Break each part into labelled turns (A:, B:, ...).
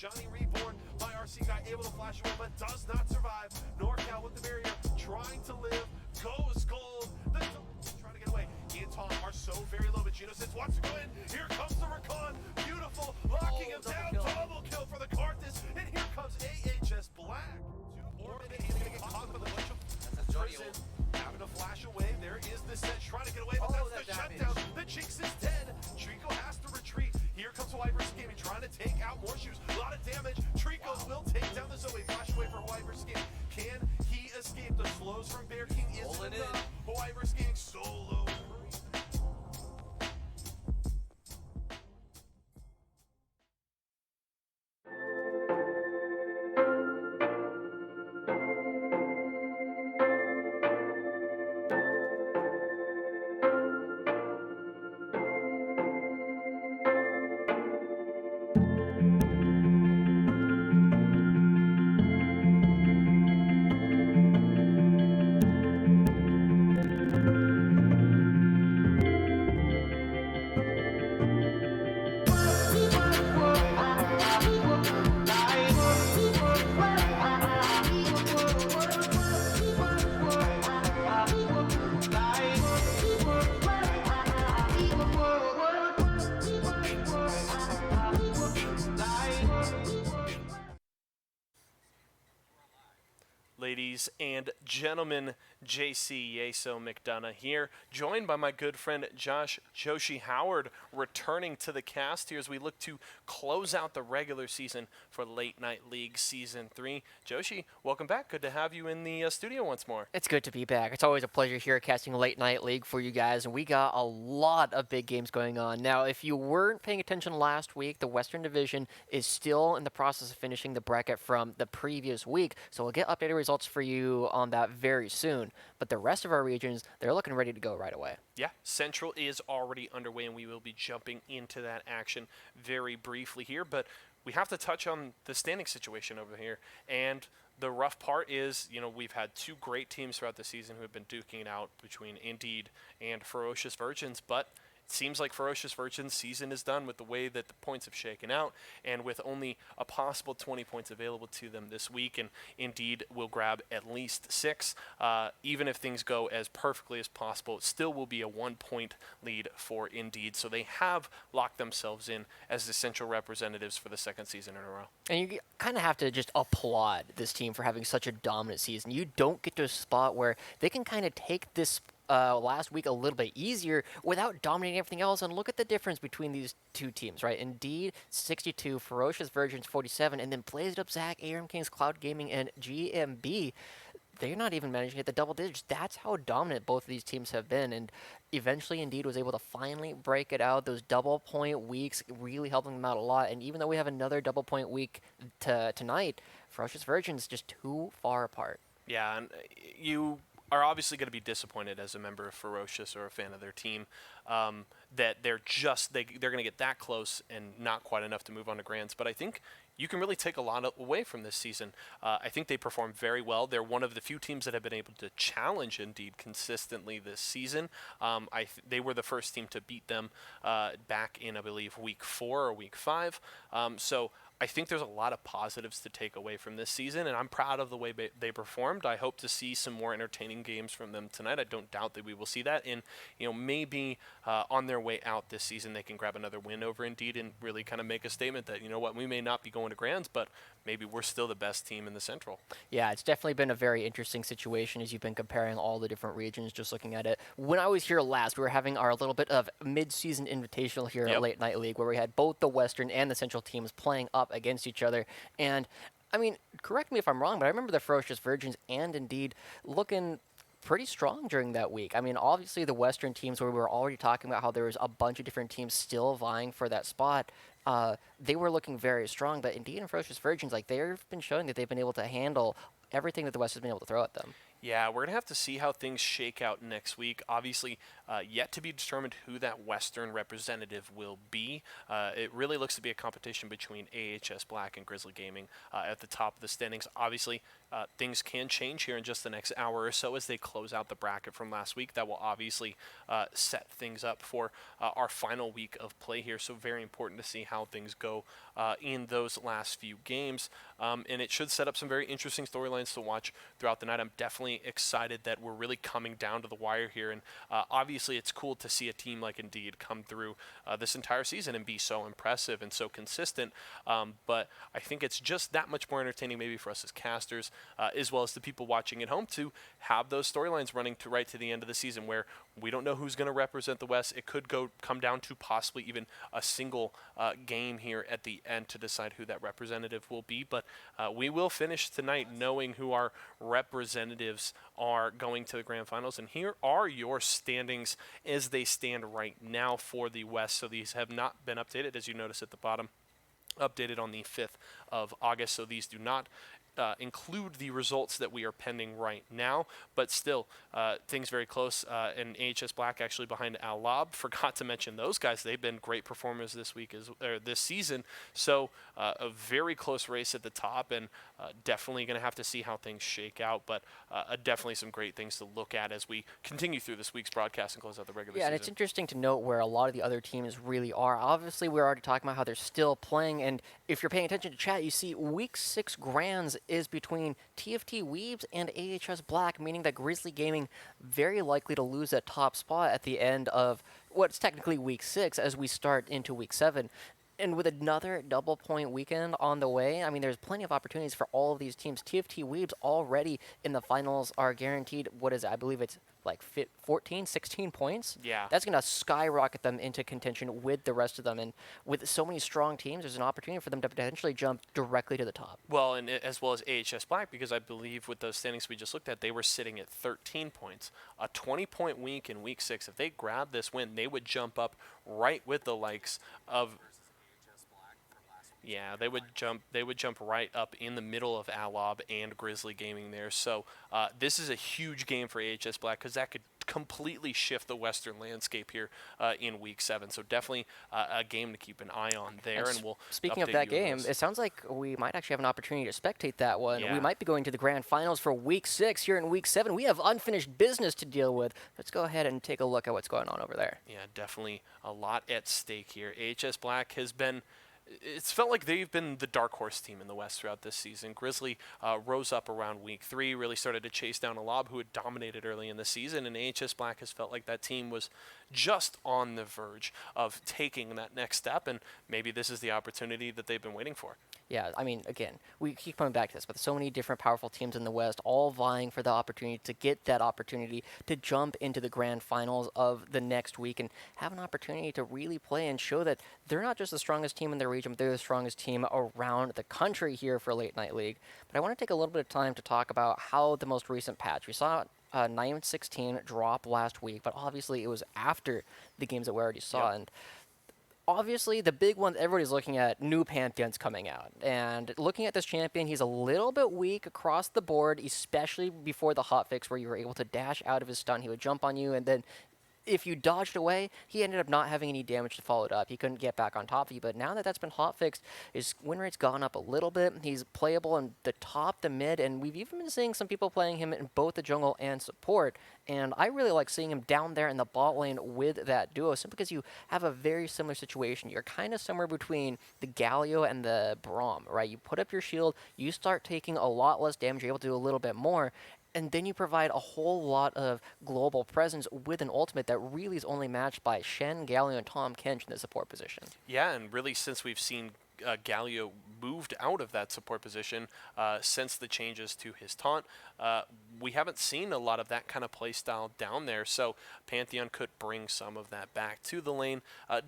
A: Johnny Reborn by RC Guy, able to flash away, but does not survive. NorCal with the barrier, trying to live, goes gold. The trying to get away. Ian Tom are so very low, but Gino says wants to go in. Here comes the Recon, beautiful, locking him down. Double kill for the Carthus, and here comes AHS Black. 2 more minutes, he's gonna get caught by the bunch of prison. Having to flash away, there is the Sedge trying to get away, but that's the shutdown. The Jinx is dead. Trico has to retreat. Here comes Wyvern Scheming, trying to take out more shoes. A lot of damage. Trico will take down the Zoe. Flash away for Wyvern Scheming. Can he escape? The slows from Bear King is enough. Wyvern Scheming solo. Ladies and gentlemen, JC Yeso McDonough here, joined by my good friend Josh Joshi Howard, returning to the cast here as we look to close out the regular season for Late Night League Season 3. Joshi, welcome back. Good to have you in the studio once more.
B: It's good to be back. It's always a pleasure here casting Late Night League for you guys, and we got a lot of big games going on. Now, if you weren't paying attention last week, the Western Division is still in the process of finishing the bracket from the previous week, so we'll get updated results for you on that very soon. But the rest of our regions, they're looking ready to go right away.
A: Yeah, Central is already underway, and we will be jumping into that action very briefly here. But we have to touch on the standing situation over here. And the rough part is, you know, we've had 2 great teams throughout the season who have been duking it out between Indeed and Ferocious Virgins. But it seems like Ferocious Virgin's season is done with the way that the points have shaken out, and with only a possible 20 points available to them this week, and Indeed will grab at least 6. Even if things go as perfectly as possible, it still will be a 1-point lead for Indeed, so they have locked themselves in as the Central representatives for the 2nd season in a row.
B: And you kind of have to just applaud this team for having such a dominant season. You don't get to a spot where they can kind of take this last week a little bit easier without dominating everything else. And look at the difference between these 2 teams, right? Indeed, 62, Ferocious Virgins, 47, and then Blazed Up Zach, ARM Kings, Cloud Gaming, and GMB. They're not even managing to hit the double digits. That's how dominant both of these teams have been. And eventually, Indeed was able to finally break it out. Those double-point weeks really helping them out a lot. And even though we have another double-point week tonight, Ferocious Virgins just too far apart.
A: Yeah, and you are obviously going to be disappointed as a member of Ferocious or a fan of their team that they're going to get that close and not quite enough to move on to Grands. But I think you can really take a lot away from this season. I think they performed very well. They're one of the few teams that have been able to challenge Indeed consistently this season. They were the first team to beat them back in, I believe, week 4 or week 5. So I think there's a lot of positives to take away from this season, and I'm proud of the way they performed. I hope to see some more entertaining games from them tonight. I don't doubt that we will see that, and maybe on their way out this season they can grab another win over Indeed and really kind of make a statement that, you know what, we may not be going to Grands, but maybe we're still the best team in the Central. Yeah,
B: it's definitely been a very interesting situation as you've been comparing all the different regions, just looking at it. When I was here last, we were having our little bit of mid-season invitational here at Late Night League, where we had both the Western and the Central teams playing up against each other. And, I mean, correct me if I'm wrong, but I remember the Ferocious Virgins and Indeed looking pretty strong during that week. I mean, obviously the Western teams, where we were already talking about how there was a bunch of different teams still vying for that spot, they were looking very strong. But Indeed and Ferocious Virgins, like, they've been showing that they've been able to handle everything that the West has been able to throw at them.
A: Yeah, we're going to have to see how things shake out next week. Obviously, Yet to be determined who that Western representative will be. It really looks to be a competition between AHS Black and Grizzly Gaming at the top of the standings. Obviously, things can change here in just the next hour or so as they close out the bracket from last week. That will obviously set things up for our final week of play here. So very important to see how things go in those last few games. And it should set up some very interesting storylines to watch throughout the night. I'm definitely excited that we're really coming down to the wire here. And obviously, it's cool to see a team like Indeed come through this entire season and be so impressive and so consistent. But I think it's just that much more entertaining maybe for us as casters, as well as the people watching at home, to have those storylines running to right to the end of the season where we don't know who's going to represent the West. It could come down to possibly even a single game here at the end to decide who that representative will be. But we will finish tonight knowing who our representatives are going to the grand finals. And here are your standings as they stand right now for the West. So these have not been updated, as you notice at the bottom. Updated on the 5th of August, so these do not include the results that we are pending right now, but still things very close. And AHS Black actually behind Al Lob. Forgot to mention those guys. They've been great performers this season. So a very close race at the top, and definitely going to have to see how things shake out. But definitely some great things to look at as we continue through this week's broadcast and close out the regular season.
B: And it's interesting to note where a lot of the other teams really are. Obviously, we're already talking about how they're still playing, and if you're paying attention to chat, you see Week 6 Grands is between TFT Weebs and AHS Black, meaning that Grizzly Gaming very likely to lose that top spot at the end of what's technically Week 6 as we start into Week 7. And with another double point weekend on the way, I mean, there's plenty of opportunities for all of these teams. TFT Weebs already in the finals are guaranteed, what is it? I believe it's like 14, 16 points.
A: Yeah.
B: That's going to skyrocket them into contention with the rest of them. And with so many strong teams, there's an opportunity for them to potentially jump directly to the top.
A: Well, and as well as AHS Black, because I believe with those standings we just looked at, they were sitting at 13 points. A 20-point week in Week 6. If they grab this win, they would jump up right with the likes of... Yeah, they would jump right up in the middle of Alob and Grizzly Gaming there. So this is a huge game for AHS Black because that could completely shift the Western landscape here in Week 7. So definitely a game to keep an eye on there. And we'll
B: speaking of that game, it sounds like we might actually have an opportunity to spectate that one.
A: Yeah.
B: We might be going to the grand finals for Week 6 here in Week 7. We have unfinished business to deal with. Let's go ahead and take a look at what's going on over there.
A: Yeah, definitely a lot at stake here. AHS Black has been... It's felt like they've been the dark horse team in the West throughout this season. Grizzly rose up around Week 3, really started to chase down Alob, who had dominated early in the season, and AHS Black has felt like that team was just on the verge of taking that next step, and maybe this is the opportunity that they've been waiting for.
B: Yeah, I mean, again, we keep coming back to this, but so many different powerful teams in the West all vying for the opportunity to get that opportunity to jump into the grand finals of the next week and have an opportunity to really play and show that they're not just the strongest team in their region, but they're the strongest team around the country here for Late Night League. But I want to take a little bit of time to talk about how the most recent patch. We saw 9-16 drop last week, but obviously it was after the games that we already saw.
A: Yep.
B: And obviously, the big one everybody's looking at, new Pantheon's coming out. And looking at this champion, he's a little bit weak across the board, especially before the hotfix where you were able to dash out of his stun. He would jump on you, and then if you dodged away, he ended up not having any damage to follow it up. He couldn't get back on top of you. But now that that's been hotfixed, his win rate's gone up a little bit. He's playable in the top, the mid, and we've even been seeing some people playing him in both the jungle and support. And I really like seeing him down there in the bot lane with that duo, simply because you have a very similar situation. You're kind of somewhere between the Galio and the Braum, right? You put up your shield, you start taking a lot less damage, you're able to do a little bit more, and then you provide a whole lot of global presence with an ultimate that really is only matched by Shen, Galio, and Tom Kench in the support position.
A: Yeah, and really since we've seen Galio moved out of that support position since the changes to his taunt, we haven't seen a lot of that kind of play style down there, so Pantheon could bring some of that back to the lane.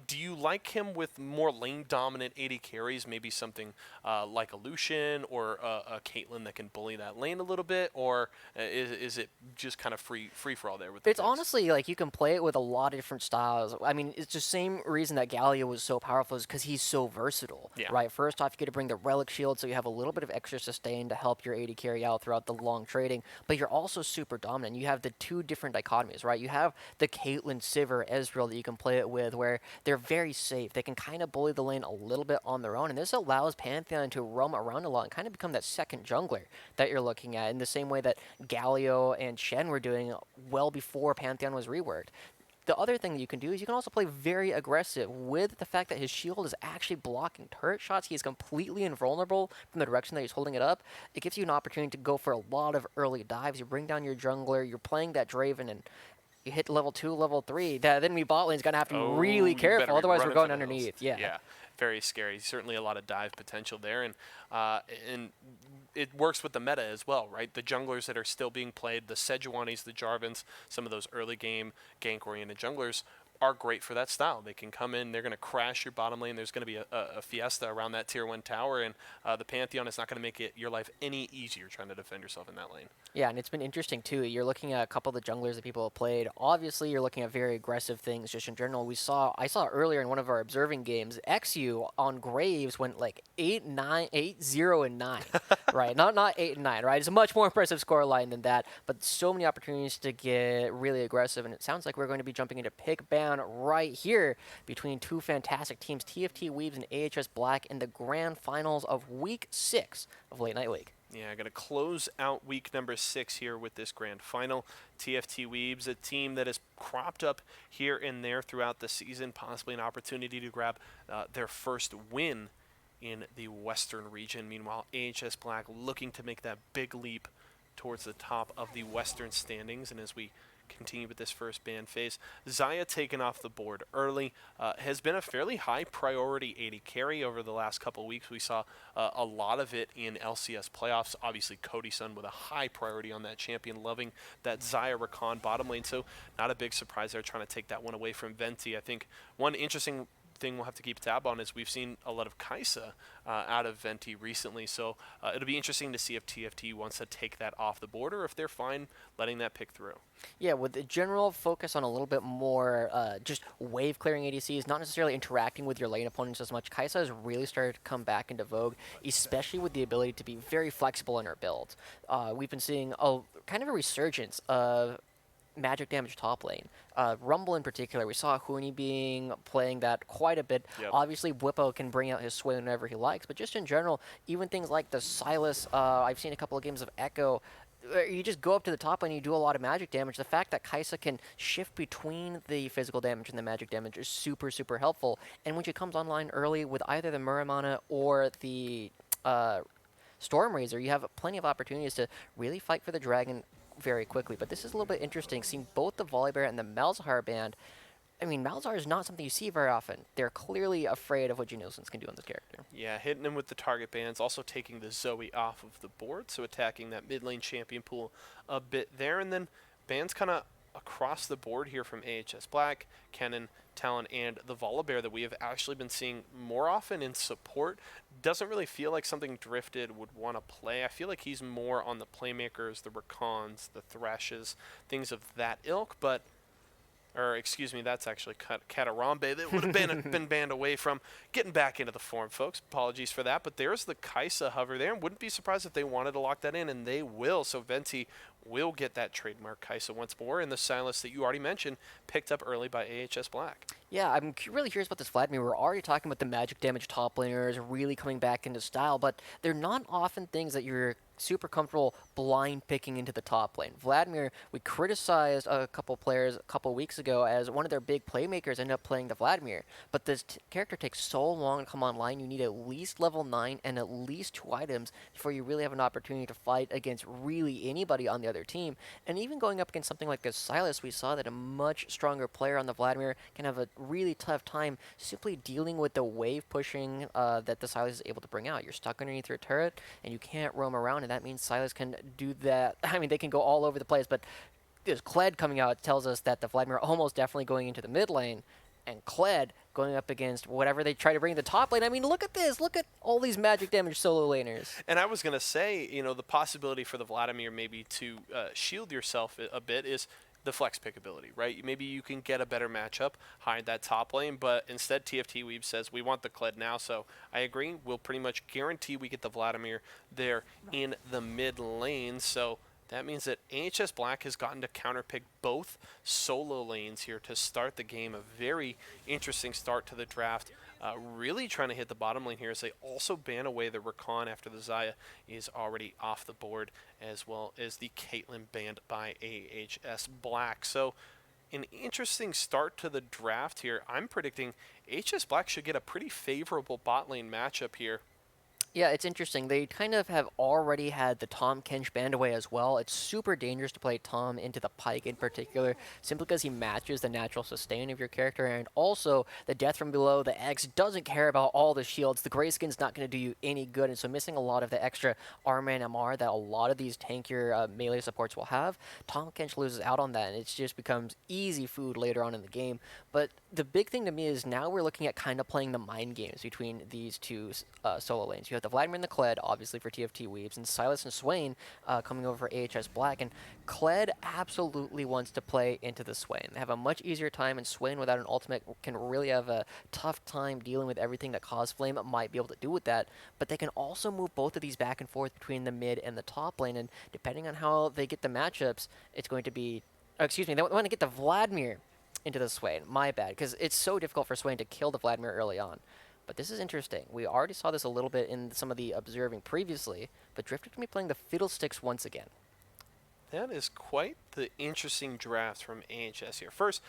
A: Do you like him with more lane-dominant AD carries, maybe something like a Lucian or a Caitlyn that can bully that lane a little bit, or is it just kind of free for all there with the
B: It's
A: picks?
B: honestly, like, you can play it with a lot of different styles. I mean, it's the same reason that Galio was so powerful is because he's so versatile,
A: Yeah.
B: right? First off, you get to bring bring the Relic Shield, so you have a little bit of extra sustain to help your AD carry out throughout the long trading, but you're also super dominant. You have the two different dichotomies, right? You have the Caitlyn, Sivir, Ezreal that you can play it with, where they're very safe. They can kind of bully the lane a little bit on their own, and this allows Pantheon to roam around a lot and kind of become that second jungler that you're looking at, in the same way that Galio and Shen were doing well before Pantheon was reworked. The other thing that you can do is you can also play very aggressive with the fact that his shield is actually blocking turret shots. He is completely invulnerable from the direction that he's holding it up. It gives you an opportunity to go for a lot of early dives. You bring down your jungler, you're playing that Draven, and you hit level 2, level 3. That enemy bot lane's going to have to be really careful, otherwise we're going underneath.
A: Yeah, very scary. Certainly a lot of dive potential there, and it works with the meta as well, right? The junglers that are still being played, the Sejuanis, the Jarvans, some of those early game gank-oriented junglers are great for that style. They can come in, they're going to crash your bottom lane. There's going to be a fiesta around that tier 1 tower, and the Pantheon is not going to make your life any easier trying to defend yourself in that lane.
B: Yeah, and it's been interesting, too. You're looking at a couple of the junglers that people have played. Obviously, you're looking at very aggressive things just in general. I saw earlier in one of our observing games, XU on Graves went like 8-0 and 9, right? Not 8 and 9, right? It's a much more impressive score line than that, but so many opportunities to get really aggressive, and it sounds like we're going to be jumping into pick ban right here between two fantastic teams, TFT Weebs and AHS Black, in the grand finals of Week 6 of Late Night League.
A: Yeah, I'm going to close out week number 6 here with this grand final. TFT Weebs, a team that has cropped up here and there throughout the season, possibly an opportunity to grab their first win in the Western region. Meanwhile, AHS Black looking to make that big leap towards the top of the Western standings. And as we continue with this first ban phase, Xayah taken off the board early, has been a fairly high priority AD carry over the last couple of weeks. We saw a lot of it in LCS playoffs. Obviously, Cody Sun with a high priority on that champion, loving that Xayah Rakan bottom lane. So not a big surprise there, trying to take that one away from Venti. I think one interesting thing we'll have to keep tab on is we've seen a lot of Kai'Sa out of Venti recently, so it'll be interesting to see if TFT wants to take that off the board or if they're fine letting that pick through.
B: Yeah, with the general focus on a little bit more just wave clearing ADCs, not necessarily interacting with your lane opponents as much, Kai'Sa has really started to come back into vogue, especially with the ability to be very flexible in her builds. We've been seeing kind of a resurgence of magic damage top lane. Rumble in particular, we saw Huni playing that quite a bit.
A: Yep.
B: Obviously, Bwipo can bring out his sway whenever he likes, but just in general, even things like the Sylas, I've seen a couple of games of Echo, you just go up to the top lane and you do a lot of magic damage. The fact that Kai'Sa can shift between the physical damage and the magic damage is super, super helpful. And when she comes online early with either the Muramana or the Stormrazor, you have plenty of opportunities to really fight for the dragon very quickly. But this is a little bit interesting, seeing both the Volibear and the Malzahar band. I mean, Malzahar is not something you see very often. They're clearly afraid of what Genielsons can do on this character.
A: Yeah, hitting him with the target bands, also taking the Zoe off of the board, so attacking that mid lane champion pool a bit there. And then bans kind of across the board here from AHS Black, Kennen, Talon, and the Volibear that we have actually been seeing more often in support. Doesn't really feel like something Drifted would want to play. I feel like he's more on the playmakers, the Rakans, the Thrashes, things of that ilk, but or excuse me, that's actually Katarambe that would have been banned away from. Getting back into the form, folks. Apologies for that, but there's the Kai'Sa hover there, and wouldn't be surprised if they wanted to lock that in, and they will. So Venti will get that trademark Kai'Sa once more, and the Sylas that you already mentioned, picked up early by AHS Black.
B: Yeah, I'm really curious about this Vladimir. We're already talking about the magic damage top laners really coming back into style, but they're not often things that you're super comfortable blind picking into the top lane. Vladimir, we criticized a couple players a couple weeks ago as one of their big playmakers ended up playing the Vladimir, but this character takes so long to come online. You need at least level 9 and at least 2 items before you really have an opportunity to fight against really anybody on the other team. And even going up against something like the Sylas, we saw that a much stronger player on the Vladimir can have a really tough time simply dealing with the wave pushing that the Sylas is able to bring out. You're stuck underneath your turret and you can't roam around, and that means Sylas can do that. I mean, they can go all over the place, but this Kled coming out tells us that the Vladimir almost definitely going into the mid lane, and Kled going up against whatever they try to bring in the top lane. I mean, look at this. Look at all these magic damage solo laners.
A: And I was going to say, you know, the possibility for the Vladimir maybe to shield yourself a bit is the flex pick ability, right? Maybe you can get a better matchup, hide that top lane, but instead TFT Weeb says we want the Kled now, so I agree. We'll pretty much guarantee we get the Vladimir there in the mid lane, so that means that AHS Black has gotten to counterpick both solo lanes here to start the game. A very interesting start to the draft. Really trying to hit the bottom lane here as they also ban away the Rakan after the Xayah is already off the board, as well as the Caitlyn banned by AHS Black. So an interesting start to the draft here. I'm predicting AHS Black should get a pretty favorable bot lane matchup here.
B: Yeah, it's interesting. They kind of have already had the Tom Kench banned away as well. It's super dangerous to play Tom into the Pike in particular, simply because he matches the natural sustain of your character, and also the death from below, the X doesn't care about all the shields. The Grayskin's not going to do you any good, and so missing a lot of the extra armor and MR that a lot of these tankier melee supports will have, Tom Kench loses out on that, and it just becomes easy food later on in the game. But the big thing to me is now we're looking at kind of playing the mind games between these two solo lanes. You have the Vladimir and the Kled, obviously for TFT Weebs, and Silas and Swain coming over for AHS Black. And Kled absolutely wants to play into the Swain. They have a much easier time, and Swain without an ultimate can really have a tough time dealing with everything that Causeflame might be able to do with that. But they can also move both of these back and forth between the mid and the top lane, and depending on how they get the matchups, it's going to be... excuse me, they want to get the Vladimir into the Swain. My bad, because it's so difficult for Swain to kill the Vladimir early on. But this is interesting. We already saw this a little bit in some of the observing previously, but Drifter can be playing the Fiddlesticks once again.
A: That is quite the interesting draft from AHS here. First,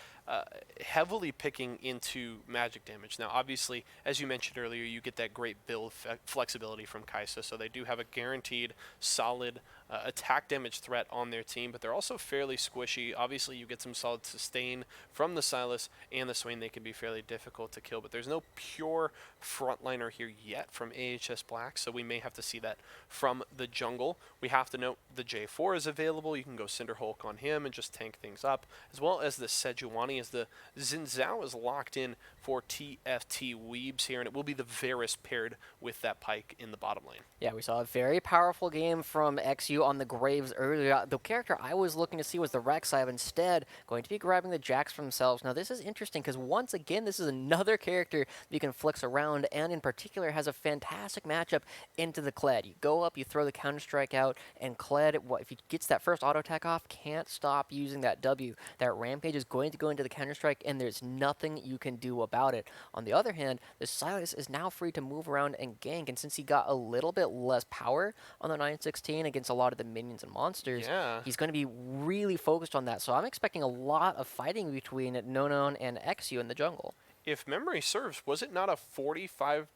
A: heavily picking into magic damage. Now, obviously, as you mentioned earlier, you get that great build flexibility from Kai'Sa, so they do have a guaranteed solid attack damage threat on their team, but they're also fairly squishy. Obviously, you get some solid sustain from the Silas and the Swain. They can be fairly difficult to kill, but there's no pure frontliner here yet from AHS Black, so we may have to see that from the jungle. We have to note the J4 is available. You can go Cinder Hulk on him and just tank things up, as well as the Sejuani, as the Xin Zhao is locked in for TFT Weebs here, and it will be the Varus paired with that Pike in the bottom lane.
B: Yeah, we saw a very powerful game from XU on the Graves earlier. The character I was looking to see was the Rek'Sai, instead going to be grabbing the Jax for themselves. Now, this is interesting because, once again, this is another character that you can flex around, and in particular has a fantastic matchup into the Kled. You go up, you throw the Counter-Strike out, and Kled, if he gets that first auto attack off, can't stop using that W. That Rampage is going to go into the Counter-Strike, and there's nothing you can do about it. On the other hand, the Silas is now free to move around and gank, and since he got a little bit less power on the 916 against a lot of the minions and monsters, he's going to be really focused on that. So I'm expecting a lot of fighting between Nonon and XU in the jungle.
A: If memory serves, was it not a 45%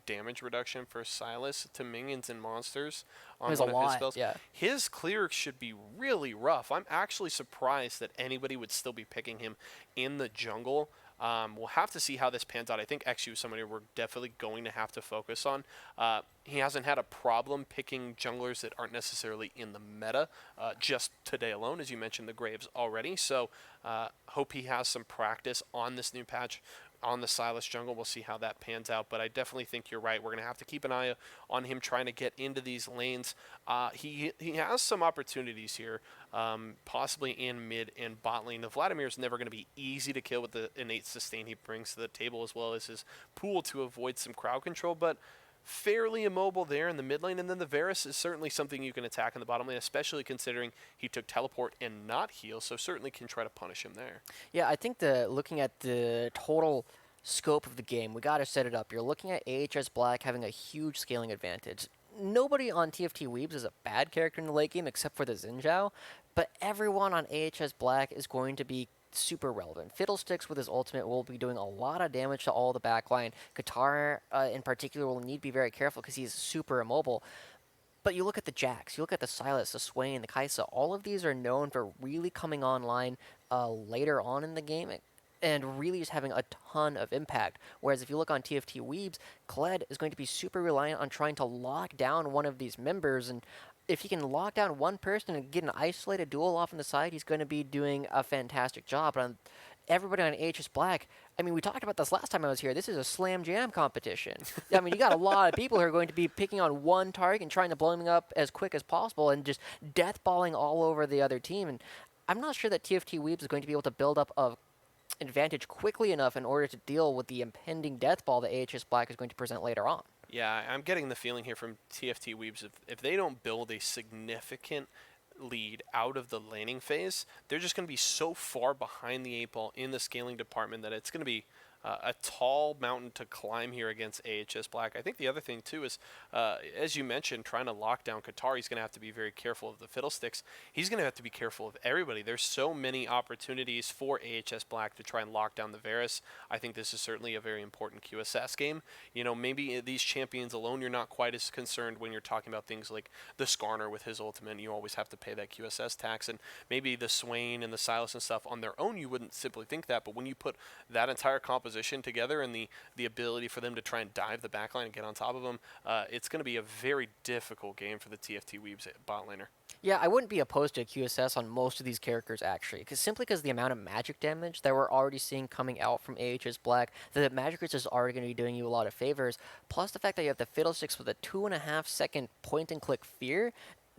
A: damage reduction for Silas to minions and monsters on one of his spells?
B: Yeah.
A: His clear should be really rough. I'm actually surprised that anybody would still be picking him in the jungle. We'll have to see how this pans out. I think XU is somebody we're definitely going to have to focus on. He hasn't had a problem picking junglers that aren't necessarily in the meta just today alone, as you mentioned the Graves already. So hope he has some practice on this new patch on the Silas jungle. We'll see how that pans out, but I definitely think you're right. We're going to have to keep an eye on him trying to get into these lanes. He has some opportunities here, possibly in mid and bot lane. The Vladimir is never going to be easy to kill with the innate sustain he brings to the table, as well as his pool to avoid some crowd control, but fairly immobile there in the mid lane. And then the Varus is certainly something you can attack in the bottom lane, especially considering he took teleport and not heal, so certainly can try to punish him there.
B: Yeah, I think looking at the total scope of the game, we got to set it up. You're looking at AHS Black having a huge scaling advantage. Nobody on TFT Weebs is a bad character in the late game except for the Xin Zhao, but everyone on AHS Black is going to be super relevant. Fiddlesticks with his ultimate will be doing a lot of damage to all the backline. Qatar in particular will need to be very careful because he's super immobile. But you look at the Jax, you look at the Silas, the Swain, the Kai'Sa, all of these are known for really coming online later on in the game and really just having a ton of impact. Whereas if you look on TFT Weebs, Kled is going to be super reliant on trying to lock down one of these members, and if he can lock down one person and get an isolated duel off on the side, he's going to be doing a fantastic job. And everybody on AHS Black, I mean, we talked about this last time I was here. This is a slam jam competition. I mean, you got a lot of people who are going to be picking on one target and trying to blow him up as quick as possible and just deathballing all over the other team. And I'm not sure that TFT Weebs is going to be able to build up a advantage quickly enough in order to deal with the impending death ball that AHS Black is going to present later on.
A: Yeah, I'm getting the feeling here from TFT Weebs, if they don't build a significant lead out of the laning phase, they're just going to be so far behind the 8 ball in the scaling department that it's going to be a tall mountain to climb here against AHS Black. I think the other thing too is, as you mentioned, trying to lock down Qatar, he's going to have to be very careful of the Fiddlesticks. He's going to have to be careful of everybody. There's so many opportunities for AHS Black to try and lock down the Varus. I think this is certainly a very important QSS game. You know, maybe these champions alone, you're not quite as concerned when you're talking about things like the Skarner with his ultimate. You always have to pay that QSS tax, and maybe the Swain and the Silas and stuff on their own, you wouldn't simply think that. But when you put that entire composition together and the ability for them to try and dive the backline and get on top of them, it's going to be a very difficult game for the TFT Weebs bot laner.
B: Yeah, I wouldn't be opposed to a QSS on most of these characters, actually, simply because the amount of magic damage that we're already seeing coming out from AHS Black, the magic resist is already going to be doing you a lot of favors, plus the fact that you have the Fiddlesticks with a 2.5-second point-and-click fear.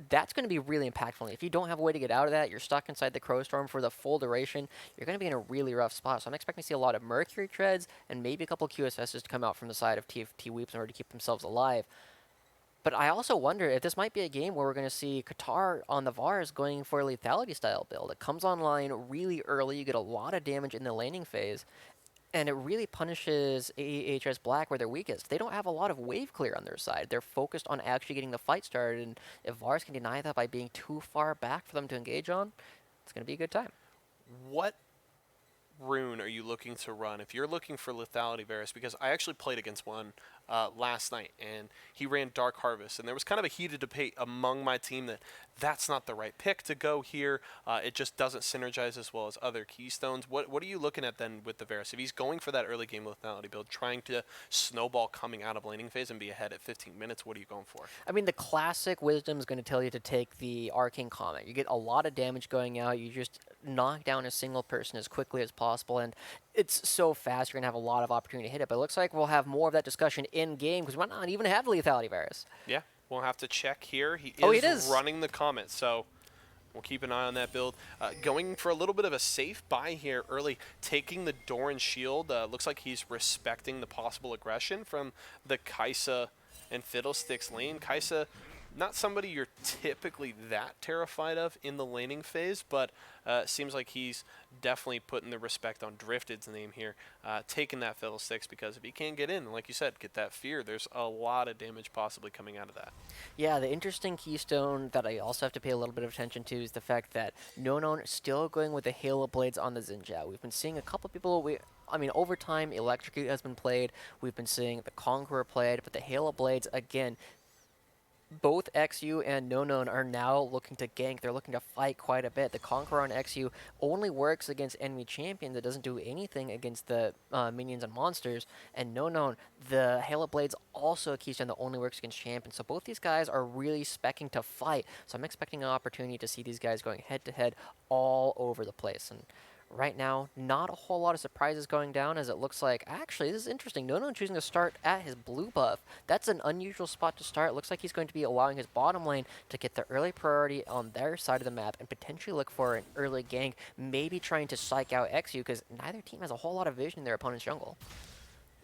B: That's going to be really impactful. If you don't have a way to get out of that, you're stuck inside the Crowstorm for the full duration, you're going to be in a really rough spot. So I'm expecting to see a lot of Mercury Treads and maybe a couple QSSs to come out from the side of TFT Weeps in order to keep themselves alive. But I also wonder if this might be a game where we're going to see Qatar on the Vars going for a lethality style build. It comes online really early, you get a lot of damage in the laning phase, and it really punishes AHS Black where they're weakest. They don't have a lot of wave clear on their side. They're focused on actually getting the fight started, and if Vars can deny that by being too far back for them to engage on, it's going to be a good time.
A: What rune are you looking to run if you're looking for lethality Varus? Because I actually played against one last night, and he ran Dark Harvest, and there was kind of a heated debate among my team that that's not the right pick to go here. It just doesn't synergize as well as other keystones. What are you looking at then with the Varus? If he's going for that early game lethality build, trying to snowball coming out of laning phase and be ahead at 15 minutes, what are you going for?
B: I mean, the classic wisdom is going to tell you to take the Arcane Comet. You get a lot of damage going out. You just knock down a single person as quickly as possible, and it's so fast, you're going to have a lot of opportunity to hit it. But it looks like we'll have more of that discussion in-game, because we might not even have lethality Varus.
A: Yeah, we'll have to check here. He
B: is
A: running the Comet, so we'll keep an eye on that build. Going for a little bit of a safe buy here early, taking the Doran Shield. Looks like he's respecting the possible aggression from the Kai'Sa and Fiddlesticks lane. Kai'Sa, not somebody you're typically that terrified of in the laning phase, but seems like he's definitely putting the respect on Drifted's name here, taking that Fiddlesticks, because if he can't get in, like you said, get that fear, there's a lot of damage possibly coming out of that.
B: Yeah, the interesting keystone that I also have to pay a little bit of attention to is the fact that Nonon is still going with the Halo Blades on the Xinjiao. We've been seeing a couple people, over time, Electrocute has been played, we've been seeing the Conqueror played, but the Halo Blades, again, both XU and Nonon are now looking to gank. They're looking to fight quite a bit. The Conqueror on XU only works against enemy champions. It doesn't do anything against the minions and monsters. And Nonon, the Halo Blades, also a keystone that only works against champions. So both these guys are really specking to fight. So I'm expecting an opportunity to see these guys going head-to-head all over the place. And right now, not a whole lot of surprises going down, as it looks like, actually, this is interesting, Nonon choosing to start at his blue buff. That's an unusual spot to start. It looks like he's going to be allowing his bottom lane to get the early priority on their side of the map and potentially look for an early gank, maybe trying to psych out XU, because neither team has a whole lot of vision in their opponent's jungle.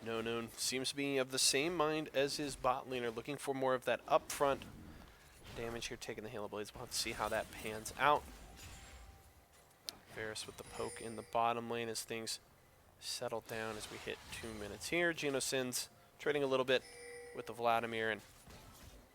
A: Nonon seems to be of the same mind as his bot laner, looking for more of that upfront damage here, taking the Halo Blades. We'll have to see how that pans out. Varus with the poke in the bottom lane as things settle down as we hit 2 minutes here. Genosins trading a little bit with the Vladimir, and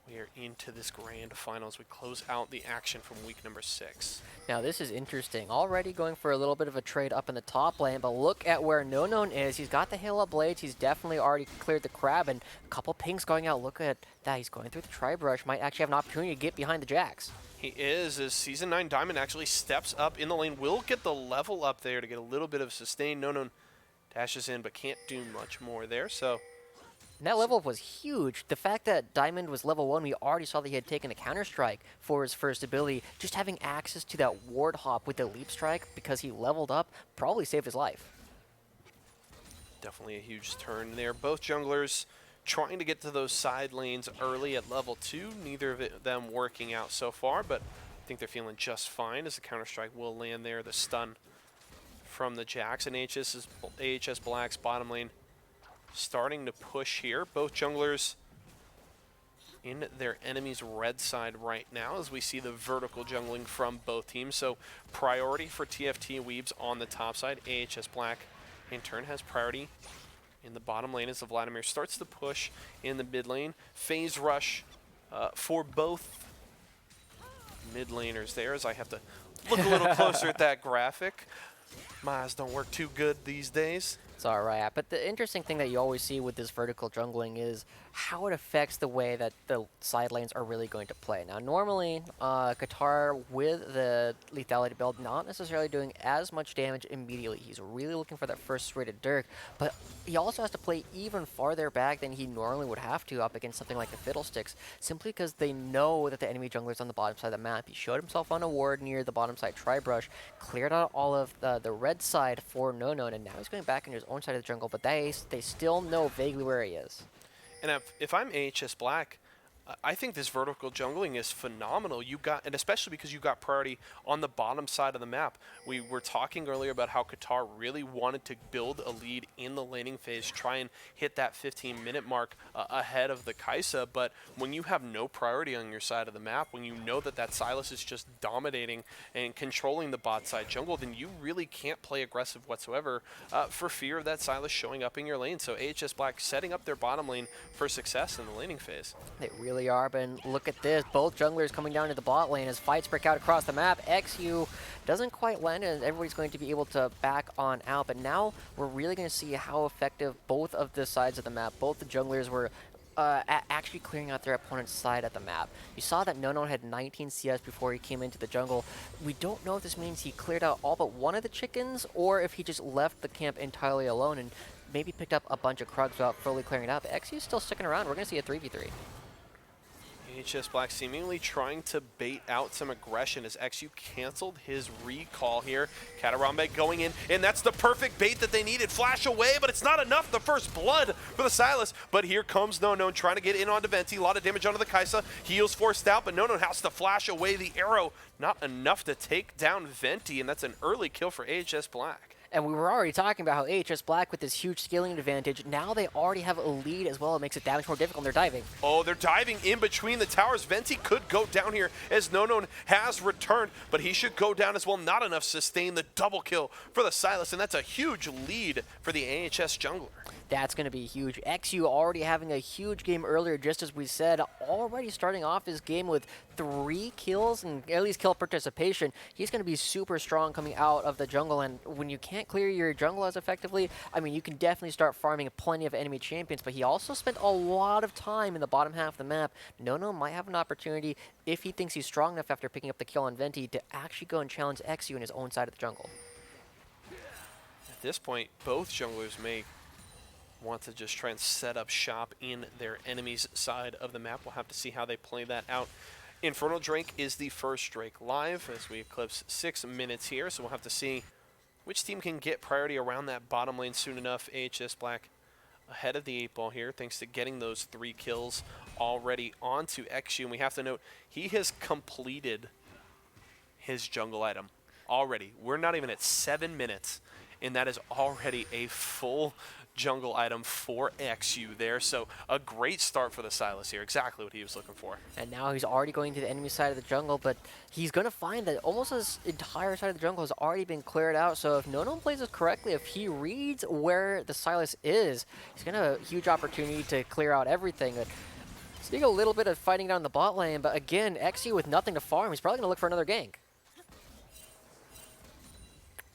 A: we are into this grand final as we close out the action from week number 6.
B: Now this is interesting. Already going for a little bit of a trade up in the top lane, but look at where Nonon is. He's got the Halo Blades. He's definitely already cleared the crab, and a couple pings going out. Look at that. He's going through the Tri-Brush. Might actually have an opportunity to get behind the Jax.
A: He is, as Season 9 Diamond actually steps up in the lane. Will get the level up there to get a little bit of sustain. Nonon dashes in, but can't do much more there, so...
B: And that level up was huge. The fact that Diamond was level 1, we already saw that he had taken a counter-strike for his first ability. Just having access to that ward hop with the leap strike because he leveled up probably saved his life.
A: Definitely a huge turn there. Both junglers trying to get to those side lanes early at level 2. Neither of them working out so far, but I think they're feeling just fine as the counter-strike will land there. The stun from the Jax, and AHS Black's bottom lane starting to push here. Both junglers in their enemy's red side right now as we see the vertical jungling from both teams. So priority for TFT Weebs on the top side. AHS Black in turn has priority in the bottom lane as the Vladimir starts to push in the mid lane. Phase rush for both mid laners there, as I have to look a little closer at that graphic. My eyes don't work too good these days.
B: It's all right. But the interesting thing that you always see with this vertical jungling is how it affects the way that the side lanes are really going to play. Now, normally, Qatar with the lethality build, not necessarily doing as much damage immediately. He's really looking for that first rated Dirk, but he also has to play even farther back than he normally would have to up against something like the Fiddlesticks, simply because they know that the enemy jungler's on the bottom side of the map. He showed himself on a ward near the bottom side Tribrush, cleared out all of the red side for NoKnown, and now he's going back into his own side of the jungle, but they still know vaguely where he is.
A: And if I'm AHS Black, I think this vertical jungling is phenomenal. And especially because you got priority on the bottom side of the map. We were talking earlier about how Qatar really wanted to build a lead in the laning phase, try and hit that 15-minute mark ahead of the Kai'Sa. But when you have no priority on your side of the map, when you know that Sylas is just dominating and controlling the bot side jungle, then you really can't play aggressive whatsoever for fear of that Sylas showing up in your lane. So AHS Black setting up their bottom lane for success in the laning phase.
B: They really are, but look at this. Both junglers coming down to the bot lane as fights break out across the map. XU doesn't quite land, and everybody's going to be able to back on out. But now we're really going to see how effective both of the sides of the map, both the junglers were actually clearing out their opponent's side of the map. You saw that NoKnown had 19 CS before he came into the jungle. We don't know if this means he cleared out all but one of the chickens, or if he just left the camp entirely alone and maybe picked up a bunch of Krugs without fully clearing it out. But XU's still sticking around. We're going to see a 3v3.
A: AHS Black seemingly trying to bait out some aggression as XU canceled his recall here. Katarambe going in, and that's the perfect bait that they needed. Flash away, but it's not enough. The first blood for the Sylas, but here comes NoKnown trying to get in onto Venti. A lot of damage onto the Kai'Sa. Heals forced out, but NoKnown has to flash away the arrow. Not enough to take down Venti, and that's an early kill for AHS Black.
B: And we were already talking about how AHS Black with this huge scaling advantage, now they already have a lead as well. It makes it that much more difficult, and they're diving.
A: Oh, they're diving in between the towers. Venti could go down here as NoKnown has returned, but he should go down as well. Not enough to sustain the double kill for the Sylas, and that's a huge lead for the AHS jungler.
B: That's going to be huge. XU already having a huge game earlier, just as we said, already starting off his game with 3 kills and at least kill participation. He's going to be super strong coming out of the jungle, and when you can't clear your jungle as effectively, I mean, you can definitely start farming plenty of enemy champions, but he also spent a lot of time in the bottom half of the map. NoKnown might have an opportunity, if he thinks he's strong enough after picking up the kill on Venti, to actually go and challenge XU in his own side of the jungle.
A: At this point, both junglers may want to just try and set up shop in their enemy's side of the map. We'll have to see how they play that out. Infernal Drake is the first Drake live as we eclipse 6 minutes here, so we'll have to see which team can get priority around that bottom lane soon enough. AHS Black ahead of the 8 ball here thanks to getting those 3 kills already onto XU. And we have to note he has completed his jungle item already. We're not even at 7 minutes, and that is already a full jungle item for XU there. So a great start for the Sylas here. Exactly what he was looking for.
B: And now he's already going to the enemy side of the jungle, but he's going to find that almost his entire side of the jungle has already been cleared out. So if NoKnown plays this correctly, if he reads where the Sylas is, he's going to have a huge opportunity to clear out everything. Seeing a little bit of fighting down the bot lane, but again, XU with nothing to farm, he's probably going to look for another gank.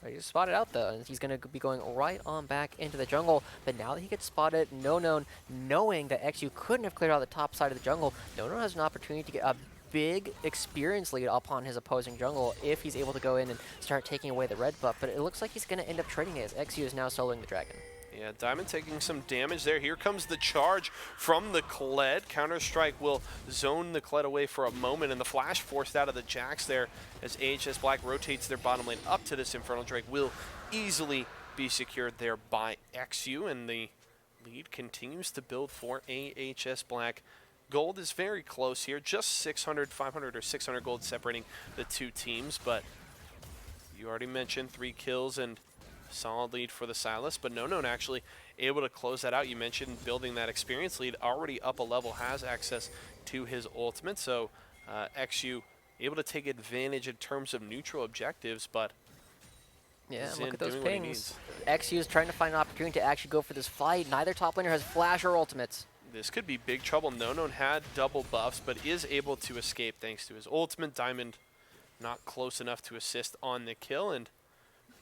B: He's spotted out though, and he's going to be going right on back into the jungle. But now that he gets spotted, NoKnown, knowing that XU couldn't have cleared out the top side of the jungle, NoKnown has an opportunity to get a big experience lead upon his opposing jungle if he's able to go in and start taking away the red buff. But it looks like he's going to end up trading it as XU is now soloing the dragon.
A: Yeah, Diamond taking some damage there. Here comes the charge from the Kled. Counter-Strike will zone the Kled away for a moment, and the flash forced out of the Jax there as AHS Black rotates their bottom lane up to this Infernal Drake. Will easily be secured there by XU, and the lead continues to build for AHS Black. gold is very close here. Just 600, 500, or 600 gold separating the two teams. But you already mentioned 3 kills and solid lead for the Silas. But Nonon actually able to close that out. You mentioned building that experience lead. Already up a level, has access to his ultimate. So XU able to take advantage in terms of neutral objectives. But
B: yeah,
A: Zin
B: look at those
A: doing what he
B: pings.
A: needs.
B: XU is trying to find an opportunity to actually go for this fight. Neither top laner has flash or ultimates.
A: This could be big trouble. Nonon had double buffs, but is able to escape thanks to his ultimate. Diamond not close enough to assist on the kill, and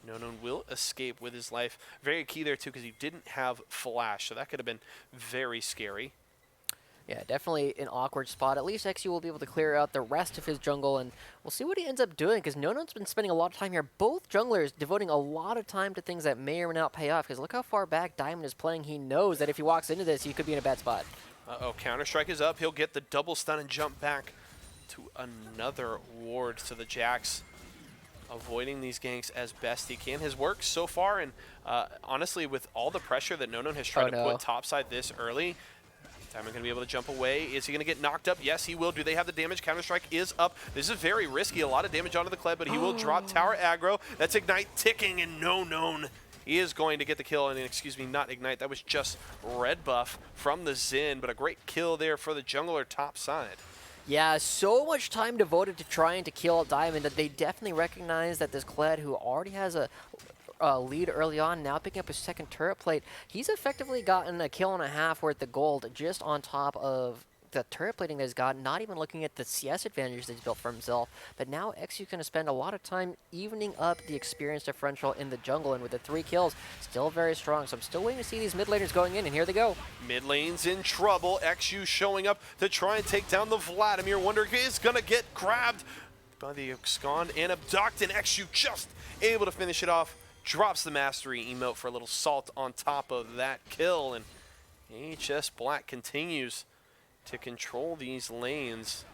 A: Nonon will escape with his life. Very key there, too, because he didn't have flash, so that could have been very scary.
B: Yeah, definitely an awkward spot. At least XU will be able to clear out the rest of his jungle, and we'll see what he ends up doing, because Nonon's been spending a lot of time here. Both junglers devoting a lot of time to things that may or may not pay off, because look how far back Diamond is playing. He knows that if he walks into this, he could be in a bad spot.
A: Uh-oh, Counter-Strike is up. He'll get the double stun and jump back to another ward to the Jax, avoiding these ganks as best he can. His work so far, and honestly, with all the pressure that Nonon has tried to put topside this early, Diamond going to be able to jump away. Is he going to get knocked up? Yes, he will. Do they have the damage? Counter-Strike is up. This is very risky. A lot of damage onto the Kled, but he will drop tower aggro. That's Ignite ticking, and Nonon is going to get the kill. And excuse me, not Ignite. That was just red buff from the Zin, but a great kill there for the jungler topside.
B: Yeah, so much time devoted to trying to kill Diamond that they definitely recognize that this Kled, who already has a lead early on, now picking up his second turret plate, he's effectively gotten a kill and a half worth of gold just on top of the turret plating that he's got, not even looking at the CS advantages that he's built for himself. But now XU's going to spend a lot of time evening up the experience differential in the jungle, and with the 3 kills, still very strong. So I'm still waiting to see these mid laners going in, and here they go.
A: Mid lane's in trouble. XU showing up to try and take down the Vladimir. Wonder is going to get grabbed by the Uxcon and abducted. XU just able to finish it off. Drops the mastery emote for a little salt on top of that kill, and HS Black continues to control these lanes.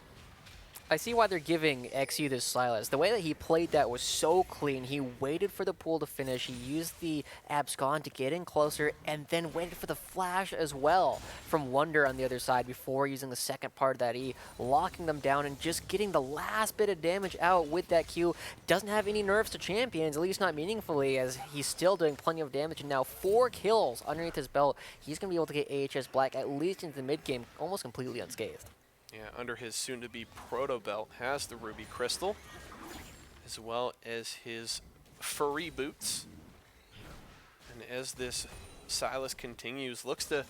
B: I see why they're giving XU this Silas. The way that he played that was so clean. He waited for the pool to finish. He used the Abscon to get in closer, and then waited for the flash as well from Wonder on the other side before using the second part of that E, locking them down and just getting the last bit of damage out with that Q. Doesn't have any nerfs to champions, at least not meaningfully, as he's still doing plenty of damage, and now 4 kills underneath his belt. He's going to be able to get AHS Black at least into the mid game almost completely unscathed.
A: Yeah, under his soon-to-be proto belt has the Ruby Crystal, as well as his furry boots. And as this Silas continues, looks to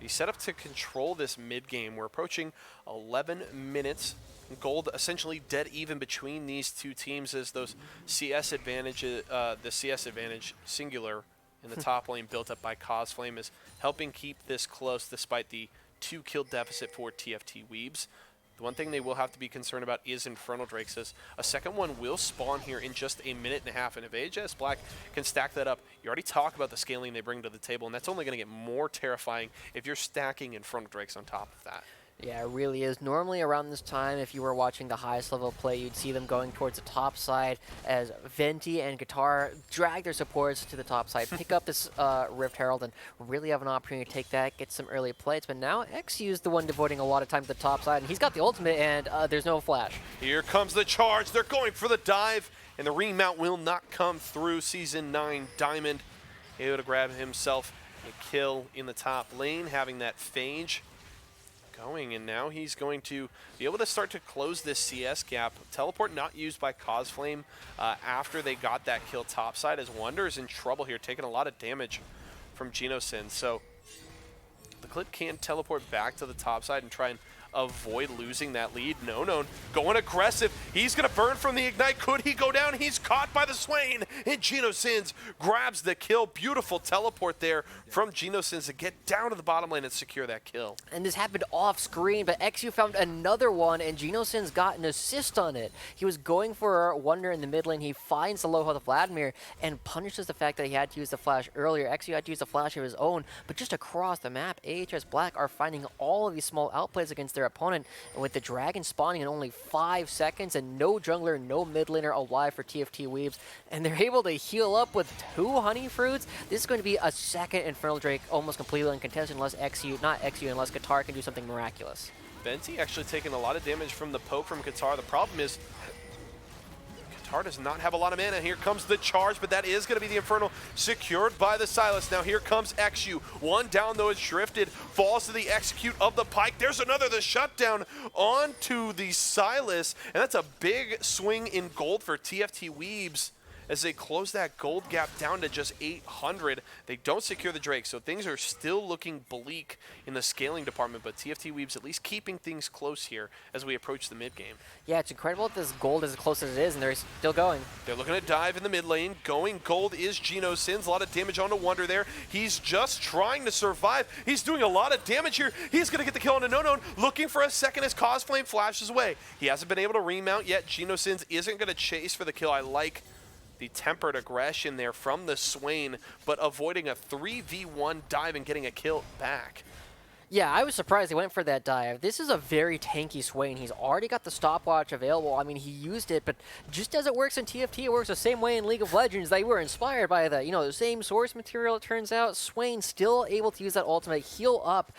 A: be set up to control this mid-game. We're approaching 11 minutes. Gold essentially dead even between these two teams, as those CS advantages, the CS advantage singular in the top lane built up by Cosflame is helping keep this close despite the 2-kill deficit for TFT Weebs. The one thing they will have to be concerned about is Infernal Drake, says a second one will spawn here in just a minute and a half, and if AHS Black can stack that up, you already talk about the scaling they bring to the table, and that's only going to get more terrifying if you're stacking Infernal Drakes on top of that.
B: Yeah, it really is. Normally around this time, if you were watching the highest level play, you'd see them going towards the top side as Venti and Guitar drag their supports to the top side, pick up this Rift Herald, and really have an opportunity to take that, get some early plates. But now XU's the one devoting a lot of time to the top side, and he's got the ultimate, and there's no flash.
A: Here comes the charge. They're going for the dive, and the remount will not come through. Season 9 Diamond able to grab himself a kill in the top lane, having that phage going, and now he's going to be able to start to close this CS gap. Teleport not used by Cosflame after they got that kill topside, as Wonder is in trouble here, taking a lot of damage from Genosin. So the Clip can teleport back to the top side and try and avoid losing that lead. Nonon going aggressive. He's going to burn from the Ignite. Could he go down? He's caught by the Swain. And Genosins grabs the kill. Beautiful teleport there from Genosins to get down to the bottom lane and secure that kill.
B: And this happened off screen, but XU found another one, and Genosins got an assist on it. He was going for Wonder in the mid lane. He finds the low health of Vladimir and punishes the fact that he had to use the flash earlier. XU had to use the flash of his own, but just across the map, AHS Black are finding all of these small outplays against their opponent. And with the dragon spawning in only 5 seconds and no jungler, no mid laner alive for TFT Weebs, and they're able to heal up with 2 honey fruits, this is going to be a second Infernal Drake almost completely uncontested unless not XU, unless Qatar can do something miraculous.
A: Venti actually taking a lot of damage from the poke from Qatar. The problem is Qatar does not have a lot of mana. Here comes the charge, but that is going to be the Infernal secured by the Sylas. Now here comes XU. One down though is drifted, falls to the execute of the Pike. There's another, the shutdown onto the Sylas, and that's a big swing in gold for TFT Weebs as they close that gold gap down to just 800. They don't secure the Drake, so things are still looking bleak in the scaling department, but TFT Weebs at least keeping things close here as we approach the mid game.
B: Yeah, it's incredible that this gold is as close as it is, and they're still going.
A: They're looking to dive in the mid lane. Going gold is Geno Sins. A lot of damage onto Wonder there. He's just trying to survive. He's doing a lot of damage here. He's going to get the kill on a no-known, looking for a second as Cosflame flashes away. He hasn't been able to remount yet. Geno Sins isn't going to chase for the kill. I like the tempered aggression there from the Swain, but avoiding a 3v1 dive and getting a kill back.
B: Yeah, I was surprised they went for that dive. This is a very tanky Swain. He's already got the stopwatch available. I mean, he used it, but just as it works in TFT, it works the same way in League of Legends. They were inspired by the same source material, it turns out. Swain still able to use that ultimate, heal up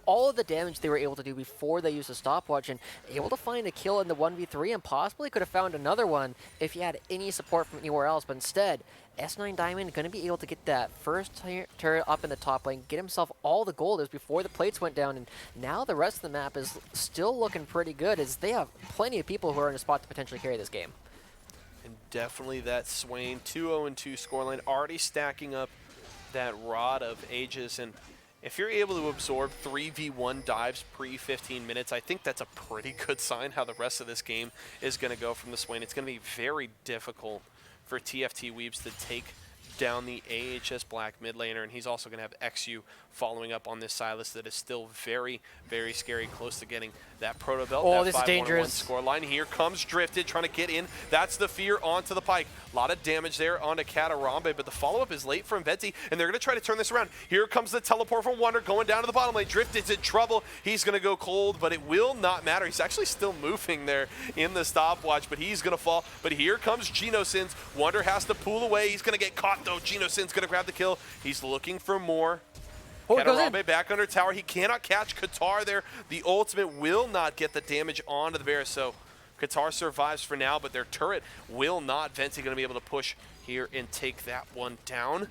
B: all of the damage they were able to do before they used the stopwatch, and able to find a kill in the 1v3, and possibly could have found another one if he had any support from anywhere else, but instead, S9 Diamond going to be able to get that first turret up in the top lane, get himself all the gold as before the plates went down, and now the rest of the map is still looking pretty good as they have plenty of people who are in a spot to potentially carry this game.
A: And definitely that Swain 2-0-2 scoreline already stacking up that Rod of Ages, and if you're able to absorb 3v1 dives pre-15 minutes, I think that's a pretty good sign how the rest of this game is going to go from the Swain. It's going to be very difficult for TFT Weebs to take down the AHS Black mid laner, and he's also going to have XU following up on this Sylas that is still very, very scary, close to getting that Proto Belt.
B: Oh,
A: that
B: this is dangerous.
A: Score line. Here comes Drifted, trying to get in. That's the fear onto the Pike. A lot of damage there onto Katarambe, but the follow-up is late from Venti, and they're going to try to turn this around. Here comes the teleport from Wonder, going down to the bottom lane. Drifted's in trouble. He's going to go cold, but it will not matter. He's actually still moving there in the stopwatch, but he's going to fall. But here comes Geno Sins. Wonder has to pull away. He's going to get caught, though. Geno Sins going to grab the kill. He's looking for more.
B: Oh, it goes in.
A: Katarambe back under tower. He cannot catch Qatar there. The ultimate will not get the damage onto the bear, so Qatar survives for now, but their turret will not. Venti going to be able to push here and take that one down.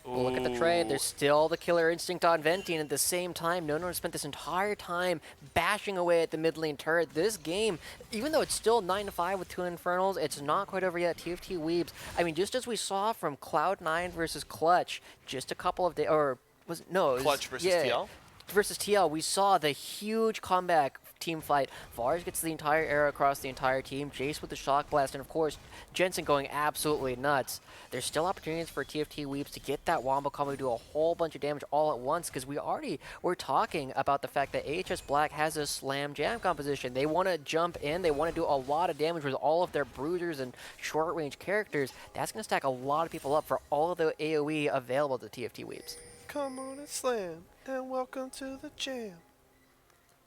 B: Ooh. Look at the trade. There's still the killer instinct on Venti, and at the same time, No spent this entire time bashing away at the mid lane turret. This game, even though it's still 9-5 with 2 Infernals, it's not quite over yet. TFT Weebs, I mean, just as we saw from Cloud9 versus Clutch, just a couple of days, or
A: Clutch versus TL?
B: Versus TL, we saw the huge comeback team fight. Varus gets the entire arrow across the entire team. Jace with the shock blast, and of course, Jensen going absolutely nuts. There's still opportunities for TFT Weebs to get that wombo combo, do a whole bunch of damage all at once, because we're talking about the fact that AHS Black has a slam jam composition. They want to jump in, they want to do a lot of damage with all of their bruisers and short range characters. That's going to stack a lot of people up for all of the AoE available to TFT Weebs.
A: Come on and slam, and welcome to the jam.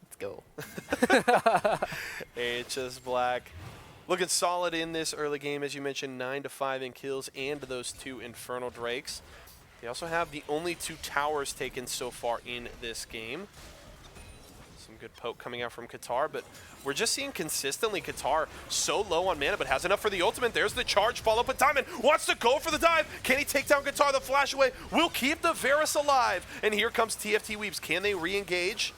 B: Let's go.
A: AHS Black looking solid in this early game, as you mentioned, 9-5 in kills and those 2 Infernal Drakes. They also have the only 2 towers taken so far in this game. Some good poke coming out from Qatar, but we're just seeing consistently Qatar so low on mana, but has enough for the ultimate. There's the charge, follow up with Diamond, wants to go for the dive. Can he take down Qatar? The flash away will keep the Varus alive. And here comes TFT Weebs. Can they re-engage?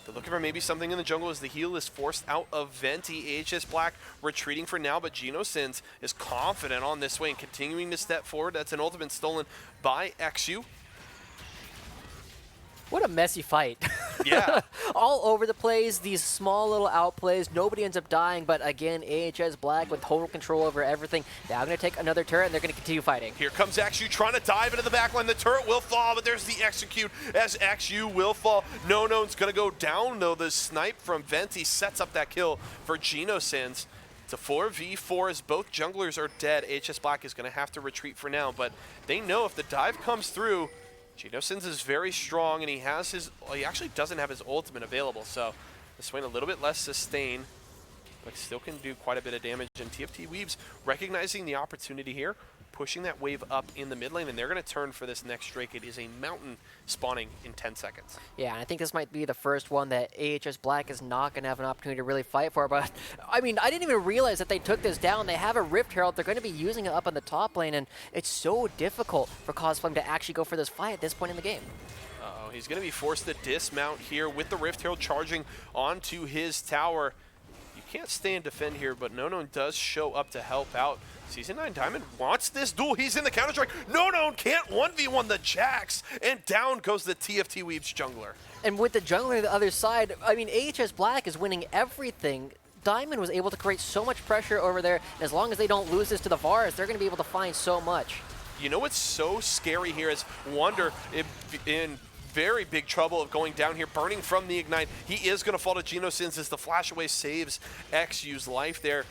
A: They're looking for maybe something in the jungle as the heal is forced out of Venti. AHS Black retreating for now, but Geno Sins is confident on this way and continuing to step forward. That's an ultimate stolen by XU.
B: What a messy fight.
A: Yeah.
B: All over the place, these small little outplays. Nobody ends up dying, but again, AHS Black with total control over everything. Now going to take another turret, and they're going to continue fighting.
A: Here comes XU trying to dive into the backline. The turret will fall, but there's the execute as XU will fall. No-Known's going to go down, though. The snipe from Venti sets up that kill for Geno Sins. It's a 4v4 as both junglers are dead. AHS Black is going to have to retreat for now, but they know if the dive comes through, Geno Sins is very strong, and he actually doesn't have his ultimate available, so The Swain a little bit less sustain, but still can do quite a bit of damage. And TFT Weaves recognizing the opportunity here, pushing that wave up in the mid lane, and they're going to turn for this next Drake. It is a mountain spawning in 10 seconds.
B: Yeah, and I think this might be the first one that AHS Black is not going to have an opportunity to really fight for. But, I mean, I didn't even realize that they took this down. They have a Rift Herald. They're going to be using it up on the top lane, and it's so difficult for Cosflame to actually go for this fight at this point in the game.
A: Uh-oh, he's going to be forced to dismount here with the Rift Herald charging onto his tower. You can't stay and defend here, but No does show up to help out. Season 9 Diamond wants this duel. He's in the Counter-Strike. No can't 1v1 the Jax. And down goes the TFT Weaves jungler.
B: And with the jungler on the other side, I mean, AHS Black is winning everything. Diamond was able to create so much pressure over there. And as long as they don't lose this to the Vars, they're going to be able to find so much.
A: You know what's so scary here is Wonder in very big trouble of going down here, burning from the Ignite. He is going to fall to Genosins as the flash away saves XU's life there.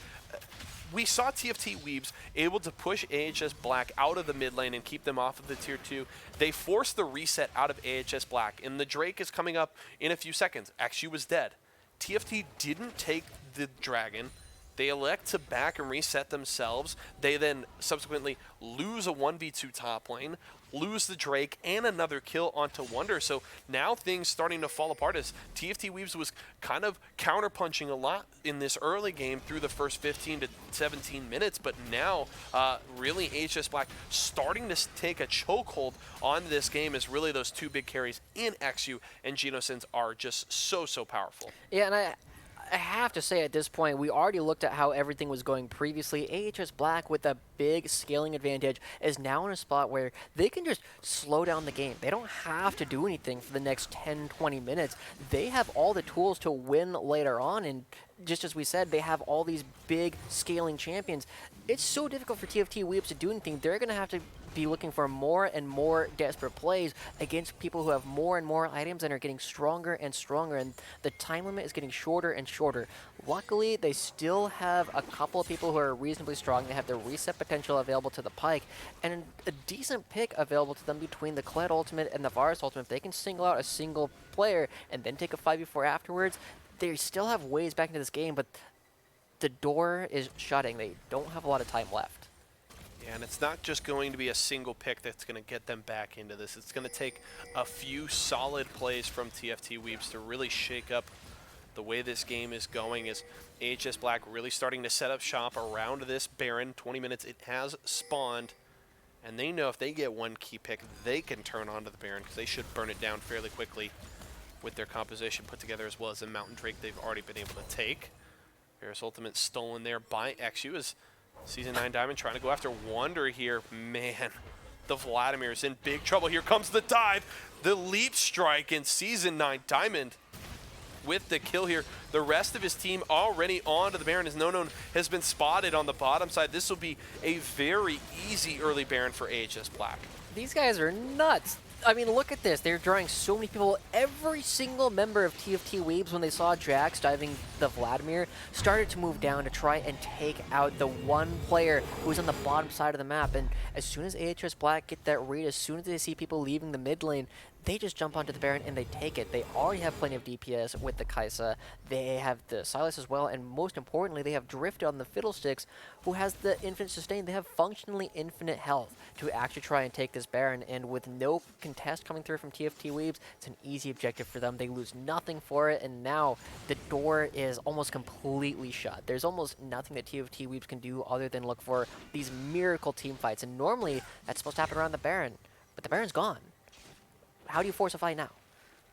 A: We saw TFT Weaves able to push AHS Black out of the mid lane and keep them off of the tier 2. They forced the reset out of AHS Black, and the Drake is coming up in a few seconds. XU was dead. TFT didn't take the dragon. They elect to back and reset themselves. They then subsequently lose a 1v2 top lane, lose the Drake, and another kill onto Wonder. So now things starting to fall apart as TFT Weaves was kind of counterpunching a lot in this early game through the first 15 to 17 minutes, but now really AHS Black starting to take a chokehold on this game as really those two big carries in XU and Genosins are just so powerful.
B: Yeah, and I have to say at this point, we already looked at how everything was going previously. AHS Black with a big scaling advantage is now in a spot where they can just slow down the game. They don't have to do anything for the next 10, 20 minutes. They have all the tools to win later on, and just as we said, they have all these big scaling champions. It's so difficult for TFT Weaves to do anything. They're going to have to be looking for more and more desperate plays against people who have more and more items and are getting stronger and stronger, and the time limit is getting shorter and shorter. Luckily, they still have a couple of people who are reasonably strong. They have the reset potential available to the Pyke, and a decent pick available to them between the Kled ultimate and the Varus ultimate. If they can single out a single player and then take a 5v4 afterwards, they still have ways back into this game, but the door is shutting. They don't have a lot of time left.
A: Yeah, and it's not just going to be a single pick that's going to get them back into this. It's going to take a few solid plays from TFT Weaves to really shake up the way this game is going. As AHS Black really starting to set up shop around this Baron. 20 minutes, it has spawned. And they know if they get one key pick, they can turn onto the Baron because they should burn it down fairly quickly with their composition put together as well as the Mountain Drake they've already been able to take. Varus ultimate stolen there by XU as Season 9 Diamond trying to go after Wonder here. Man, the Vladimir's in big trouble. Here comes the dive, the leap strike, and Season 9 Diamond with the kill here. The rest of his team already onto the Baron as No has been spotted on the bottom side. This will be a very easy early Baron for AHS Black.
B: These guys are nuts. I mean, look at this. They're drawing so many people. Every single member of TFT Weaves, when they saw Jax diving the Vladimir, started to move down to try and take out the one player who was on the bottom side of the map. And as soon as AHS Black get that read, as soon as they see people leaving the mid lane, they just jump onto the Baron and they take it. They already have plenty of DPS with the Kai'Sa. They have the Sylas as well, and most importantly, they have Drifted on the Fiddlesticks, who has the infinite sustain. They have functionally infinite health to actually try and take this Baron, and with no contest coming through from TFT Weaves, it's an easy objective for them. They lose nothing for it, and now the door is almost completely shut. There's almost nothing that TFT Weaves can do other than look for these miracle team fights, and normally that's supposed to happen around the Baron, but the Baron's gone. How do you force a fight now?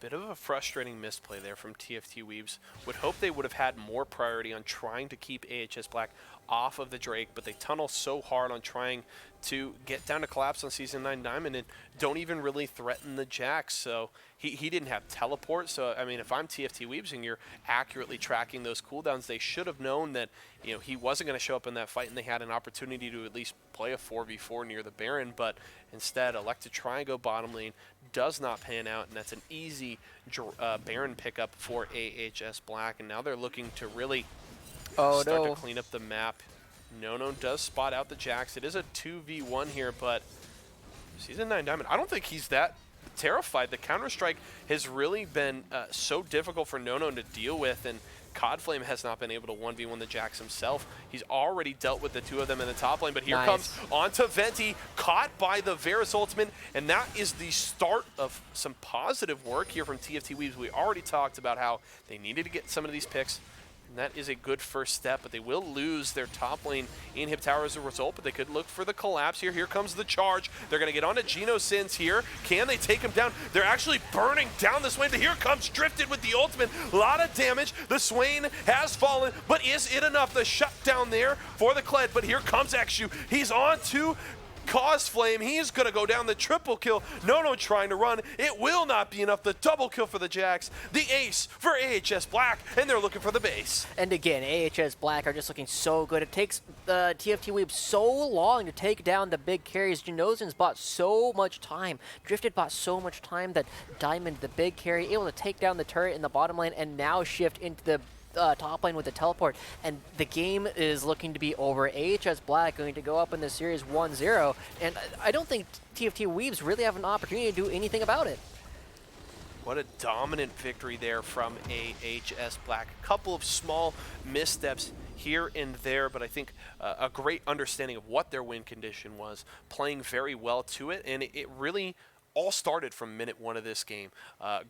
A: Bit of a frustrating misplay there from TFT Weaves. Would hope they would have had more priority on trying to keep AHS Black off of the Drake, but they tunnel so hard on trying to get down to collapse on Season 9 Diamond and don't even really threaten the Jax. So he didn't have teleport. So, I mean, if I'm TFT Weaves and you're accurately tracking those cooldowns, they should have known that, you know, he wasn't going to show up in that fight and they had an opportunity to at least play a 4v4 near the Baron, but instead elect to try and go bottom lane. Does not pan out, and that's an easy Baron pickup for AHS Black, and now they're looking to really start to clean up the map. No does spot out the Jax. It is a 2v1 here, but Season 9 Diamond, I don't think he's that terrified. The Counter-Strike has really been so difficult for Nono to deal with, and Codflame has not been able to 1v1 the Jax himself. He's already dealt with the two of them in the top lane, but here comes onto Venti, caught by the Varus ultimate, and that is the start of some positive work here from TFT Weebs. We already talked about how they needed to get some of these picks, and that is a good first step, but they will lose their top lane in Hip Tower as a result, but they could look for the collapse here. Here comes the charge. They're going to get onto Genosins here. Can they take him down? They're actually burning down the Swain, but here comes Drifted with the ultimate. A lot of damage. The Swain has fallen, but is it enough? The shutdown there for the Kled, but here comes Exu. He's on to Cause Flame. He's going to go down the triple kill. Nono trying to run. It will not be enough. The double kill for the Jax. The ace for AHS Black, and they're looking for the base.
B: And again, AHS Black are just looking so good. It takes the TFT Weeb so long to take down the big carries. Genozin's bought so much time. Drifted bought so much time that Diamond, the big carry, able to take down the turret in the bottom lane and now shift into the top lane with the teleport, and the game is looking to be over. AHS Black going to go up in the series 1-0, and I don't think TFT Weebs really have an opportunity to do anything about it.
A: What a dominant victory there from AHS Black. A couple of small missteps here and there, but I think a great understanding of what their win condition was, playing very well to it, and it really all started from minute one of this game.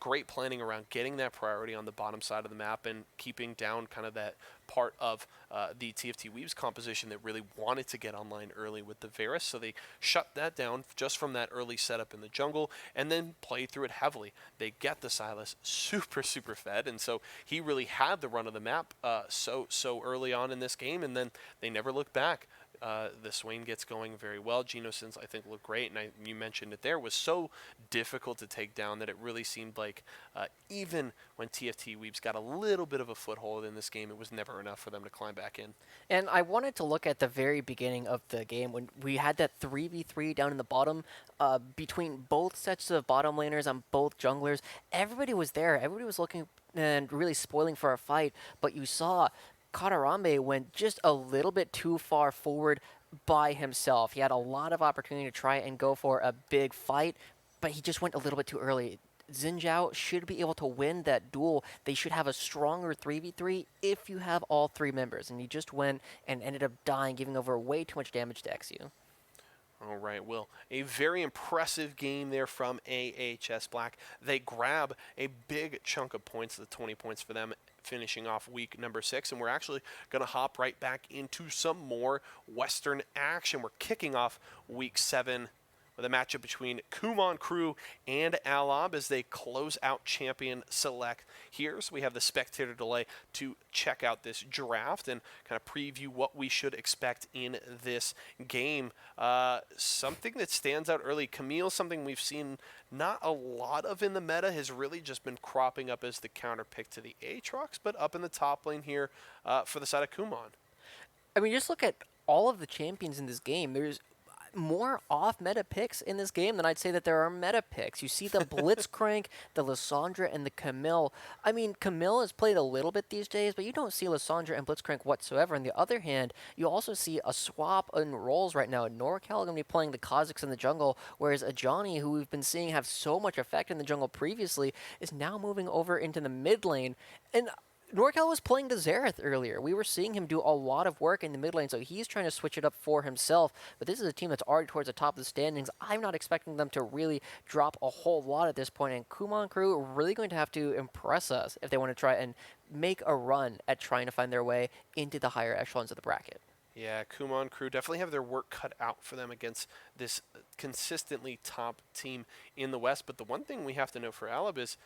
A: Great planning around getting that priority on the bottom side of the map and keeping down kind of that part of the TFT Weaves composition that really wanted to get online early with the Varus. So they shut that down just from that early setup in the jungle and then played through it heavily. They get the Sylas super fed, and so he really had the run of the map so early on in this game, and then they never looked back. The Swain gets going very well. Genosins, I think, looked great, and you mentioned it there, was so difficult to take down that it really seemed like even when TFT Weebs got a little bit of a foothold in this game, it was never enough for them to climb back in.
B: And I wanted to look at the very beginning of the game when we had that 3v3 down in the bottom between both sets of bottom laners on both junglers. Everybody was there. Everybody was looking and really spoiling for a fight, but you saw Katarambe went just a little bit too far forward by himself. He had a lot of opportunity to try and go for a big fight, but he just went a little bit too early. Xin Zhao should be able to win that duel. They should have a stronger 3v3 if you have all three members, and he just went and ended up dying, giving over way too much damage to XU.
A: All right, Will. A very impressive game there from AHS Black. They grab a big chunk of points, the 20 points for them, finishing off week number 6, and we're actually going to hop right back into some more Western action. We're kicking off week 7 with a matchup between Kumon Crew and Alab as they close out Champion Select here. So we have the spectator delay to check out this draft and kind of preview what we should expect in this game. Something that stands out early, Camille, something we've seen not a lot of in the meta, has really just been cropping up as the counter pick to the Aatrox, but up in the top lane here for the side of Kumon.
B: I mean, just look at all of the champions in this game. There's more off-meta picks in this game than I'd say that there are meta picks. You see the Blitzcrank, the Lissandra, and the Camille. I mean, Camille is played a little bit these days, but you don't see Lissandra and Blitzcrank whatsoever. On the other hand, you also see a swap in roles right now. NorCal are going to be playing the Kazakhs in the jungle, whereas Ajani, who we've been seeing have so much effect in the jungle previously, is now moving over into the mid lane. And NorCal was playing to Xerath earlier. We were seeing him do a lot of work in the mid lane, so he's trying to switch it up for himself. But this is a team that's already towards the top of the standings. I'm not expecting them to really drop a whole lot at this point, and Kumon Crew are really going to have to impress us if they want to try and make a run at trying to find their way into the higher echelons of the bracket.
A: Yeah, Kumon Crew definitely have their work cut out for them against this consistently top team in the West. But the one thing we have to know for Alab is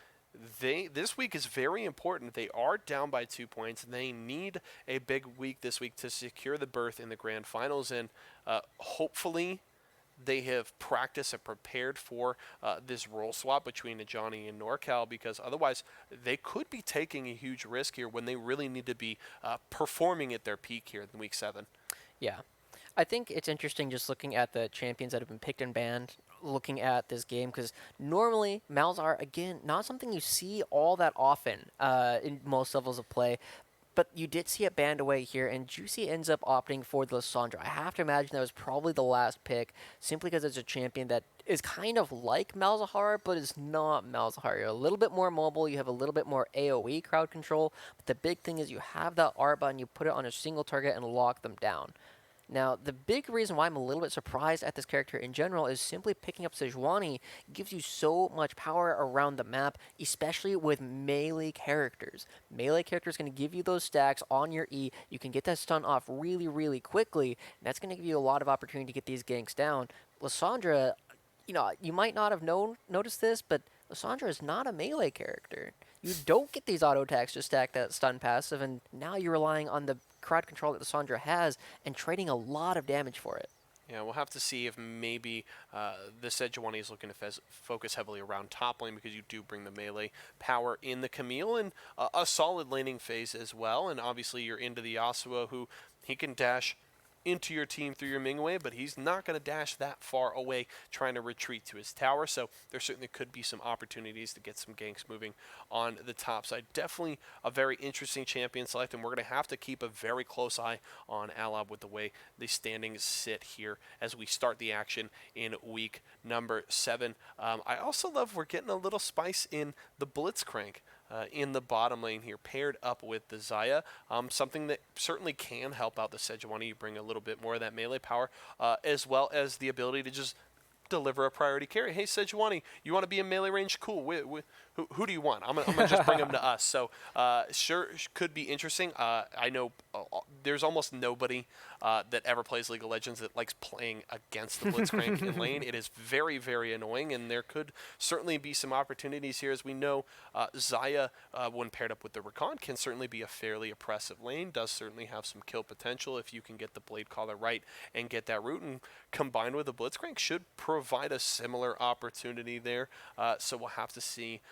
A: this week is very important. They are down by 2 points. They need a big week this week to secure the berth in the grand finals, and hopefully they have practiced and prepared for this role swap between Ajani and NorCal, because otherwise they could be taking a huge risk here when they really need to be performing at their peak here in week 7.
B: Yeah. I think it's interesting just looking at the champions that have been picked and banned, looking at this game, because normally Malzahar, again, not something you see all that often in most levels of play. But you did see it banned away here, and Juicy ends up opting for the Lissandra. I have to imagine that was probably the last pick, simply because it's a champion that is kind of like Malzahar, but is not Malzahar. You're a little bit more mobile, you have a little bit more AoE crowd control, but the big thing is you have that R button, you put it on a single target and lock them down. Now, the big reason why I'm a little bit surprised at this character in general is simply picking up Sejuani gives you so much power around the map, especially with melee characters. Melee characters going to give you those stacks on your E. You can get that stun off really, really quickly, and that's going to give you a lot of opportunity to get these ganks down. Lissandra, you might not have noticed this, but Lissandra is not a melee character. You don't get these auto attacks to stack that stun passive, and now you're relying on the crowd control that Lissandra has and trading a lot of damage for it.
A: Yeah, we'll have to see if maybe the Sejuani is looking to focus heavily around top lane, because you do bring the melee power in the Camille and a solid laning phase as well. And obviously you're into the Yasuo, who he can dash into your team through your Mingwei, but he's not going to dash that far away trying to retreat to his tower. So there certainly could be some opportunities to get some ganks moving on the top side. Definitely a very interesting champion select, and we're going to have to keep a very close eye on Alab with the way the standings sit here as we start the action in week number 7. I also love we're getting a little spice in the Blitzcrank. In the bottom lane here, paired up with the Xayah, something that certainly can help out the Sejuani. You bring a little bit more of that melee power, as well as the ability to just deliver a priority carry. Hey, Sejuani, you want to be in melee range? Cool. Who do you want? I'm gonna just bring him to us. So sure, could be interesting. I know there's almost nobody that ever plays League of Legends that likes playing against the Blitzcrank in lane. It is very, very annoying, and there could certainly be some opportunities here. As we know, Xayah, when paired up with the Rakan, can certainly be a fairly oppressive lane, does certainly have some kill potential if you can get the Blade Caller right and get that root, and combined with the Blitzcrank should provide a similar opportunity there. So we'll have to see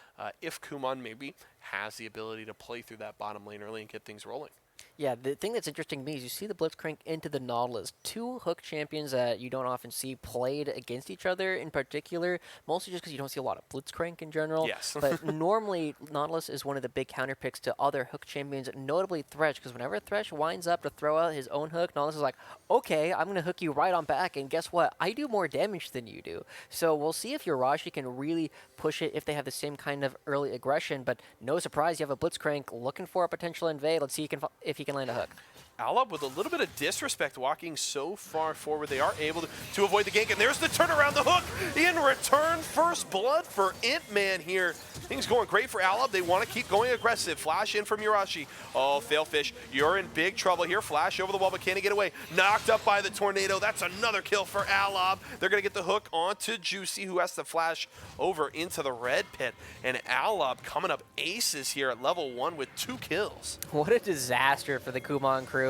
A: if Kuman maybe has the ability to play through that bottom lane early and get things rolling.
B: Yeah, the thing that's interesting to me is you see the Blitzcrank into the Nautilus. Two hook champions that you don't often see played against each other in particular, mostly just because you don't see a lot of Blitzcrank in general.
A: Yes.
B: But normally, Nautilus is one of the big counter picks to other hook champions, notably Thresh, because whenever Thresh winds up to throw out his own hook, Nautilus is like, okay, I'm going to hook you right on back, and guess what? I do more damage than you do. So we'll see if Yurashi can really push it if they have the same kind of early aggression, but no surprise, you have a Blitzcrank looking for a potential invade. Let's see if he can land a hook.
A: Alab with a little bit of disrespect, walking so far forward. They are able to avoid the gank, and there's the turnaround, the hook in return. First blood for Int-Man here. Things going great for Alab. They want to keep going aggressive. Flash in from Yurashi. Oh, Failfish, you're in big trouble here. Flash over the wall, but can he get away? Knocked up by the tornado. That's another kill for Alab. They're going to get the hook onto Juicy, who has to flash over into the red pit. And Alab coming up aces here at level 1 with 2 kills.
B: What a disaster for the Kuman crew.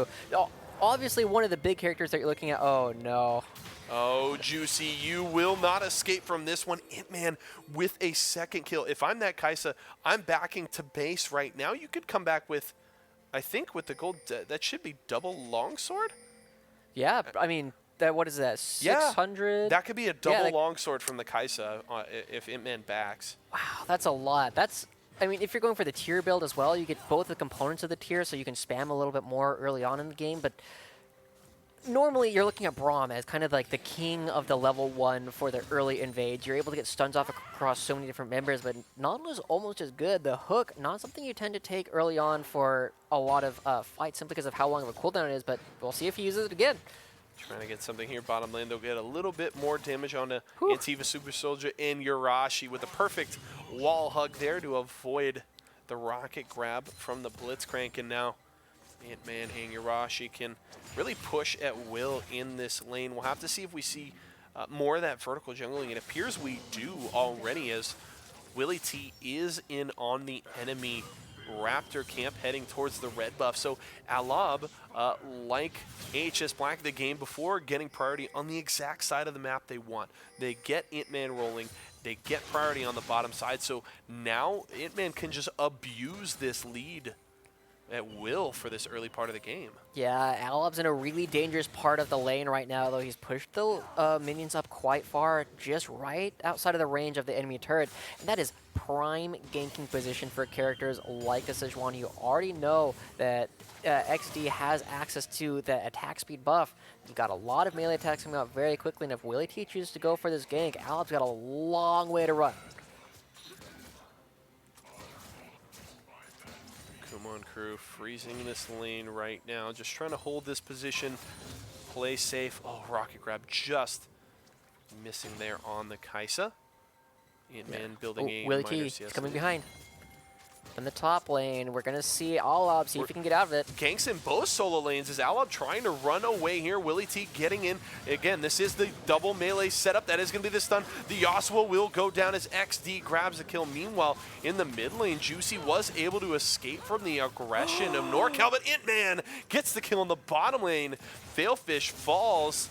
B: Obviously, one of the big characters that you're looking at. Oh, no.
A: Oh, Juicy, you will not escape from this one. Int-Man with a second kill. If I'm that Kaisa, I'm backing to base right now. You could come back with, I think, with the gold, that should be double longsword?
B: Yeah, I mean, what is that, 600?
A: Yeah, that could be a double longsword from the Kaisa if Int-Man backs.
B: Wow, that's a lot. I mean, if you're going for the tier build as well, you get both the components of the tier, so you can spam a little bit more early on in the game, but normally you're looking at Braum as kind of like the king of the level 1 for the early invades. You're able to get stuns off across so many different members, but Nautilus is almost as good. The hook, not something you tend to take early on for a lot of fights simply because of how long of a cooldown it is, but we'll see if he uses it again.
A: Trying to get something here, bottom lane. They'll get a little bit more damage on Antiva Super Soldier and Yurashi with a perfect wall hug there to avoid the rocket grab from the Blitzcrank. And now Ant-Man and Yurashi can really push at will in this lane. We'll have to see if we see more of that vertical jungling. It appears we do already, as Willie T is in on the enemy Raptor camp heading towards the red buff. So Alab, like AHS Black the game before, getting priority on the exact side of the map they want. They get Int-Man rolling. They get priority on the bottom side. So now Int-Man can just abuse this lead at will for this early part of the game.
B: Yeah, Alob's in a really dangerous part of the lane right now, though. He's pushed the minions up quite far, just right outside of the range of the enemy turret. And that is prime ganking position for characters like the Sejuani. You already know that XD has access to the attack speed buff. You've got a lot of melee attacks coming out very quickly, and if Willie T chooses to go for this gank, Alob's got a long way to run.
A: Come on, crew, freezing this lane right now. Just trying to hold this position, play safe. Oh, rocket grab just missing there on the Kai'Sa. Ant-Man building a
B: Willie T is coming behind. In the top lane, we're going to see Alob, see if he can get out of it.
A: Ganks in both solo lanes as Alob trying to run away here. Willie T getting in. Again, this is the double melee setup. That is going to be the stun. The Yasuo will go down as XD grabs the kill. Meanwhile, in the mid lane, Juicy was able to escape from the aggression of NorCal, but Ant-Man gets the kill in the bottom lane. Failfish falls.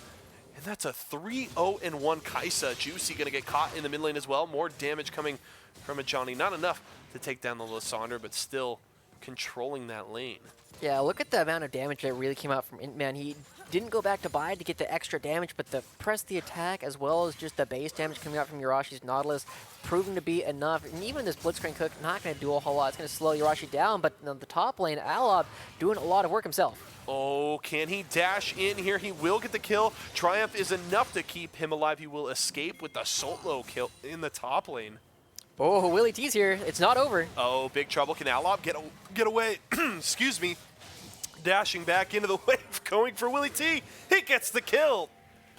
A: And that's a 3-0-1 Kai'Sa. Juicy going to get caught in the mid lane as well. More damage coming from a Johnny. Not enough to take down the Lysandre, but still controlling that lane.
B: Yeah, look at the amount of damage that really came out from Ant-Man. He didn't go back to buy to get the extra damage, but the press the attack as well as just the base damage coming out from Yurashi's Nautilus proving to be enough. And even this Blitzcrank Cook not going to do a whole lot. It's going to slow Yurashi down, but on the top lane, Alob doing a lot of work himself.
A: Oh, can he dash in here? He will get the kill. Triumph is enough to keep him alive. He will escape with the solo kill in the top lane.
B: Oh, Willie T's here. It's not over.
A: Oh, big trouble. Can Alob get away? Excuse me. Dashing back into the wave, going for Willie T. He gets the kill.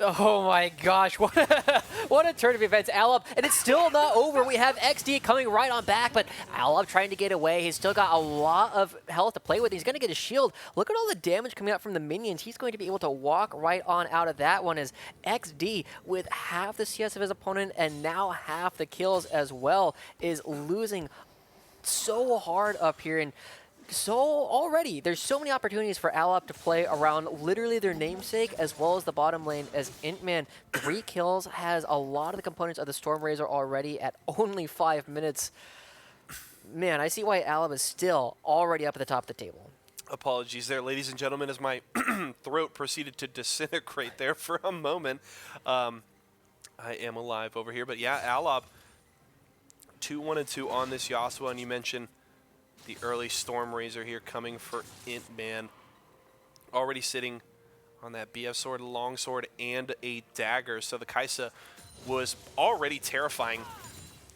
B: Oh my gosh, what a turn of events. Alob, and it's still not over. We have XD coming right on back, but Alob trying to get away. He's still got a lot of health to play with. He's going to get a shield. Look at all the damage coming out from the minions. He's going to be able to walk right on out of that one as XD, with half the CS of his opponent and now half the kills as well, is losing so hard up here. And so already, there's so many opportunities for Alob to play around literally their namesake as well as the bottom lane, as Ant-Man 3 kills, has a lot of the components of the Stormrazor already at only 5 minutes. Man, I see why Alob is still already up at the top of the table.
A: Apologies there, ladies and gentlemen, as my throat proceeded to disintegrate there for a moment. I am alive over here, but yeah, Alob 2-1-2 on this Yasuo, and you mentioned the early Stormrazor here coming for Ant-Man. Already sitting on that BF sword, longsword, and a dagger. So the Kai'Sa was already terrifying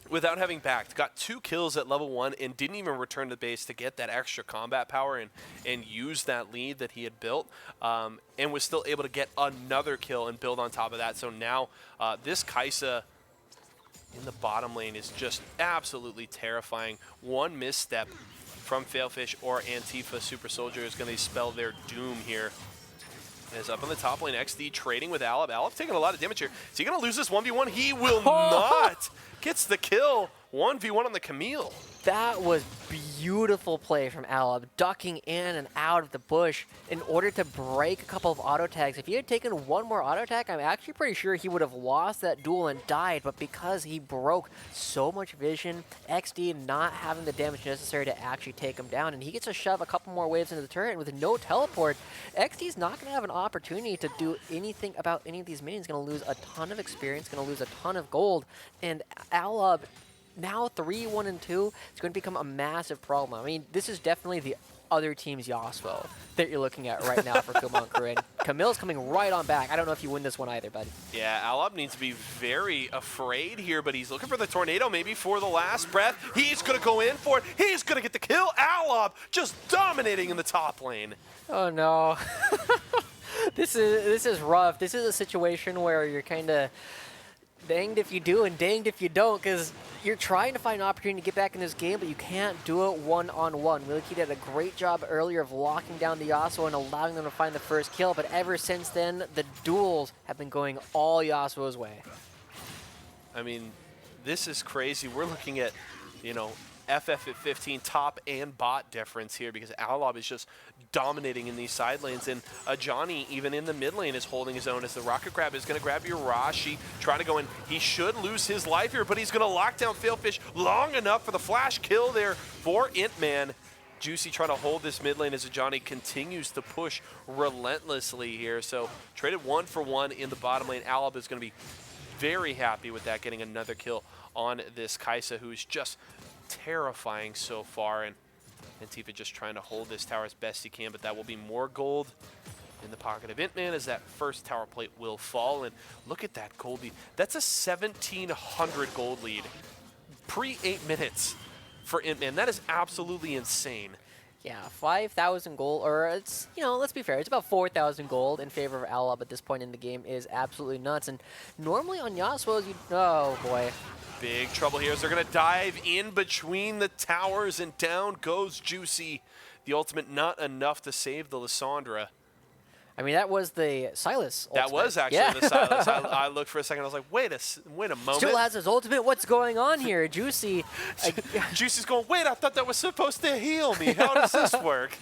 A: without having backed. Got 2 kills at level 1 and didn't even return to base to get that extra combat power and use that lead that he had built. And was still able to get another kill and build on top of that. So now this Kai'Sa in the bottom lane is just absolutely terrifying. One misstep from Failfish or Antifa Super Soldier is going to spell their doom here. As up on the top lane, XD trading with Alob. Alob taking a lot of damage here. Is he going to lose this 1v1? He will not. Gets the kill. 1v1 on the Camille.
B: That was beautiful play from Alob, ducking in and out of the bush in order to break a couple of auto tags. If he had taken one more auto tag, I'm actually pretty sure he would have lost that duel and died, but because he broke so much vision, XD not having the damage necessary to actually take him down, and he gets to shove a couple more waves into the turret, and with no teleport, XD's not going to have an opportunity to do anything about any of these minions. Going to lose a ton of experience, going to lose a ton of gold, and Alob, now 3-1-2, it's going to become a massive problem. I mean, this is definitely the other team's Yasuo that you're looking at right now for Kumon Crew. And Camille's coming right on back. I don't know if you win this one either, buddy.
A: Yeah, Alob needs to be very afraid here, but he's looking for the tornado maybe for the last breath. He's going to go in for it. He's going to get the kill. Alob just dominating in the top lane.
B: Oh, no. This is rough. This is a situation where you're kind of danged if you do and danged if you don't, because you're trying to find an opportunity to get back in this game, but you can't do it one-on-one. Willie T did a great job earlier of locking down the Yasuo and allowing them to find the first kill, but ever since then, the duels have been going all Yasuo's way.
A: I mean, this is crazy. We're looking at, you know, FF at 15 top and bot difference here because Alob is just dominating in these side lanes, and Johnny even in the mid lane is holding his own as the rocket grab is going to grab Yurashi, trying to go in. He should lose his life here, but he's going to lock down Failfish long enough for the flash kill there for Ant-Man. Juicy trying to hold this mid lane as Ajani continues to push relentlessly here. So traded 1 for 1 in the bottom lane. Alab is going to be very happy with that, getting another kill on this Kai'Sa, who's just terrifying so far. And Tifa just trying to hold this tower as best he can, but that will be more gold in the pocket of Intman as that first tower plate will fall. And look at that gold lead. That's a 1,700 gold lead pre-8 minutes for Intman. That is absolutely insane.
B: Yeah, 5,000 gold, or it's, you know, let's be fair, it's about 4,000 gold in favor of Alab at this point in the game is absolutely nuts. And normally on Yasuo's, oh boy.
A: Big trouble here as they're going to dive in between the towers, and down goes Juicy. The ultimate not enough to save the Lissandra.
B: I mean, that was the Silas ultimate.
A: That was actually the Silas. I looked for a second. I was like, wait a moment.
B: Still has his ultimate? What's going on here? Juicy.
A: Juicy's going, wait, I thought that was supposed to heal me. How does this work?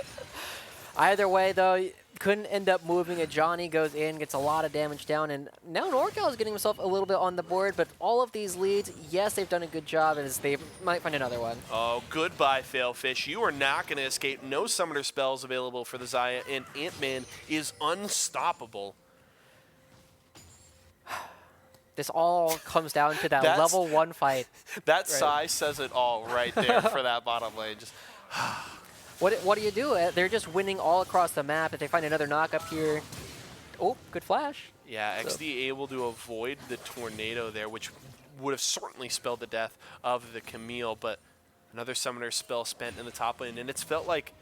B: Either way, though, couldn't end up moving it. Johnny goes in, gets a lot of damage down, and now NorCal is getting himself a little bit on the board, but all of these leads, yes, they've done a good job, as they might find another one.
A: Oh, goodbye, Failfish. You are not going to escape. No summoner spells available for the Xayah, and Ant-Man is unstoppable.
B: This all comes down to that level 1 fight.
A: That sigh says it all right there for that bottom lane. Just
B: What do you do? They're just winning all across the map. If they find another knock up here, oh, good flash.
A: Yeah, XD able to avoid the tornado there, which would have certainly spelled the death of the Camille, but another summoner spell spent in the top lane, and it's felt like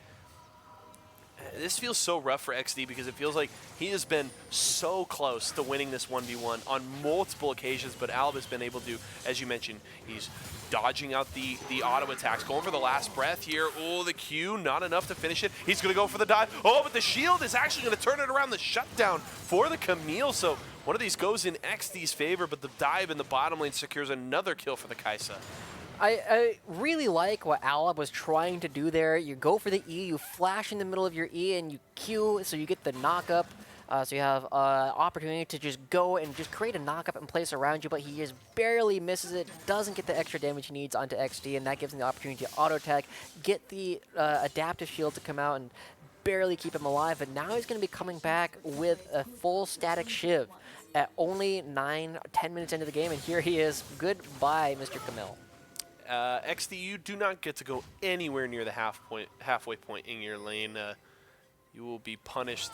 A: this feels so rough for XD because it feels like he has been so close to winning this 1v1 on multiple occasions, but Alab has been able to, as you mentioned, he's dodging out the auto attacks, going for the last breath here. Oh, the Q, not enough to finish it. He's going to go for the dive. Oh, but the shield is actually going to turn it around, the shutdown for the Camille. So one of these goes in XD's favor, but the dive in the bottom lane secures another kill for the Kai'Sa.
B: I really like what Alab was trying to do there. You go for the E, you flash in the middle of your E, and you Q, so you get the knock up. So you have opportunity to just go and just create a knock-up in place around you, but he just barely misses it, doesn't get the extra damage he needs onto XD, and that gives him the opportunity to auto-attack, get the adaptive shield to come out and barely keep him alive, and now he's going to be coming back with a full static Shiv at only 9-10 minutes into the game, and here he is. Goodbye, Mr. Camille.
A: XD, you do not get to go anywhere near the halfway point in your lane. You will be punished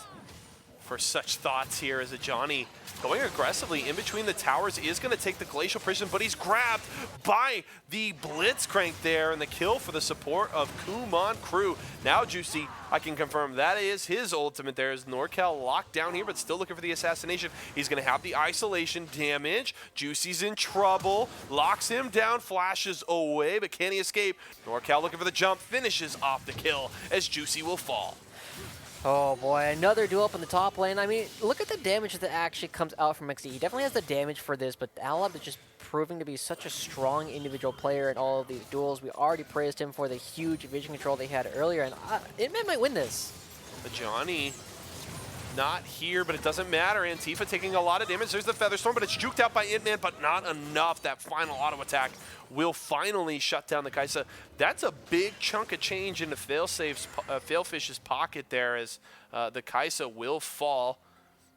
A: for such thoughts here as Ajani going aggressively in between the towers is going to take the Glacial Prison, but he's grabbed by the Blitzcrank there, and the kill for the support of Kumon Crew. Now Juicy, I can confirm that is his ultimate there as NorCal locked down here, but still looking for the assassination. He's going to have the isolation damage. Juicy's in trouble, locks him down, flashes away, but can he escape? NorCal looking for the jump, finishes off the kill as Juicy will fall.
B: Oh boy, another duel up in the top lane. I mean, look at the damage that actually comes out from XD. He definitely has the damage for this, but Alab is just proving to be such a strong individual player in all of these duels. We already praised him for the huge vision control they had earlier, and Intman might win this.
A: Ajani not here, but it doesn't matter. Antifa taking a lot of damage. There's the Featherstorm, but it's juked out by Intman, but not enough. That final auto attack will finally shut down the Kai'Sa. That's a big chunk of change into Failfish's pocket there as the Kai'Sa will fall.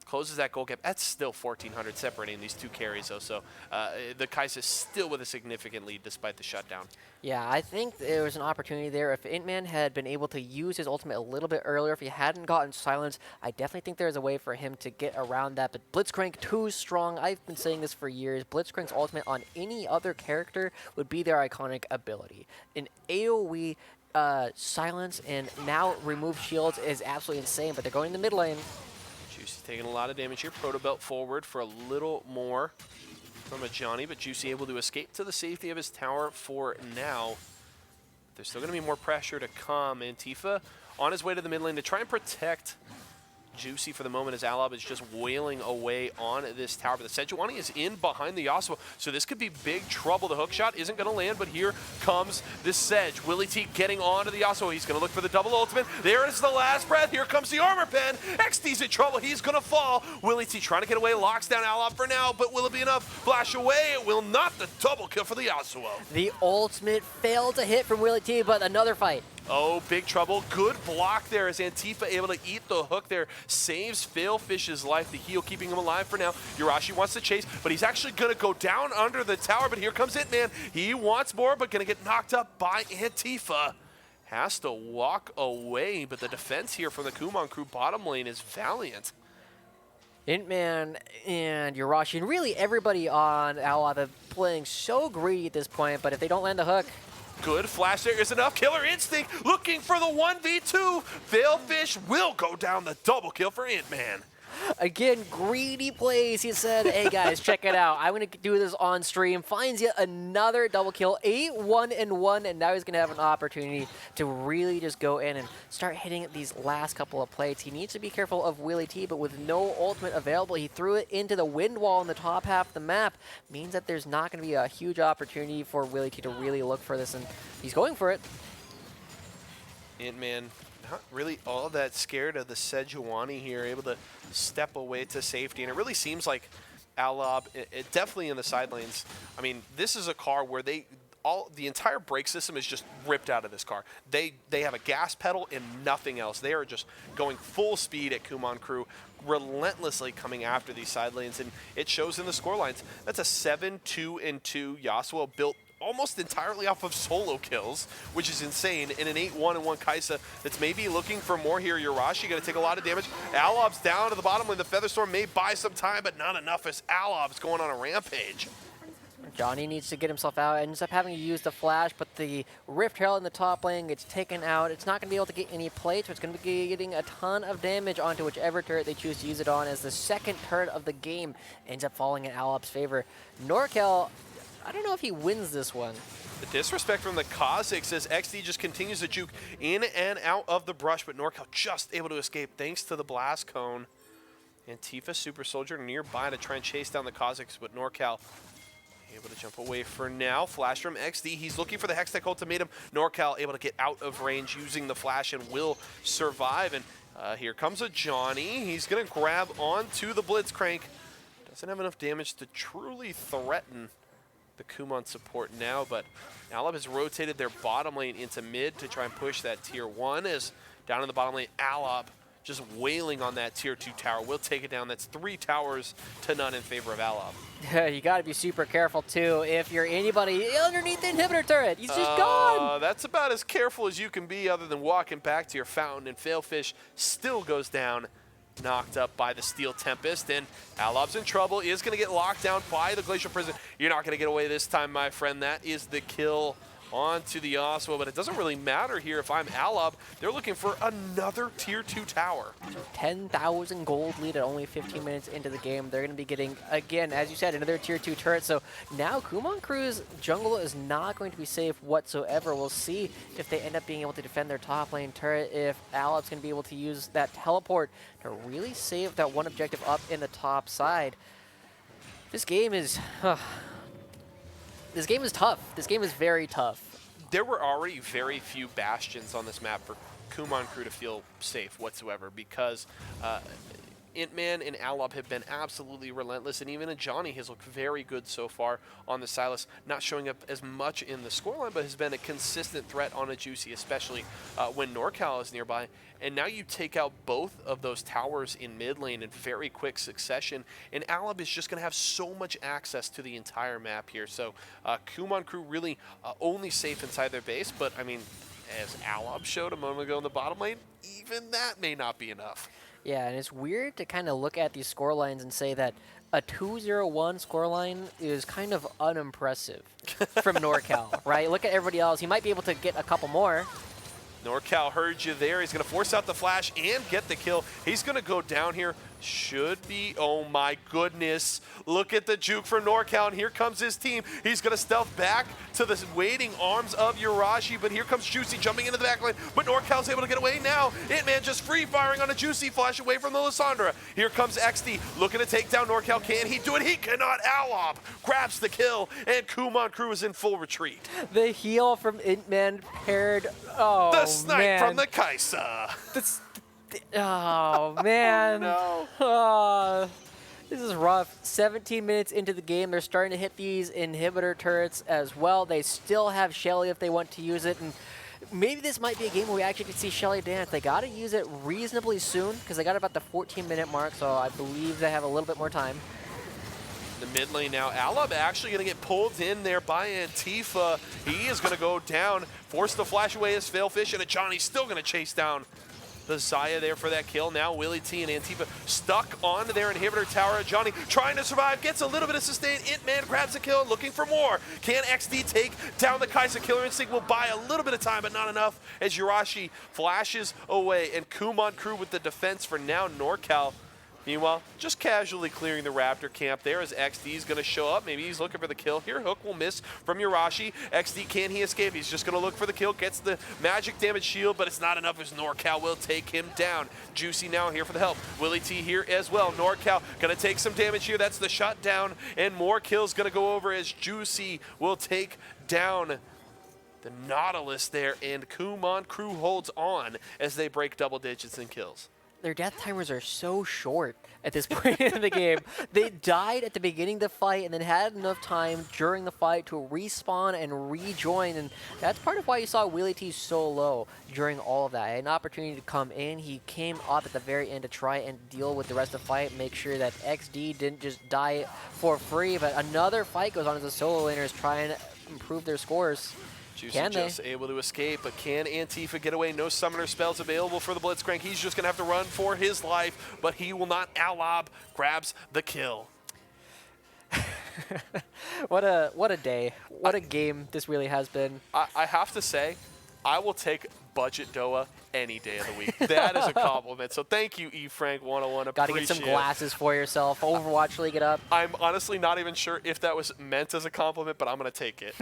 A: Closes that goal gap. That's still 1,400 separating these two carries, though. So the Kai'Sa is still with a significant lead despite the shutdown.
B: Yeah, I think there was an opportunity there. If Intman had been able to use his ultimate a little bit earlier, if he hadn't gotten silence, I definitely think there's a way for him to get around that. But Blitzcrank, too strong. I've been saying this for years. Blitzcrank's ultimate on any other character would be their iconic ability. An AoE silence and now remove shields is absolutely insane, but they're going in the mid lane.
A: Juicy taking a lot of damage here. Protobelt forward for a little more from Ajani, but Juicy able to escape to the safety of his tower for now. There's still going to be more pressure to come. Antifa on his way to the mid lane to try and protect Juicy for the moment as Alab is just wailing away on this tower. But the Sejuani is in behind the Yasuo, so this could be big trouble. The hook shot isn't going to land, but here comes the Sedge. Willie T getting onto the Yasuo. He's going to look for the double ultimate. There is the last breath. Here comes the armor pen. XD's in trouble. He's going to fall. Willie T trying to get away. Locks down Alab for now, but will it be enough? Flash away. It will not. The double kill for the Yasuo.
B: The ultimate failed to hit from Willie T, but another fight.
A: Oh, big trouble. Good block there as Antifa able to eat the hook there. Saves Failfish's life, the heal keeping him alive for now. Yurashi wants to chase, but he's actually going to go down under the tower. But here comes Hitman. He wants more, but going to get knocked up by Antifa. Has to walk away, but the defense here from the Kumon crew bottom lane is valiant.
B: Intman and Yurashi, and really everybody on Alob are playing so greedy at this point, but if they don't land the hook,
A: Good flash there is enough. Killer Instinct looking for the 1v2. Failfish will go down the double kill for Ant-Man.
B: again, greedy plays. He said, hey guys, check it out. I'm going to do this on stream. Finds yet another double kill, 8-1-1, and now he's going to have an opportunity to really just go in and start hitting these last couple of plates. He needs to be careful of Willie T, but with no ultimate available, he threw it into the wind wall in the top half of the map. Means that there's not going to be a huge opportunity for Willie T to really look for this, and he's going for it.
A: Ant-Man not really all that scared of the Sejuani here, able to step away to safety. And it really seems like Alob, it definitely in the side lanes. I mean, this is a car where the entire brake system is just ripped out of this car. They have a gas pedal and nothing else. They are just going full speed at Kumon crew, relentlessly coming after these side lanes, and it shows in the score lines. That's a 7-2-2 Yasuo built almost entirely off of solo kills, which is insane, in an 8-1-1 Kaisa that's maybe looking for more here. Yurashi going to take a lot of damage. Alob's down to the bottom lane. The Featherstorm may buy some time, but not enough as Alob's going on a rampage.
B: Johnny needs to get himself out, ends up having to use the flash, but the Rift Herald in the top lane gets taken out. It's not going to be able to get any plates, but it's going to be getting a ton of damage onto whichever turret they choose to use it on, as the second turret of the game ends up falling in Alob's favor. Norcal, I don't know if he wins this one.
A: The disrespect from the Kazakhs as XD just continues to juke in and out of the brush, but Norcal just able to escape thanks to the blast cone. Antifa Super Soldier nearby to try and chase down the Kazakhs, but Norcal able to jump away for now. Flash from XD. He's looking for the Hextech ultimatum. Norcal able to get out of range using the flash and will survive. And here comes a Johnny. He's going to grab onto the Blitzcrank. Doesn't have enough damage to truly threaten the Kumon support now, but Alob has rotated their bottom lane into mid to try and push that tier 1. As down in the bottom lane, Alob just wailing on that tier 2 tower. Will take it down. That's 3 towers to none in favor of Alob.
B: You got to be super careful too. If you're anybody underneath the inhibitor turret, he's just gone.
A: That's about as careful as you can be, other than walking back to your fountain. And Failfish still goes down, knocked up by the Steel Tempest, and Alob's in trouble. Is going to get locked down by the Glacial Prison. You're not going to get away this time, my friend. That is the kill onto the Oswald, but it doesn't really matter here if I'm Alob. They're looking for another tier 2 tower.
B: 10,000 gold lead at only 15 minutes into the game. They're going to be getting, again, as you said, another tier 2 turret. So now Kumon Crew's jungle is not going to be safe whatsoever. We'll see if they end up being able to defend their top lane turret, if Alob's going to be able to use that teleport to really save that one objective up in the top side. This game is... This game is tough. This game is very tough.
A: There were already very few bastions on this map for Kumon crew to feel safe whatsoever, because Ant-Man and Alob have been absolutely relentless, and even Johnny has looked very good so far on the Silas, not showing up as much in the scoreline, but has been a consistent threat on a Juicy, especially when Norcal is nearby. And now you take out both of those towers in mid lane in very quick succession, and Alob is just going to have so much access to the entire map here. So Kumon crew really only safe inside their base, but I mean, as Alob showed a moment ago in the bottom lane, even that may not be enough.
B: Yeah, and it's weird to kind of look at these score lines and say that a 2-0-1 scoreline is kind of unimpressive from Norcal, right? Look at everybody else. He might be able to get a couple more.
A: Norcal heard you there. He's going to force out the flash and get the kill. He's going to go down here. Should be, oh my goodness. Look at the juke from Norcal, and here comes his team. He's going to stealth back to the waiting arms of Yurashi, but here comes Juicy jumping into the back lane, but Norcal's able to get away now. Ant-Man just free firing on a Juicy flash away from the Lissandra. Here comes XD looking to take down Norcal. Can he do it? He cannot. Alob grabs the kill, and Kumon crew is in full retreat.
B: The heal from Ant-Man paired, oh
A: The snipe
B: man.
A: from the Kaisa.
B: Oh, man.
A: No.
B: Oh, this is rough. 17 minutes into the game, they're starting to hit these inhibitor turrets as well. They still have Shelly if they want to use it. And maybe this might be a game where we actually could see Shelly dance. They got to use it reasonably soon because they got about the 14-minute mark, so I believe they have a little bit more time.
A: The mid lane now. Alab actually going to get pulled in there by Antifa. He is going to go down, force the flash away as Failfish, and Johnny's still going to chase down the Zaya there for that kill. Now Willie T and Antifa stuck onto their inhibitor tower. Johnny trying to survive, gets a little bit of sustain. Intman grabs a kill, looking for more. Can XD take down the Kai'Sa? Killer Instinct will buy a little bit of time, but not enough as Yurashi flashes away. And Kumon Crew with the defense for now. NorCal, meanwhile, just casually clearing the Raptor camp there as XD is going to show up. Maybe he's looking for the kill here. Hook will miss from Yurashi. XD, can he escape? He's just going to look for the kill. Gets the magic damage shield, but it's not enough as NorCal will take him down. Juicy now here for the help. Willie T here as well. NorCal going to take some damage here. That's the shutdown, and more kills going to go over as Juicy will take down the Nautilus there, and Kumon Crew holds on as they break double digits in kills.
B: Their death timers are so short at this point in the game. They died at the beginning of the fight and then had enough time during the fight to respawn and rejoin, and that's part of why you saw Willie T so low during all of that. He had an opportunity to come in. He came up at the very end to try and deal with the rest of the fight, make sure that XD didn't just die for free, but another fight goes on as the solo laners try and improve their scores.
A: Juicy just able to escape, but can Antifa get away? No summoner spells available for the Blitzcrank. He's just going to have to run for his life, but he will not. Alab grabs the kill.
B: What a day. What a game this really has been.
A: I have to say, I will take budget Doa any day of the week. That is a compliment. So thank you, eFrank101.
B: Got to get some glasses for yourself. Overwatch League it up.
A: I'm honestly not even sure if that was meant as a compliment, but I'm going to take it.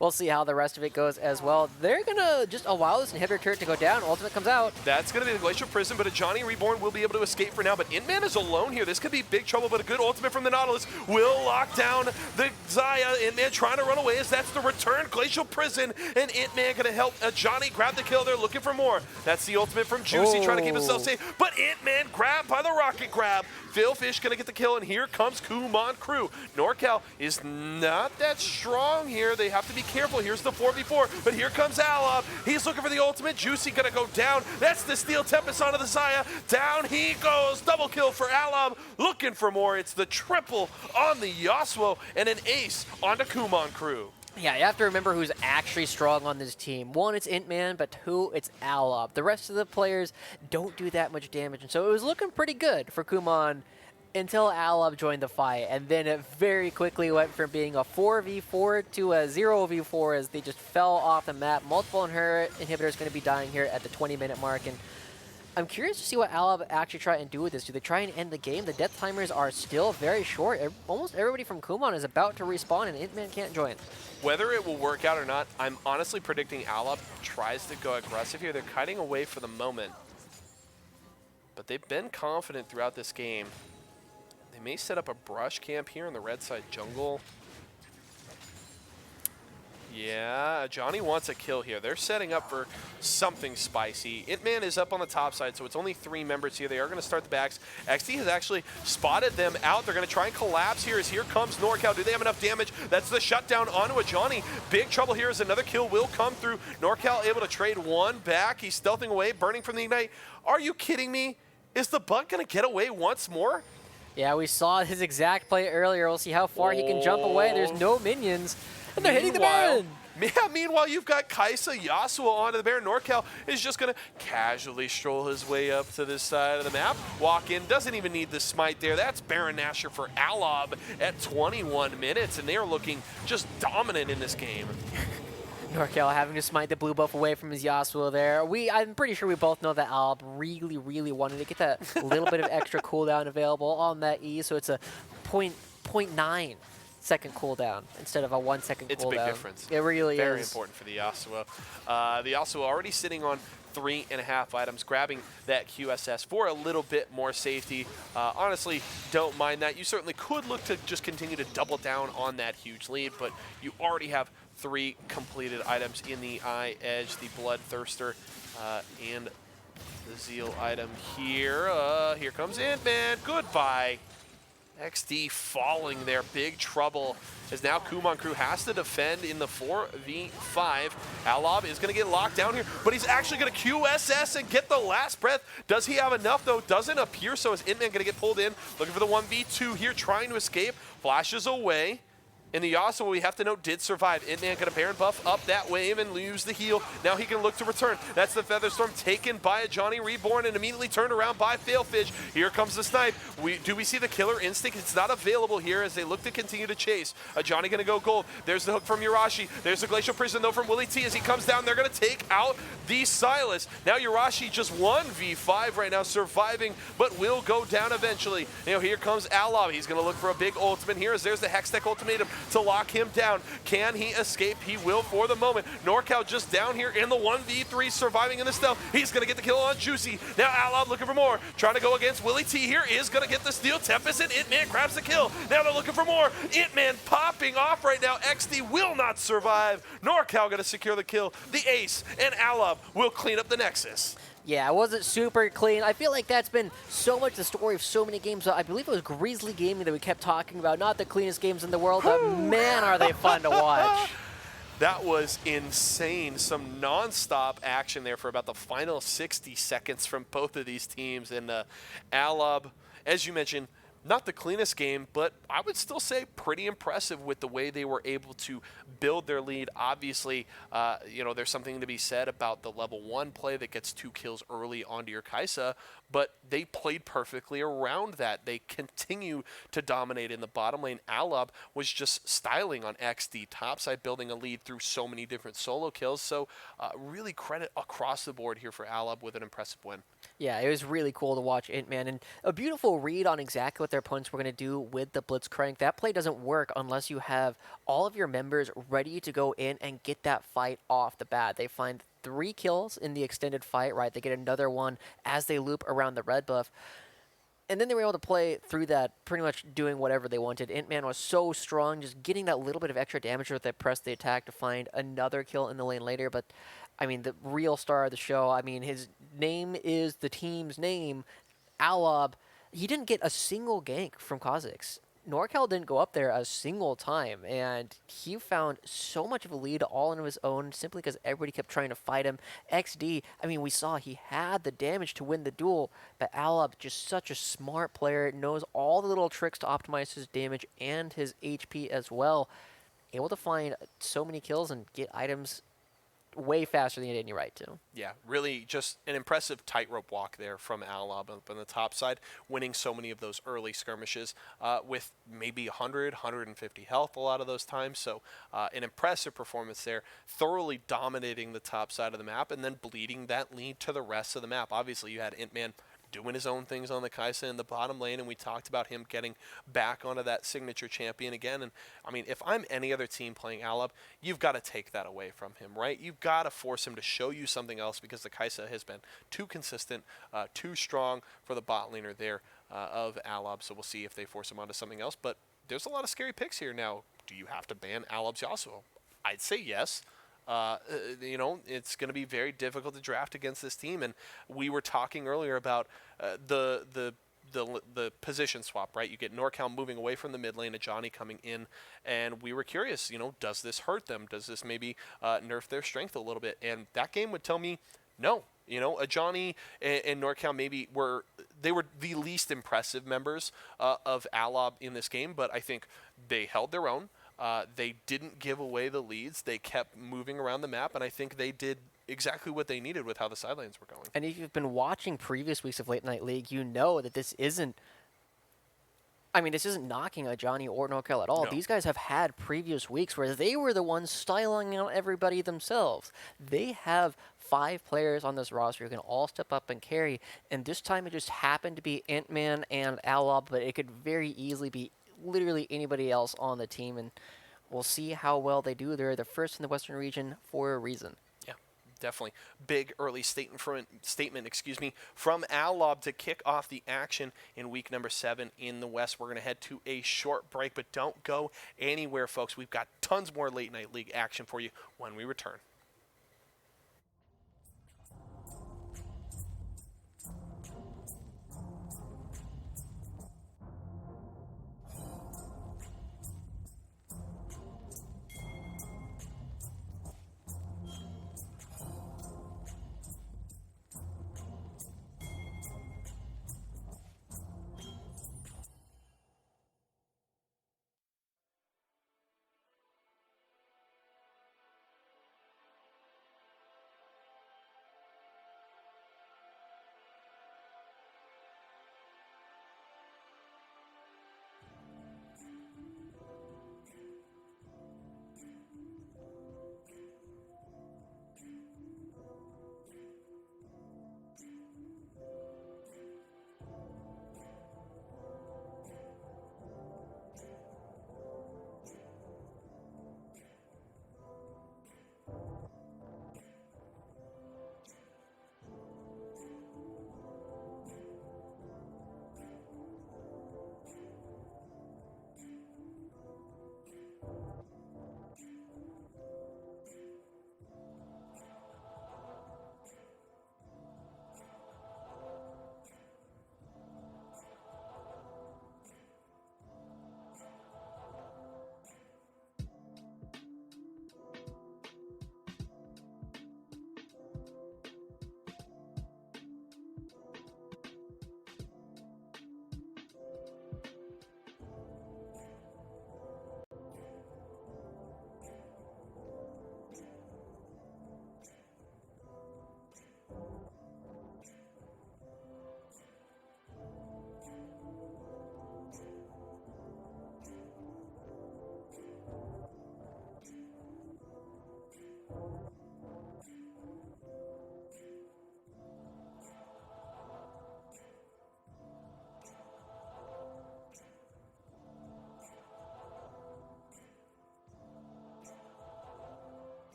B: We'll see how the rest of it goes as well. They're going to just allow this inhibitor turret to go down. Ultimate comes out.
A: That's going to be the Glacial Prison, but a Johnny Reborn will be able to escape for now. But Intman is alone here. This could be big trouble, but a good ultimate from the Nautilus will lock down the Zaya. Intman trying to run away as that's the return. Glacial Prison, and Intman going to help Johnny grab the kill. They're looking for more. That's the ultimate from Juicy, trying to keep himself safe. But Intman grabbed by the rocket grab. Failfish going to get the kill, and here comes Kumon Crew. NorCal is not that strong here. They have to be careful. Here's the 4v4, but here comes Alab. He's looking for the ultimate. Juicy going to go down. That's the Steel Tempest onto the Zaya. Down he goes. Double kill for Alab. Looking for more. It's the triple on the Yasuo, and an ace onto Kumon Crew.
B: Yeah, you have to remember who's actually strong on this team. One, it's Intman, but two, it's Alab. The rest of the players don't do that much damage, and so it was looking pretty good for Kumon until Alab joined the fight, and then it very quickly went from being a 4v4 to a 0v4 as they just fell off the map. Multiple inhibitors going to be dying here at the 20-minute mark, and I'm curious to see what Alab actually try and do with this. Do they try and end the game? The death timers are still very short. Almost everybody from Kumon is about to respawn, and Intman can't join.
A: Whether it will work out or not, I'm honestly predicting Alab tries to go aggressive here. They're kiting away for the moment, but they've been confident throughout this game. They may set up a brush camp here in the red side jungle. Yeah, Johnny wants a kill here. They're setting up for something spicy. Intman is up on the top side, so it's only 3 members here. They are going to start the backs. XD has actually spotted them out. They're going to try and collapse here as here comes NorCal. Do they have enough damage? That's the shutdown onto a Johnny. Big trouble here as another kill will come through. NorCal able to trade one back. He's stealthing away, burning from the Ignite. Are you kidding me? Is the Bug going to get away once more?
B: Yeah, we saw his exact play earlier. We'll see how far he can jump away. There's no minions. And they're hitting the Baron.
A: Yeah, meanwhile, you've got Kai'Sa, Yasuo onto the Baron. NorCal is just going to casually stroll his way up to this side of the map. Walk in, doesn't even need the smite there. That's Baron Nashor for Alab at 21 minutes, and they're looking just dominant in this game.
B: NorCal having to smite the blue buff away from his Yasuo there. I'm pretty sure we both know that Alab really, really wanted to get that little bit of extra cooldown available on that E, so it's a 0.9 second cooldown instead of a 1 second cooldown.
A: It's a big difference.
B: It really
A: Very
B: is.
A: important for the Yasuo. The Yasuo already sitting on 3.5 items, grabbing that QSS for a little bit more safety. Honestly, don't mind that. You certainly could look to just continue to double down on that huge lead, but you already have 3 completed items in the Eye Edge, the Bloodthirster, and the Zeal item here. Here comes Intman. Goodbye. XD falling there, big trouble, as now Kumon Crew has to defend in the 4v5. Alob is going to get locked down here, but he's actually going to QSS and get the last breath. Does he have enough, though? Doesn't appear so, as Intman going to get pulled in, looking for the 1v2 here, trying to escape, flashes away. And the Yasuo, we have to note, did survive. Intman going to Baron buff up that wave and lose the heal. Now he can look to return. That's the Featherstorm taken by a Johnny Reborn and immediately turned around by Failfish. Here comes the snipe. Do we see the Killer Instinct? It's not available here as they look to continue to chase. A Johnny going to go gold. There's the hook from Yurashi. There's the Glacial Prison, though, from Willie T. As he comes down, they're going to take out the Silas. Now Yurashi just 1v5 right now, surviving, but will go down eventually. You know, here comes Alob. He's going to look for a big ultimate here as there's the Hextech Ultimatum to lock him down. Can he escape? He will for the moment. NorCal just down here in the 1v3, surviving in the stealth. He's going to get the kill on Juicy. Now Alob looking for more. Trying to go against Willie T here. Is going to get the steal. Tempest and Intman grabs the kill. Now they're looking for more. Intman popping off right now. XD will not survive. NorCal going to secure the kill. The Ace and Alob will clean up the Nexus.
B: Yeah, it wasn't super clean. I feel like that's been so much the story of so many games. I believe it was Grizzly Gaming that we kept talking about. Not the cleanest games in the world, but man, are they fun to watch.
A: That was insane. Some non-stop action there for about the final 60 seconds from both of these teams. And Alob, as you mentioned, not the cleanest game, but I would still say pretty impressive with the way they were able to build their lead. Obviously, you know, there's something to be said about the level 1 play that gets 2 kills early onto your Kai'Sa, but they played perfectly around that. They continue to dominate in the bottom lane. Alob was just styling on XD topside, building a lead through so many different solo kills. So really credit across the board here for Alob with an impressive win.
B: Yeah, it was really cool to watch Intman, and a beautiful read on exactly what their opponents were going to do with the Blitzcrank. That play doesn't work unless you have all of your members ready to go in and get that fight off the bat. They find 3 kills in the extended fight, right? They get another one as they loop around the red buff. And then they were able to play through that, pretty much doing whatever they wanted. Intman was so strong, just getting that little bit of extra damage with that press the attack to find another kill in the lane later. But, I mean, the real star of the show, I mean, his name is the team's name, Alob. He didn't get a single gank from Kha'Zix. NorCal didn't go up there a single time, and he found so much of a lead all on his own simply because everybody kept trying to fight him. XD, I mean, we saw he had the damage to win the duel, but Alob, just such a smart player, knows all the little tricks to optimize his damage and his HP as well. Able to find so many kills and get items way faster than he had any right to.
A: Yeah, really just an impressive tightrope walk there from Alob up on the top side, winning so many of those early skirmishes with maybe 100, 150 health a lot of those times. So an impressive performance there, thoroughly dominating the top side of the map and then bleeding that lead to the rest of the map. Obviously, you had Intman doing his own things on the Kai'Sa in the bottom lane, and we talked about him getting back onto that signature champion again. And I mean, if I'm any other team playing Alob, you've got to take that away from him, right? You've got to force him to show you something else because the Kai'Sa has been too consistent, too strong for the bot laner there of Alob. So we'll see if they force him onto something else. But there's a lot of scary picks here now. Do you have to ban Alob's Yasuo? I'd say yes. You know, it's going to be very difficult to draft against this team. And we were talking earlier about the position swap, right? You get NorCal moving away from the mid lane, a Johnny coming in, and we were curious, you know, does this hurt them? Does this maybe nerf their strength a little bit? And that game would tell me no. You know, a Johnny and NorCal maybe were the least impressive members of Alob in this game, but I think they held their own. They didn't give away the leads. They kept moving around the map, and I think they did exactly what they needed with how the sidelines were going.
B: And if you've been watching previous weeks of Late Night League, you know that this isn't, I mean, this isn't knocking a Johnny or NorCal at all.
A: No.
B: These guys have had previous weeks where they were the ones styling out everybody themselves. They have 5 players on this roster who can all step up and carry, and this time it just happened to be Intman and Alob, but it could very easily be literally anybody else on the team, and we'll see how well they do. They're the first in the Western region for a reason.
A: Yeah, definitely. Big early statement from Alob to kick off the action in week number 7 in the West. We're going to head to a short break, but don't go anywhere, folks. We've got tons more Late Night League action for you when we return.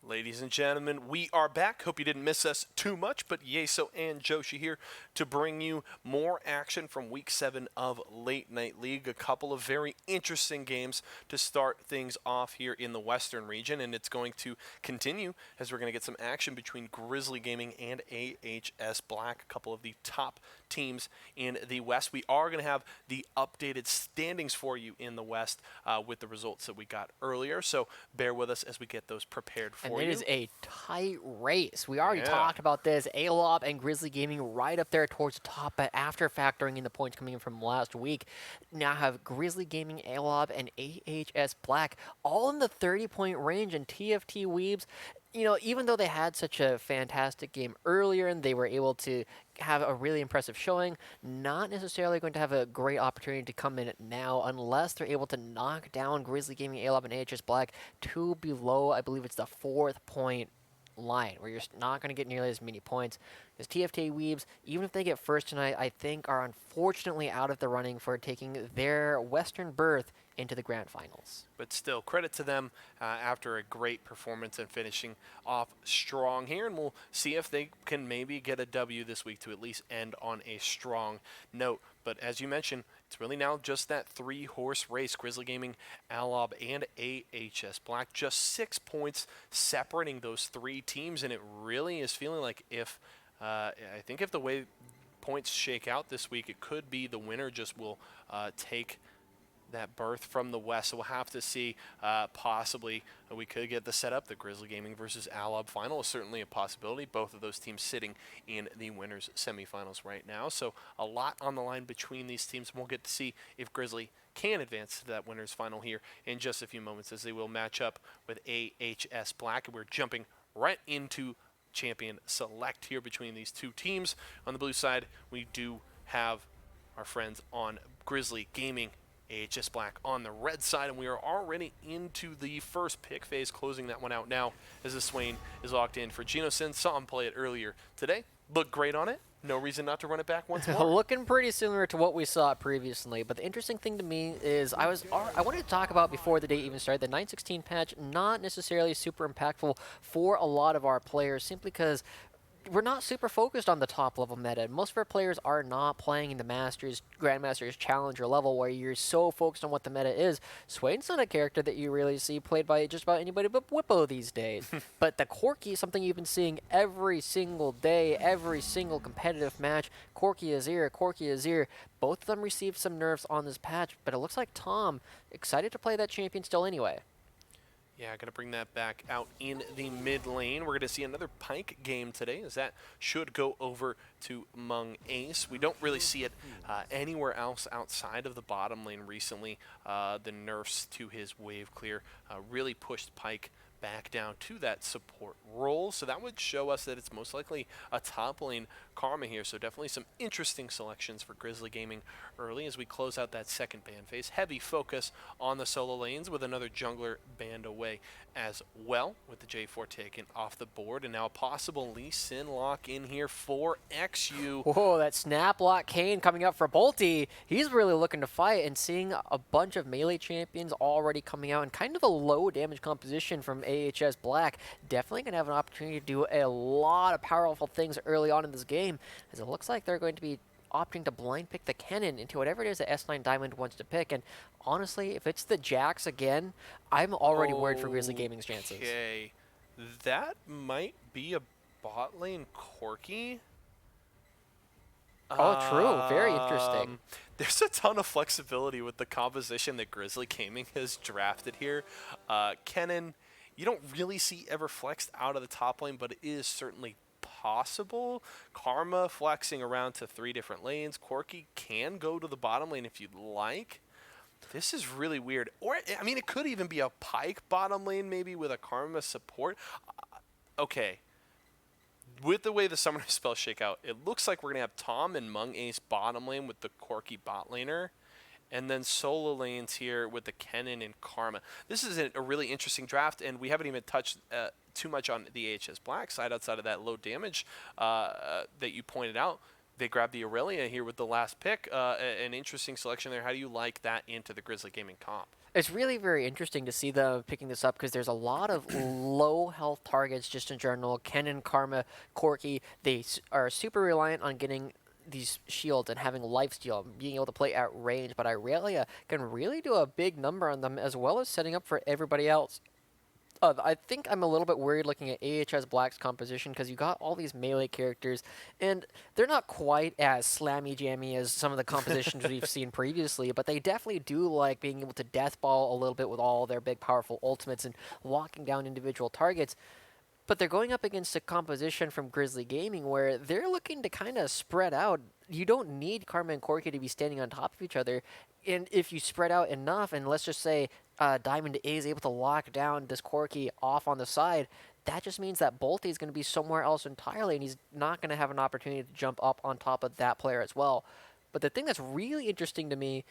A: Ladies and gentlemen, we are back. Hope you didn't miss us too much, but Yeso and Joshi here to bring you more action from Week 7 of Late Night League. A couple of very interesting games to start things off here in the Western region, and it's going to continue as we're going to get some action between Grizzly Gaming and AHS Black, a couple of the top teams in the West. We are going to have the updated standings for you in the West with the results that we got earlier, so bear with us as we get those prepared for you.
B: And it is a tight race. We already talked about this. ALOB and Grizzly Gaming right up there towards the top, but after factoring in the points coming in from last week, now have Grizzly Gaming, ALOB, and AHS Black all in the 30-point range, and TFT Weebs, you know, even though they had such a fantastic game earlier and they were able to have a really impressive showing, not necessarily going to have a great opportunity to come in now unless they're able to knock down Grizzly Gaming, ALOB, and AHS Black to below, I believe it's the 4th point line, where you're not going to get nearly as many points. Because TFT Weebs, even if they get first tonight, I think are unfortunately out of the running for taking their Western berth into the grand finals.
A: But still, credit to them after a great performance and finishing off strong here. And we'll see if they can maybe get a W this week to at least end on a strong note. But as you mentioned, it's really now just that 3-horse race. Grizzly Gaming, ALOB, and AHS Black. Just 6 points separating those 3 teams. And it really is feeling like I think if the way points shake out this week, it could be the winner just will take that berth from the West. So we'll have to see. Possibly we could get the setup. The Grizzly Gaming versus ALOB final is certainly a possibility. Both of those teams sitting in the winners semifinals right now. So a lot on the line between these teams. We'll get to see if Grizzly can advance to that winners final here in just a few moments, as they will match up with AHS Black. And we're jumping right into champion select here between these two teams. On the blue side, we do have our friends on Grizzly Gaming, AHS Black on the red side, and we are already into the first pick phase, closing that one out now as the Swain is locked in for Genosin. Saw him play it earlier today. Looked great on it. No reason not to run it back once more.
B: Looking pretty similar to what we saw previously, but the interesting thing to me is I wanted to talk about before the day even started, the 9.16 patch, not necessarily super impactful for a lot of our players, simply because we're not super focused on the top level meta. Most of our players are not playing in the Masters, Grandmasters, Challenger level where you're so focused on what the meta is. Swain's not a character that you really see played by just about anybody but Whippo these days. But the Corki is something you've been seeing every single day, every single competitive match. Corki Azir, Corki Azir. Both of them received some nerfs on this patch, but it looks like Tom excited to play that champion still anyway.
A: Yeah, going to bring that back out in the mid lane. We're going to see another Pyke game today, as that should go over to Mung Ace. We don't really see it anywhere else outside of the bottom lane recently. The nerfs to his wave clear really pushed Pyke back down to that support role. So that would show us that it's most likely a top lane Karma here. So definitely some interesting selections for Grizzly Gaming early as we close out that second ban phase. Heavy focus on the solo lanes with another jungler banned away as well, with the J4 taken off the board. And now a possible Lee Sin lock in here for XU.
B: Whoa, that snap lock Kane coming up for Bolty. He's really looking to fight, and seeing a bunch of melee champions already coming out and kind of a low damage composition from AHS Black. Definitely going to have an opportunity to do a lot of powerful things early on in this game, as it looks like they're going to be opting to blind pick the Kennen into whatever it is that S9 Diamond wants to pick. And honestly, if it's the Jax again, I'm already worried for Grizzly Gaming's chances.
A: Okay, that might be a bot lane Corki.
B: Oh, true. Very interesting.
A: There's a ton of flexibility with the composition that Grizzly Gaming has drafted here. Kennen, you don't really see ever flexed out of the top lane, but it is certainly possible. Karma flexing around to 3 different lanes. Corki can go to the bottom lane if you'd like. This is really weird. Or, I mean, it could even be a Pyke bottom lane maybe with a Karma support. Okay. With the way the summoner spells shake out, it looks like we're going to have Tom and Mung Ace bottom lane with the Corki bot laner, and then solo lanes here with the Kennen and Karma. This is a really interesting draft, and we haven't even touched too much on the AHS Black side outside of that low damage that you pointed out. they grabbed the Aurelia here with the last pick. An interesting selection there. How do you like that into the Grizzly Gaming comp?
B: It's really very interesting to see them picking this up because there's a lot of low health targets just in general. Kennen, Karma, Corki, they are super reliant on getting these shields and having lifesteal, being able to play at range. But Irelia can really do a big number on them as well as setting up for everybody else. I think I'm a little bit worried looking at AHS Black's composition because you got all these melee characters, and they're not quite as slammy jammy as some of the compositions we've seen previously, but they definitely do like being able to deathball a little bit with all their big powerful ultimates and locking down individual targets. But they're going up against a composition from Grizzly Gaming where they're looking to kind of spread out. You don't need Karma and Corki to be standing on top of each other. And if you spread out enough, and let's just say Diamond A is able to lock down this Corki off on the side, that just means that Bolte is going to be somewhere else entirely, and he's not going to have an opportunity to jump up on top of that player as well. But the thing that's really interesting to me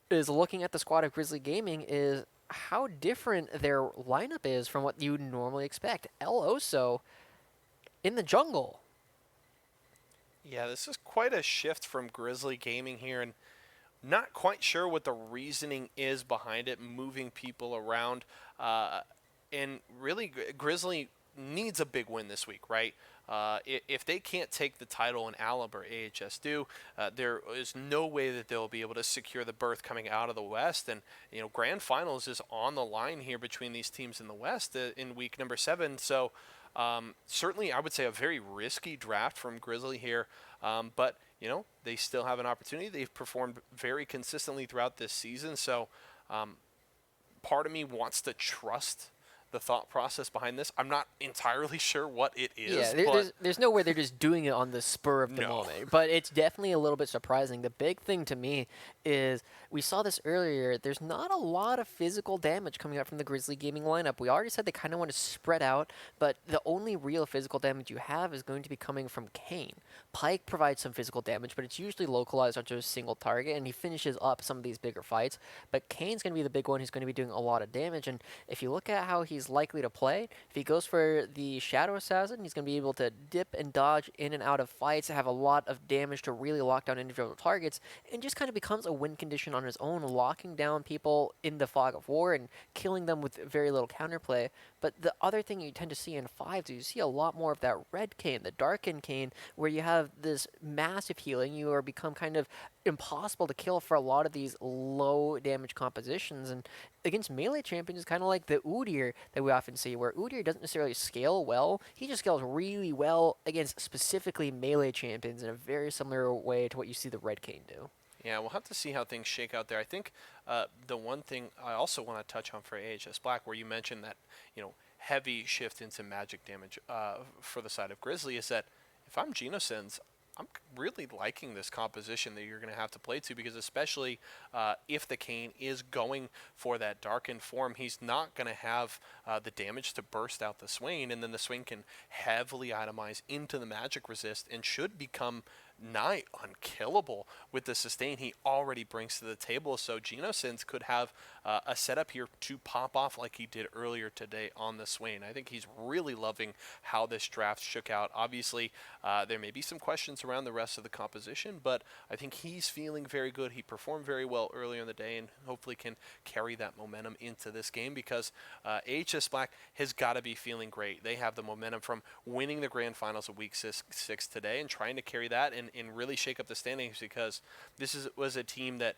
B: is looking at the squad of Grizzly Gaming is how different their lineup is from what you normally expect. El Oso in the jungle.
A: Yeah, this is quite a shift from Grizzly Gaming here, and not quite sure what the reasoning is behind it, moving people around. And really, Grizzly needs a big win this week, right? If they can't take the title and Alab or AHS do, there is no way that they'll be able to secure the berth coming out of the West. And, Grand Finals is on the line here between these teams in the West in week number 7. So certainly I would say a very risky draft from Grizzly here. But, they still have an opportunity. They've performed very consistently throughout this season. So part of me wants to trust the thought process behind this. I'm not entirely sure what it is.
B: Yeah, there's no way they're just doing it on the spur of the moment. But it's definitely a little bit surprising. The big thing to me is we saw this earlier. There's not a lot of physical damage coming out from the Grizzly Gaming lineup. We already said they kind of want to spread out, but the only real physical damage you have is going to be coming from Kane. Pike provides some physical damage, but it's usually localized onto a single target, and he finishes up some of these bigger fights. But Kane's going to be the big one who's going to be doing a lot of damage, and if you look at how he's likely to play, if he goes for the Shadow Assassin, he's going to be able to dip and dodge in and out of fights, have a lot of damage to really lock down individual targets, and just kind of becomes a win condition on his own, locking down people in the fog of war and killing them with very little counterplay. But the other thing you tend to see in 5s is you see a lot more of that red Kane, the darkened Kane, where you have this massive healing. You are become kind of impossible to kill for a lot of these low damage compositions, and against melee champions it's kind of like the Udyr that we often see, where Udyr doesn't necessarily scale well. He just scales really well against specifically melee champions in a very similar way to what you see the red Kane do.
A: Yeah, we'll have to see how things shake out there. I think the one thing I also want to touch on for AHS Black, where you mentioned that, heavy shift into magic damage for the side of Grizzly, is that if I'm Genosens, I'm really liking this composition that you're going to have to play to, because especially if the Kane is going for that darkened form, he's not going to have the damage to burst out the Swain, and then the Swain can heavily itemize into the magic resist and should become nigh unkillable with the sustain he already brings to the table. So Genosens could have a setup here to pop off like he did earlier today on the Swain. I think he's really loving how this draft shook out. Obviously, there may be some questions around the rest of the composition, but I think he's feeling very good. He performed very well earlier in the day and hopefully can carry that momentum into this game, because AHS Black has got to be feeling great. They have the momentum from winning the grand finals of week 6 today and trying to carry that and really shake up the standings, because this was a team that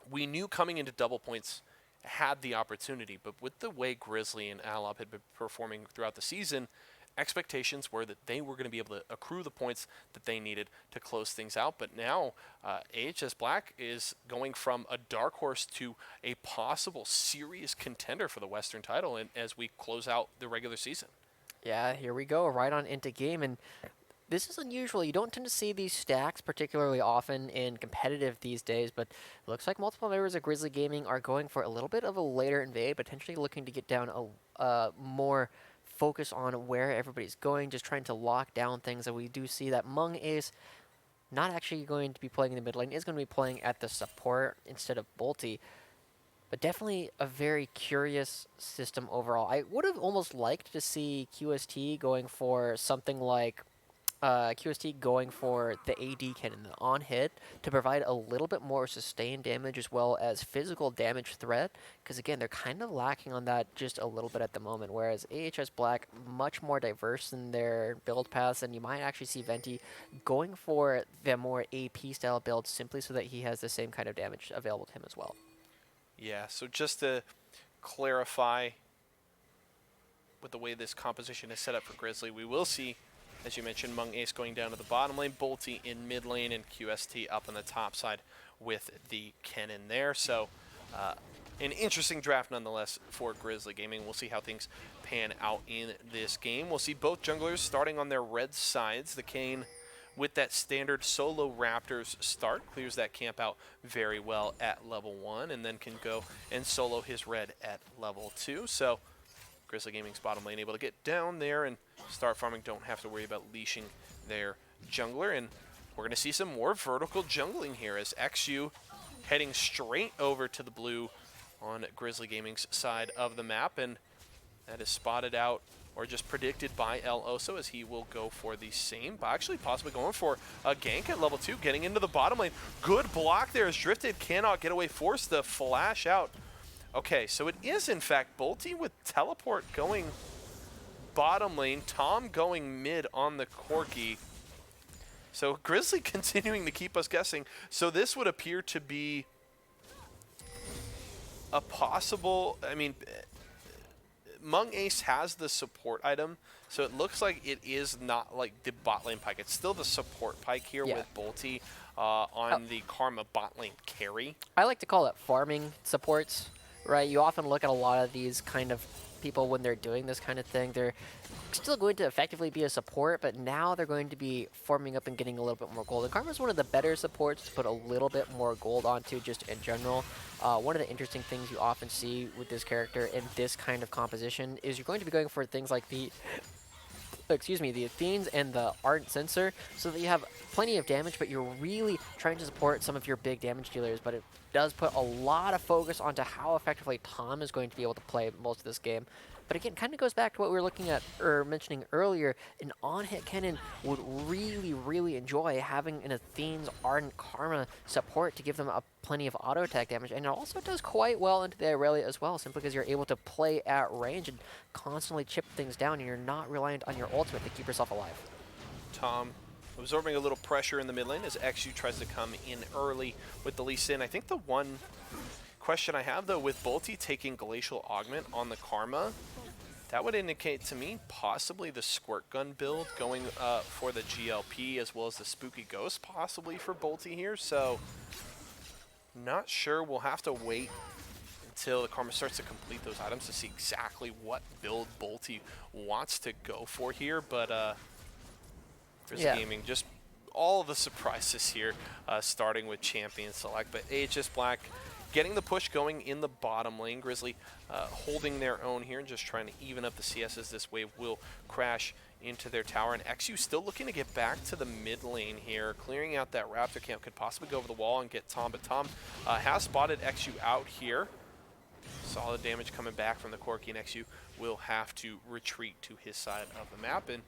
A: we knew coming into double points had the opportunity, but with the way Grizzly and Alab had been performing throughout the season, expectations were that they were going to be able to accrue the points that they needed to close things out. But now AHS Black is going from a dark horse to a possible serious contender for the Western title, and as we close out the regular season.
B: Yeah, here we go, right on into game, and this is unusual. You don't tend to see these stacks particularly often in competitive these days, but it looks like multiple members of Grizzly Gaming are going for a little bit of a later invade, potentially looking to get down a more focus on where everybody's going, just trying to lock down things. And we do see that Mung Ace not actually going to be playing in the mid lane, is going to be playing at the support instead of Bolte. But definitely a very curious system overall. I would have almost liked to see QST going for something like QST going for the AD cannon on hit to provide a little bit more sustained damage as well as physical damage threat, because again, they're kind of lacking on that just a little bit at the moment, whereas AHS Black, much more diverse in their build paths, and you might actually see Venti going for the more AP style build simply so that he has the same kind of damage available to him as well.
A: Yeah, so just to clarify with the way this composition is set up for Grizzly, we will see, as you mentioned, Mung Ace going down to the bottom lane, Bolty in mid lane, and QST up on the top side with the Kennen there. So an interesting draft nonetheless for Grizzly Gaming. We'll see how things pan out in this game. We'll see both junglers starting on their red sides. The Kane with that standard solo Raptors start, clears that camp out very well at level 1, and then can go and solo his red at level 2. So Grizzly Gaming's bottom lane able to get down there and start farming, don't have to worry about leashing their jungler. And we're going to see some more vertical jungling here as XU heading straight over to the blue on Grizzly Gaming's side of the map, and that is spotted out or just predicted by El Oso as he will go for the same, but actually possibly going for a gank at level 2, getting into the bottom lane. Good block there as Drifted cannot get away, forced the flash out. Okay, so it is in fact Bolty with teleport going bottom lane, Tom going mid on the Corki. So Grizzly continuing to keep us guessing. So this would appear to be a possible, I mean, Mung Ace has the support item, so it looks like it is not like the bot lane pike. It's still the support pike here with Bolty on the Karma bot lane carry.
B: I like to call it farming supports, right? You often look at a lot of these kind of people when they're doing this kind of thing. They're still going to effectively be a support, but now they're going to be farming up and getting a little bit more gold. And Karma is one of the better supports to put a little bit more gold onto just in general. One of the interesting things you often see with this character in this kind of composition is you're going to be going for things like the the Athenes and the Ardent Sensor, so that you have plenty of damage, but you're really trying to support some of your big damage dealers. But it does put a lot of focus onto how effectively Tom is going to be able to play most of this game. But again, kind of goes back to what we were looking at or mentioning earlier. An on-hit cannon would really, really enjoy having an Athene's Ardent Karma support to give them plenty of auto attack damage, and it also does quite well into the Aurelia as well, simply because you're able to play at range and constantly chip things down, and you're not reliant on your ultimate to keep yourself alive.
A: Tom absorbing a little pressure in the mid lane as XU tries to come in early with the Lee Sin. I think the one question I have, though, with Bolty taking Glacial Augment on the Karma, that would indicate to me possibly the Squirt Gun build going for the GLP, as well as the Spooky Ghost possibly for Bolty here. So not sure. We'll have to wait until the Karma starts to complete those items to see exactly what build Bolty wants to go for here. But Grizzly Gaming, just all of the surprises here, starting with Champion Select. But AHS Black getting the push going in the bottom lane. Grizzly holding their own here and just trying to even up the CS as this wave will crash into their tower. And XU still looking to get back to the mid lane here. Clearing out that Raptor camp, could possibly go over the wall and get Tom, but Tom has spotted XU out here. Solid damage coming back from the Corki, and XU will have to retreat to his side of the map. And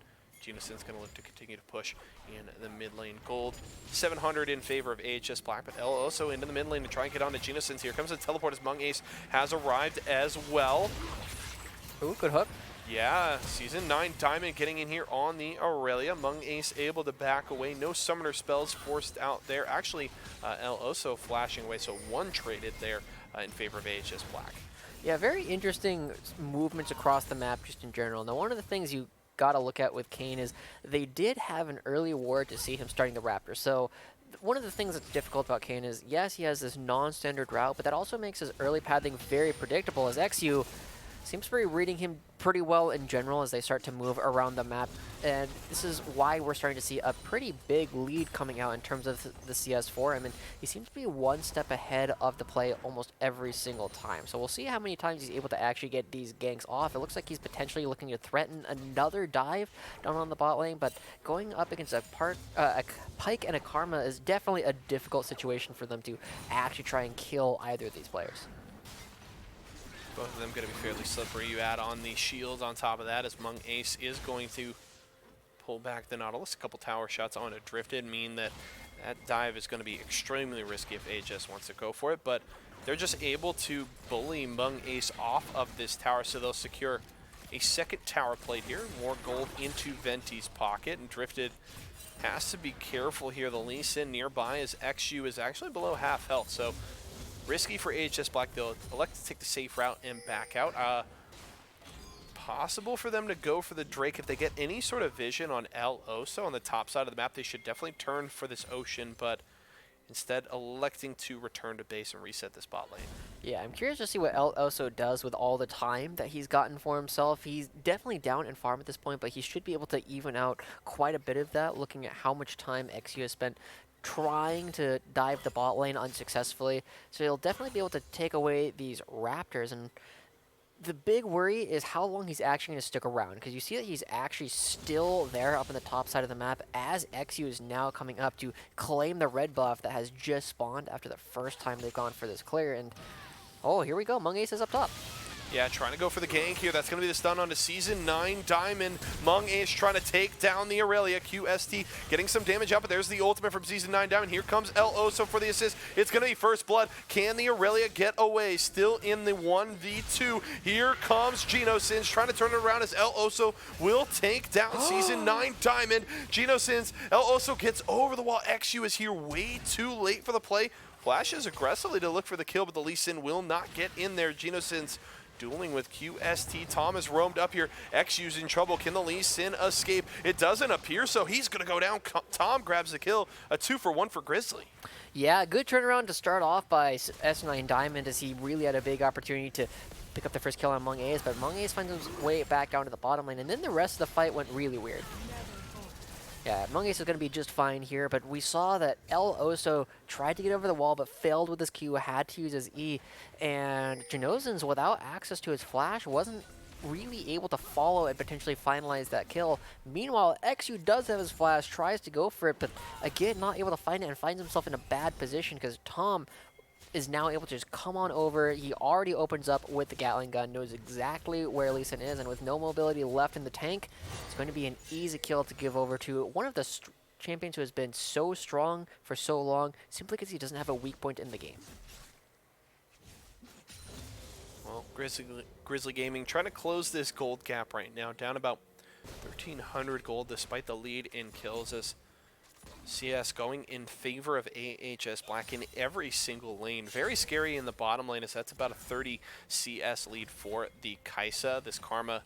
A: Genosyn's going to look to continue to push in the mid lane. Gold 700 in favor of AHS Black, but El also into the mid lane to try and get on to Genosyn's. Here comes the teleport as Mung Ace has arrived as well.
B: Ooh, good hook.
A: Yeah, Season 9 Diamond getting in here on the Aurelia. Mung Ace able to back away. No summoner spells forced out there. Actually, El Oso flashing away, so one traded there in favor of AHS Black.
B: Yeah, very interesting movements across the map just in general. Now, one of the things you got to look at with Kane is they did have an early ward to see him starting the Raptor. So one of the things that's difficult about Kane is, yes, he has this non-standard route, but that also makes his early pathing very predictable, as XU seems to be reading him pretty well in general as they start to move around the map. And this is why we're starting to see a pretty big lead coming out in terms of the CS4. I mean, he seems to be one step ahead of the play almost every single time. So we'll see how many times he's able to actually get these ganks off. It looks like he's potentially looking to threaten another dive down on the bot lane, but going up against a Pike and a Karma is definitely a difficult situation for them to actually try and kill either of these players.
A: Both of them going to be fairly slippery. You add on the shield on top of that as Mung Ace is going to pull back the Nautilus. A couple tower shots on it drifted mean that that dive is going to be extremely risky if AHS wants to go for it, but they're just able to bully Mung Ace off of this tower, so they'll secure a second tower plate here. More gold into Venti's pocket, and drifted has to be careful here. The Lee Sin nearby as XU is actually below half health, so risky for AHS Black. They'll elect to take the safe route and back out. Possible for them to go for the Drake if they get any sort of vision on El Oso on the top side of the map. They should definitely turn for this ocean, but instead electing to return to base and reset this bot lane.
B: Yeah, I'm curious to see what El Oso does with all the time that he's gotten for himself. He's definitely down in farm at this point, but he should be able to even out quite a bit of that, looking at how much time XU has spent trying to dive the bot lane unsuccessfully. So he'll definitely be able to take away these Raptors, and the big worry is how long he's actually going to stick around, because you see that he's actually still there up on the top side of the map as XU is now coming up to claim the red buff that has just spawned after the first time they've gone for this clear. And oh, here we go. Mung Ace is up top.
A: Yeah, trying to go for the gank here. That's going to be the stun onto Season 9 Diamond. Mung Ace trying to take down the Aurelia. QST getting some damage out, but there's the ultimate from Season 9 Diamond. Here comes El Oso for the assist. It's going to be first blood. Can the Aurelia get away? Still in the 1v2. Here comes Genosins trying to turn it around as El Oso will take down Season 9 Diamond. Genosins, El Oso gets over the wall. XU is here way too late for the play. Flashes aggressively to look for the kill, but the Lee Sin will not get in there. Genosins dueling with QST. Thomas roamed up here. XU's in trouble. Can the Lee Sin escape? It doesn't appear so. He's going to go down. Tom grabs the kill. A 2-for-1 for Grizzly.
B: Yeah, good turnaround to start off by S9 Diamond, as he really had a big opportunity to pick up the first kill on Mung Ace, but Mung Ace finds his way back down to the bottom lane, and then the rest of the fight went really weird. Yeah, Mung Ace is going to be just fine here, but we saw that El Oso tried to get over the wall but failed with his Q, had to use his E, and Genosins, without access to his flash, wasn't really able to follow and potentially finalize that kill. Meanwhile, XU does have his flash, tries to go for it, but again, not able to find it and finds himself in a bad position because Tom is now able to just come on over. He already opens up with the Gatling gun, knows exactly where Lee Sin is, and with no mobility left in the tank, it's going to be an easy kill to give over to one of the champions who has been so strong for so long, simply because he doesn't have a weak point in the game.
A: Well, Grizzly Gaming trying to close this gold gap right now, down about 1,300 gold despite the lead in kills, as CS going in favor of AHS Black in every single lane. Very scary in the bottom lane, as that's about a 30 CS lead for the Kaisa. This Karma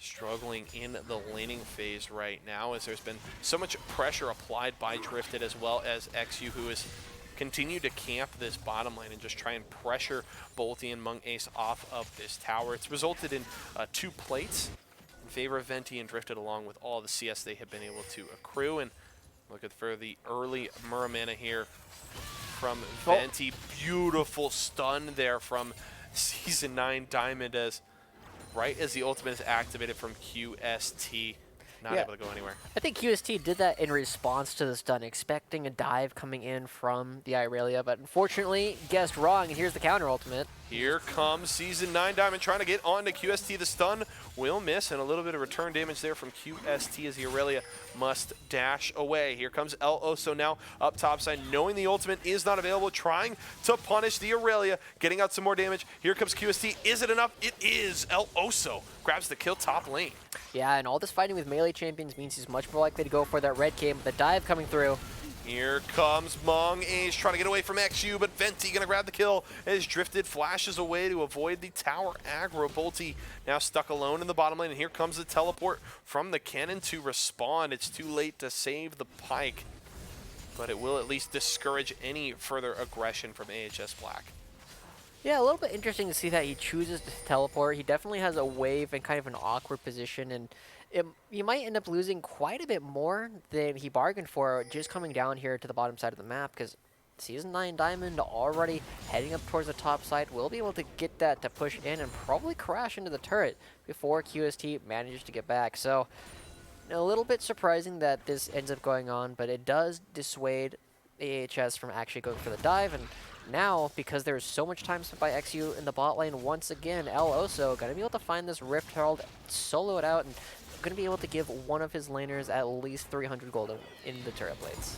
A: struggling in the laning phase right now, as there's been so much pressure applied by Drifted as well as XU, who has continued to camp this bottom lane and just try and pressure Bolty and Mung Ace off of this tower. It's resulted in 2 plates in favor of Venti and Drifted, along with all the CS they have been able to accrue. And looking for the early Muramana here from Venti. Beautiful stun there from Season 9 Diamond, as right as the ultimate is activated from QST. Not able to go anywhere.
B: I think QST did that in response to the stun, expecting a dive coming in from the Irelia, but unfortunately guessed wrong, and here's the counter ultimate.
A: Here comes Season 9 Diamond trying to get onto QST. The stun will miss, and a little bit of return damage there from QST as the Aurelia must dash away. Here comes El Oso now up top side, knowing the ultimate is not available, trying to punish the Aurelia, getting out some more damage. Here comes QST. Is it enough? It is. El Oso grabs the kill top lane.
B: Yeah, and all this fighting with melee champions means he's much more likely to go for that red game, but the dive coming through.
A: Here comes Mung Ace trying to get away from XU, but Venti gonna grab the kill as Drifted flashes away to avoid the tower aggro. Bolty now stuck alone in the bottom lane, and here comes the teleport from the cannon to respond. It's too late to save the Pike, but it will at least discourage any further aggression from AHS Black.
B: Yeah, a little bit interesting to see that he chooses to teleport. He definitely has a wave in kind of an awkward position, and you might end up losing quite a bit more than he bargained for just coming down here to the bottom side of the map, because Season 9 Diamond already heading up towards the top side will be able to get that to push in and probably crash into the turret before QST manages to get back. So a little bit surprising that this ends up going on, but it does dissuade AHS from actually going for the dive. And now, because there's so much time spent by XU in the bot lane, once again, El Oso going to be able to find this Rift Herald, solo it out, and going to be able to give one of his laners at least 300 gold in the turret blades.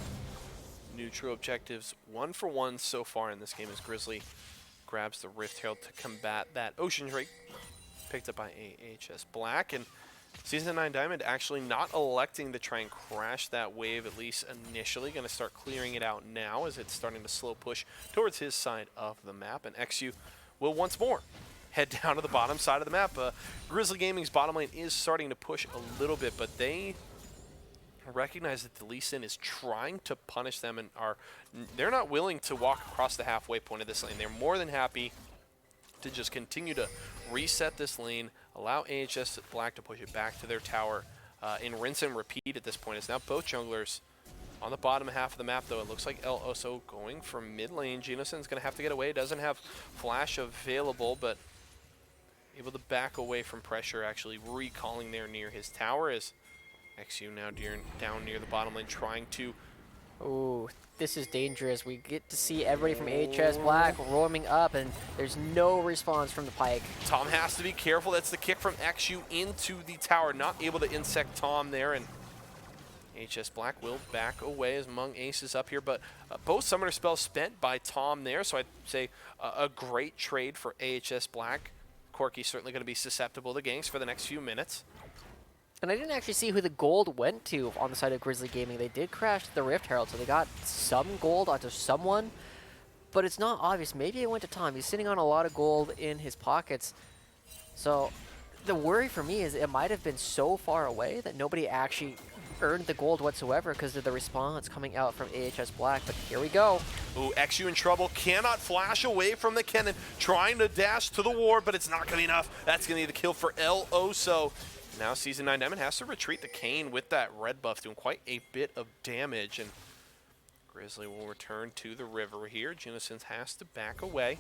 A: Neutral objectives 1 for 1 so far in this game as Grizzly grabs the Rift Herald to combat that Ocean Drake picked up by AHS Black. And Season 9 Diamond actually not electing to try and crash that wave, at least initially. Going to start clearing it out now as it's starting to slow push towards his side of the map. And XU will once more head down to the bottom side of the map. Grizzly Gaming's bottom lane is starting to push a little bit, but they recognize that the Lee Sin is trying to punish them and they're not willing to walk across the halfway point of this lane. They're more than happy to just continue to reset this lane, allow AHS Black to push it back to their tower in rinse and repeat at this point. It's now both junglers on the bottom half of the map, though. It looks like El Oso going for mid lane. Genosin's going to have to get away. Doesn't have flash available, but able to back away from pressure, actually recalling there near his tower as XU now down near the bottom lane trying to...
B: Ooh, this is dangerous. We get to see everybody from AHS Black roaming up, and there's no response from the Pyke.
A: Tom has to be careful. That's the kick from XU into the tower. Not able to insect Tom there, and AHS Black will back away as Mung Ace is up here, but both summoner spells spent by Tom there, so I'd say a great trade for AHS Black. Corky's certainly going to be susceptible to ganks for the next few minutes.
B: And I didn't actually see who the gold went to on the side of Grizzly Gaming. They did crash the Rift Herald, so they got some gold onto someone, but it's not obvious. Maybe it went to Tom. He's sitting on a lot of gold in his pockets. So the worry for me is it might have been so far away that nobody actually earned the gold whatsoever because of the response coming out from AHS Black. But here we go.
A: Ooh, XU in trouble. Cannot flash away from the cannon. Trying to dash to the ward, but it's not going to be enough. That's going to be the kill for El Oso. Now Season 9 Diamond has to retreat the Kayn with that red buff, doing quite a bit of damage. And Grizzly will return to the river here. Genosins has to back away.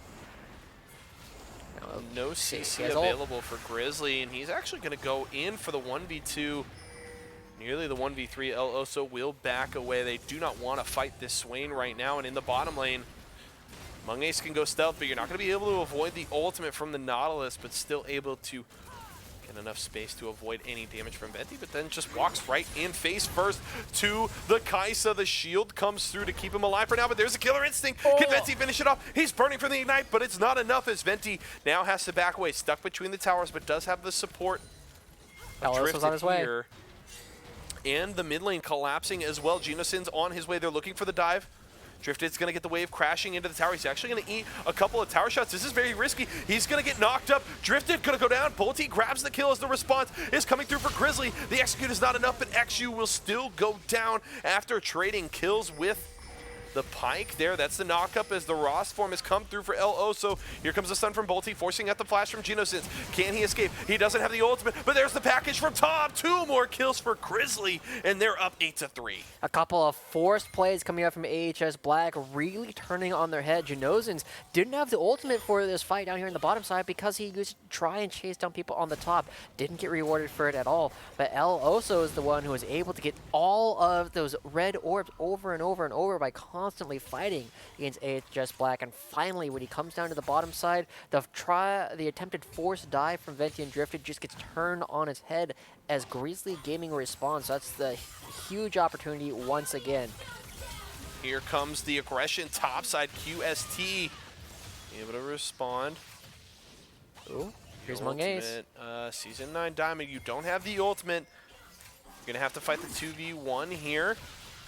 A: No CC available for Grizzly, and he's actually going to go in for the 1v2. Nearly the 1v3. El Oso will back away. They do not want to fight this Swain right now. And in the bottom lane, Mung Ace can go stealth, but you're not going to be able to avoid the ultimate from the Nautilus, but still able to get enough space to avoid any damage from Venti, but then just walks right in face first to the Kai'Sa. The shield comes through to keep him alive for now, but there's a killer instinct. Can Venti finish it off? He's burning from the Ignite, but it's not enough as Venti now has to back away. Stuck between the towers, but does have the support.
B: Drifted on his way.
A: And the mid lane collapsing as well. Genosin's on his way. They're looking for the dive. Drifted's going to get the wave crashing into the tower. He's actually going to eat a couple of tower shots. This is very risky. He's going to get knocked up. Drifted going to go down. Bolty grabs the kill as the response is coming through for Grizzly. The execute is not enough, but XU will still go down after trading kills with the Pyke there. That's the knock-up as the Ross form has come through for El Oso. Here comes the stun from Bolty, forcing out the flash from Genosins. Can he escape? He doesn't have the ultimate, but there's the package from Tom. 2 more kills for Grizzly, and they're up 8-3.
B: A couple of forced plays coming out from AHS Black, really turning on their head. Genosins didn't have the ultimate for this fight down here in the bottom side because he used to try and chase down people on the top. Didn't get rewarded for it at all. But El Oso is the one who was able to get all of those red orbs over and over and over by constantly fighting against AHS Black. And finally, when he comes down to the bottom side, the attempted forced dive from Venti and Drifted just gets turned on its head as Grizzly Gaming responds. So that's the huge opportunity once again.
A: Here comes the aggression, topside QST. Able to respond.
B: Ooh, here's Mung Ace.
A: Season 9 Diamond, you don't have the ultimate. You're going to have to fight the 2v1 here.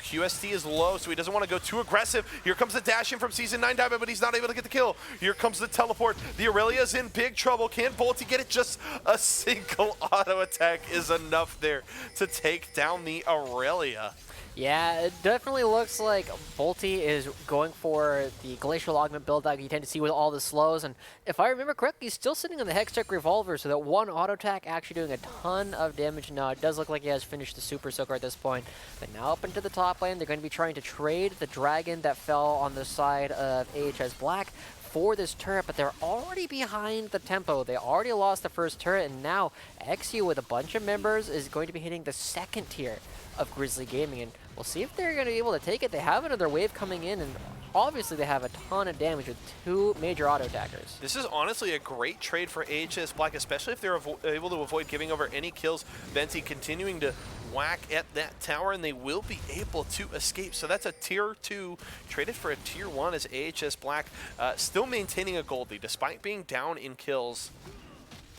A: QST is low, so he doesn't want to go too aggressive. Here comes the dash in from Season 9 Diamond, but he's not able to get the kill. Here comes the teleport. The Aurelia's in big trouble. Can Bolty get it? Just a single auto attack is enough there to take down the Aurelia.
B: Yeah, it definitely looks like Bolty is going for the Glacial Augment build that you tend to see with all the slows. And if I remember correctly, he's still sitting on the Hextech Revolver, so that one auto attack actually doing a ton of damage now. It does look like he has finished the Super Soaker at this point. But now up into the top lane, they're going to be trying to trade the Dragon that fell on the side of AHS Black for this turret, but they're already behind the tempo. They already lost the first turret, and now XU with a bunch of members is going to be hitting the second tier of Grizzly Gaming. And We'll see if they're going to be able to take it. They have another wave coming in, and obviously they have a ton of damage with 2 major auto attackers.
A: This is honestly a great trade for AHS Black, especially if they're able to avoid giving over any kills. Venti continuing to whack at that tower, and they will be able to escape. So that's a tier 2 traded for a tier 1 as AHS Black still maintaining a gold lead despite being down in kills.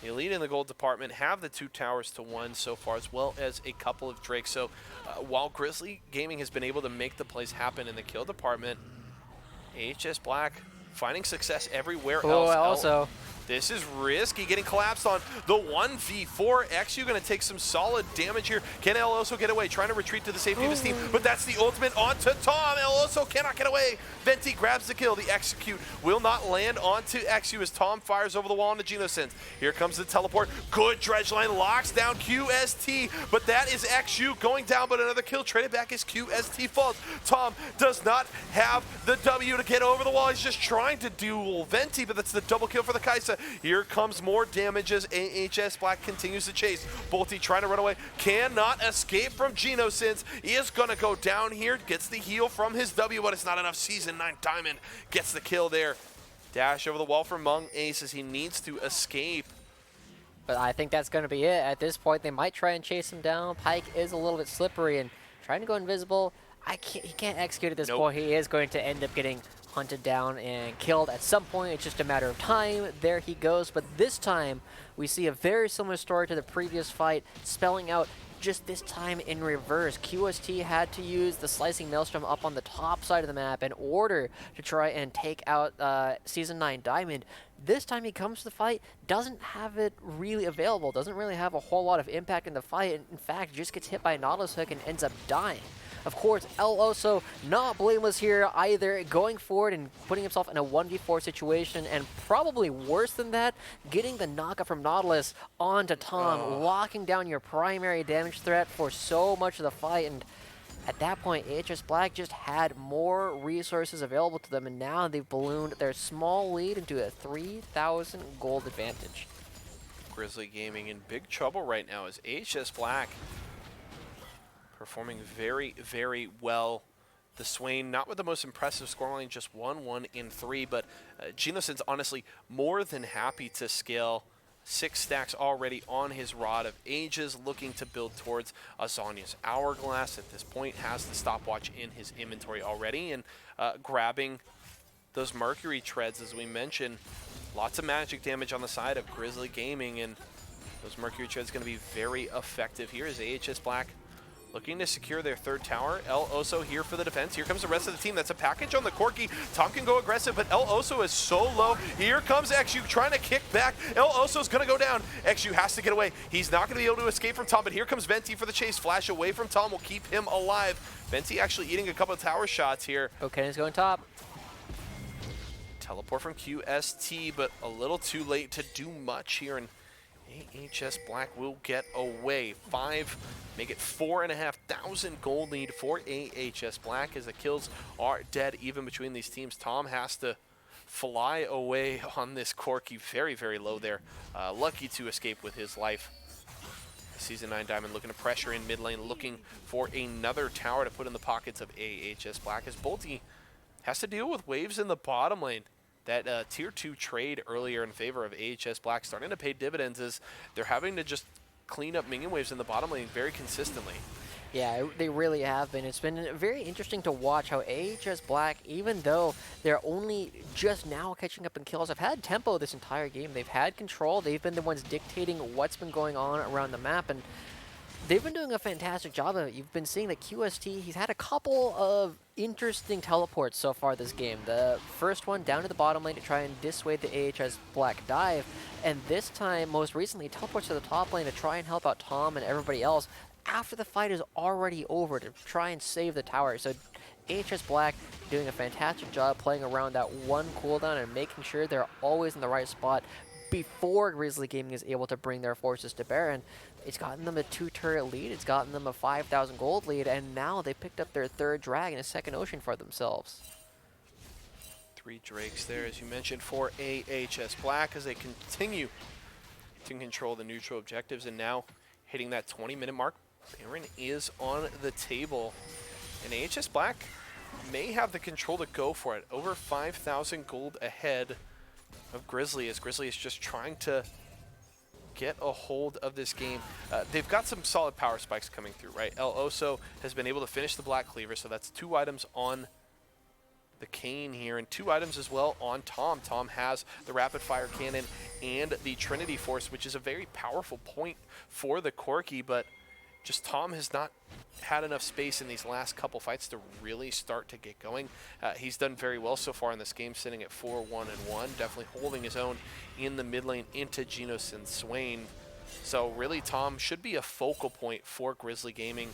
A: They lead in the gold department, have the 2 towers to 1 so far, as well as a couple of drakes. So while Grizzly Gaming has been able to make the plays happen in the kill department, AHS Black finding success everywhere else.
B: Also,
A: this is risky, getting collapsed on the 1v4. XU going to take some solid damage here. Can El Oso get away? Trying to retreat to the safety of his team, but that's the ultimate onto Tom. El Oso cannot get away. Venti grabs the kill. The execute will not land onto XU as Tom fires over the wall into Genosense. Here comes the teleport. Good dredge line, locks down QST, but that is XU going down, but another kill traded back as QST falls. Tom does not have the W to get over the wall. He's just trying to duel Venti, but that's the double kill for the Kaisa. Here comes more damage as AHS Black continues to chase. Bolty trying to run away, cannot escape from Genosense. He is going to go down here, gets the heal from his W, but it's not enough. Season 9 Diamond gets the kill there. Dash over the wall from Mung Ace as he needs to escape.
B: but I think that's going to be it. At this point, they might try and chase him down. Pike is a little bit slippery and trying to go invisible. He can't execute at this point. He is going to end up getting hunted down and killed at some point. It's just a matter of time. There he goes. But this time, we see a very similar story to the previous fight, spelling out just this time in reverse. QST had to use the Slicing Maelstrom up on the top side of the map in order to try and take out Season 9 Diamond. This time he comes to the fight, doesn't have it really available, doesn't really have a whole lot of impact in the fight. In fact, just gets hit by a Nautilus hook and ends up dying. Of course, El Oso not blameless here either, going forward and putting himself in a 1v4 situation, and probably worse than that, getting the knockup from Nautilus onto Tom, locking down your primary damage threat for so much of the fight. And at that point, AHS Black just had more resources available to them, and now they've ballooned their small lead into a 3,000 gold advantage.
A: Grizzly Gaming in big trouble right now as AHS Black performing very, very well. The Swain, not with the most impressive scoreline, just 1-1 in 3, but Genosense honestly more than happy to scale. 6 stacks already on his Rod of Ages, looking to build towards Azania's Hourglass. At this point, has the stopwatch in his inventory already, and grabbing those Mercury Treads, as we mentioned. Lots of magic damage on the side of Grizzly Gaming, and those Mercury Treads going to be very effective here as AHS Black looking to secure their 3rd tower. El Oso here for the defense. Here comes the rest of the team. That's a package on the Corki. Tom can go aggressive, but El Oso is so low. Here comes XU trying to kick back. El Oso's going to go down. XU has to get away. He's not going to be able to escape from Tom, but here comes Venti for the chase. Flash away from Tom will keep him alive. Venti actually eating a couple of tower shots here.
B: Okay, he's going top.
A: Teleport from QST, but a little too late to do much here, and AHS Black will get away. 5, make it 4,500 gold lead for AHS Black as the kills are dead even between these teams. Tom has to fly away on this Corki, very, very low there. Lucky to escape with his life. Season 9 Diamond looking to pressure in mid lane, looking for another tower to put in the pockets of AHS Black as Bolty has to deal with waves in the bottom lane. That tier 2 trade earlier in favor of AHS Black starting to pay dividends as they're having to just clean up minion waves in the bottom lane very consistently.
B: Yeah, they really have been. It's been very interesting to watch how AHS Black, even though they're only just now catching up in kills, have had tempo this entire game. They've had control. They've been the ones dictating what's been going on around the map, and they've been doing a fantastic job of it. You've been seeing that QST, he's had a couple of interesting teleports so far this game. The first one down to the bottom lane to try and dissuade the AHS Black dive, and this time, most recently, teleports to the top lane to try and help out Tom and everybody else after the fight is already over to try and save the tower. So AHS Black doing a fantastic job playing around that one cooldown and making sure they're always in the right spot before Grizzly Gaming is able to bring their forces to bear. And it's gotten them a 2-turret lead, it's gotten them a 5,000 gold lead, and now they picked up their 3rd drag and a 2nd ocean for themselves.
A: 3 drakes there, as you mentioned, for AHS Black as they continue to control the neutral objectives, and now hitting that 20-minute mark. Baron is on the table. And AHS Black may have the control to go for it. Over 5,000 gold ahead of Grizzly, as Grizzly is just trying to get a hold of this game. They've got some solid power spikes coming through, right? El Oso has been able to finish the Black Cleaver, so that's 2 items on the Kane here, and 2 items as well on Tom. Tom has the Rapid Fire Cannon and the Trinity Force, which is a very powerful point for the Corki, but just Tom has not had enough space in these last couple fights to really start to get going. He's done very well so far in this game, sitting at 4-1-1, definitely holding his own in the mid lane into Genos and Swain. So really, Tom should be a focal point for Grizzly Gaming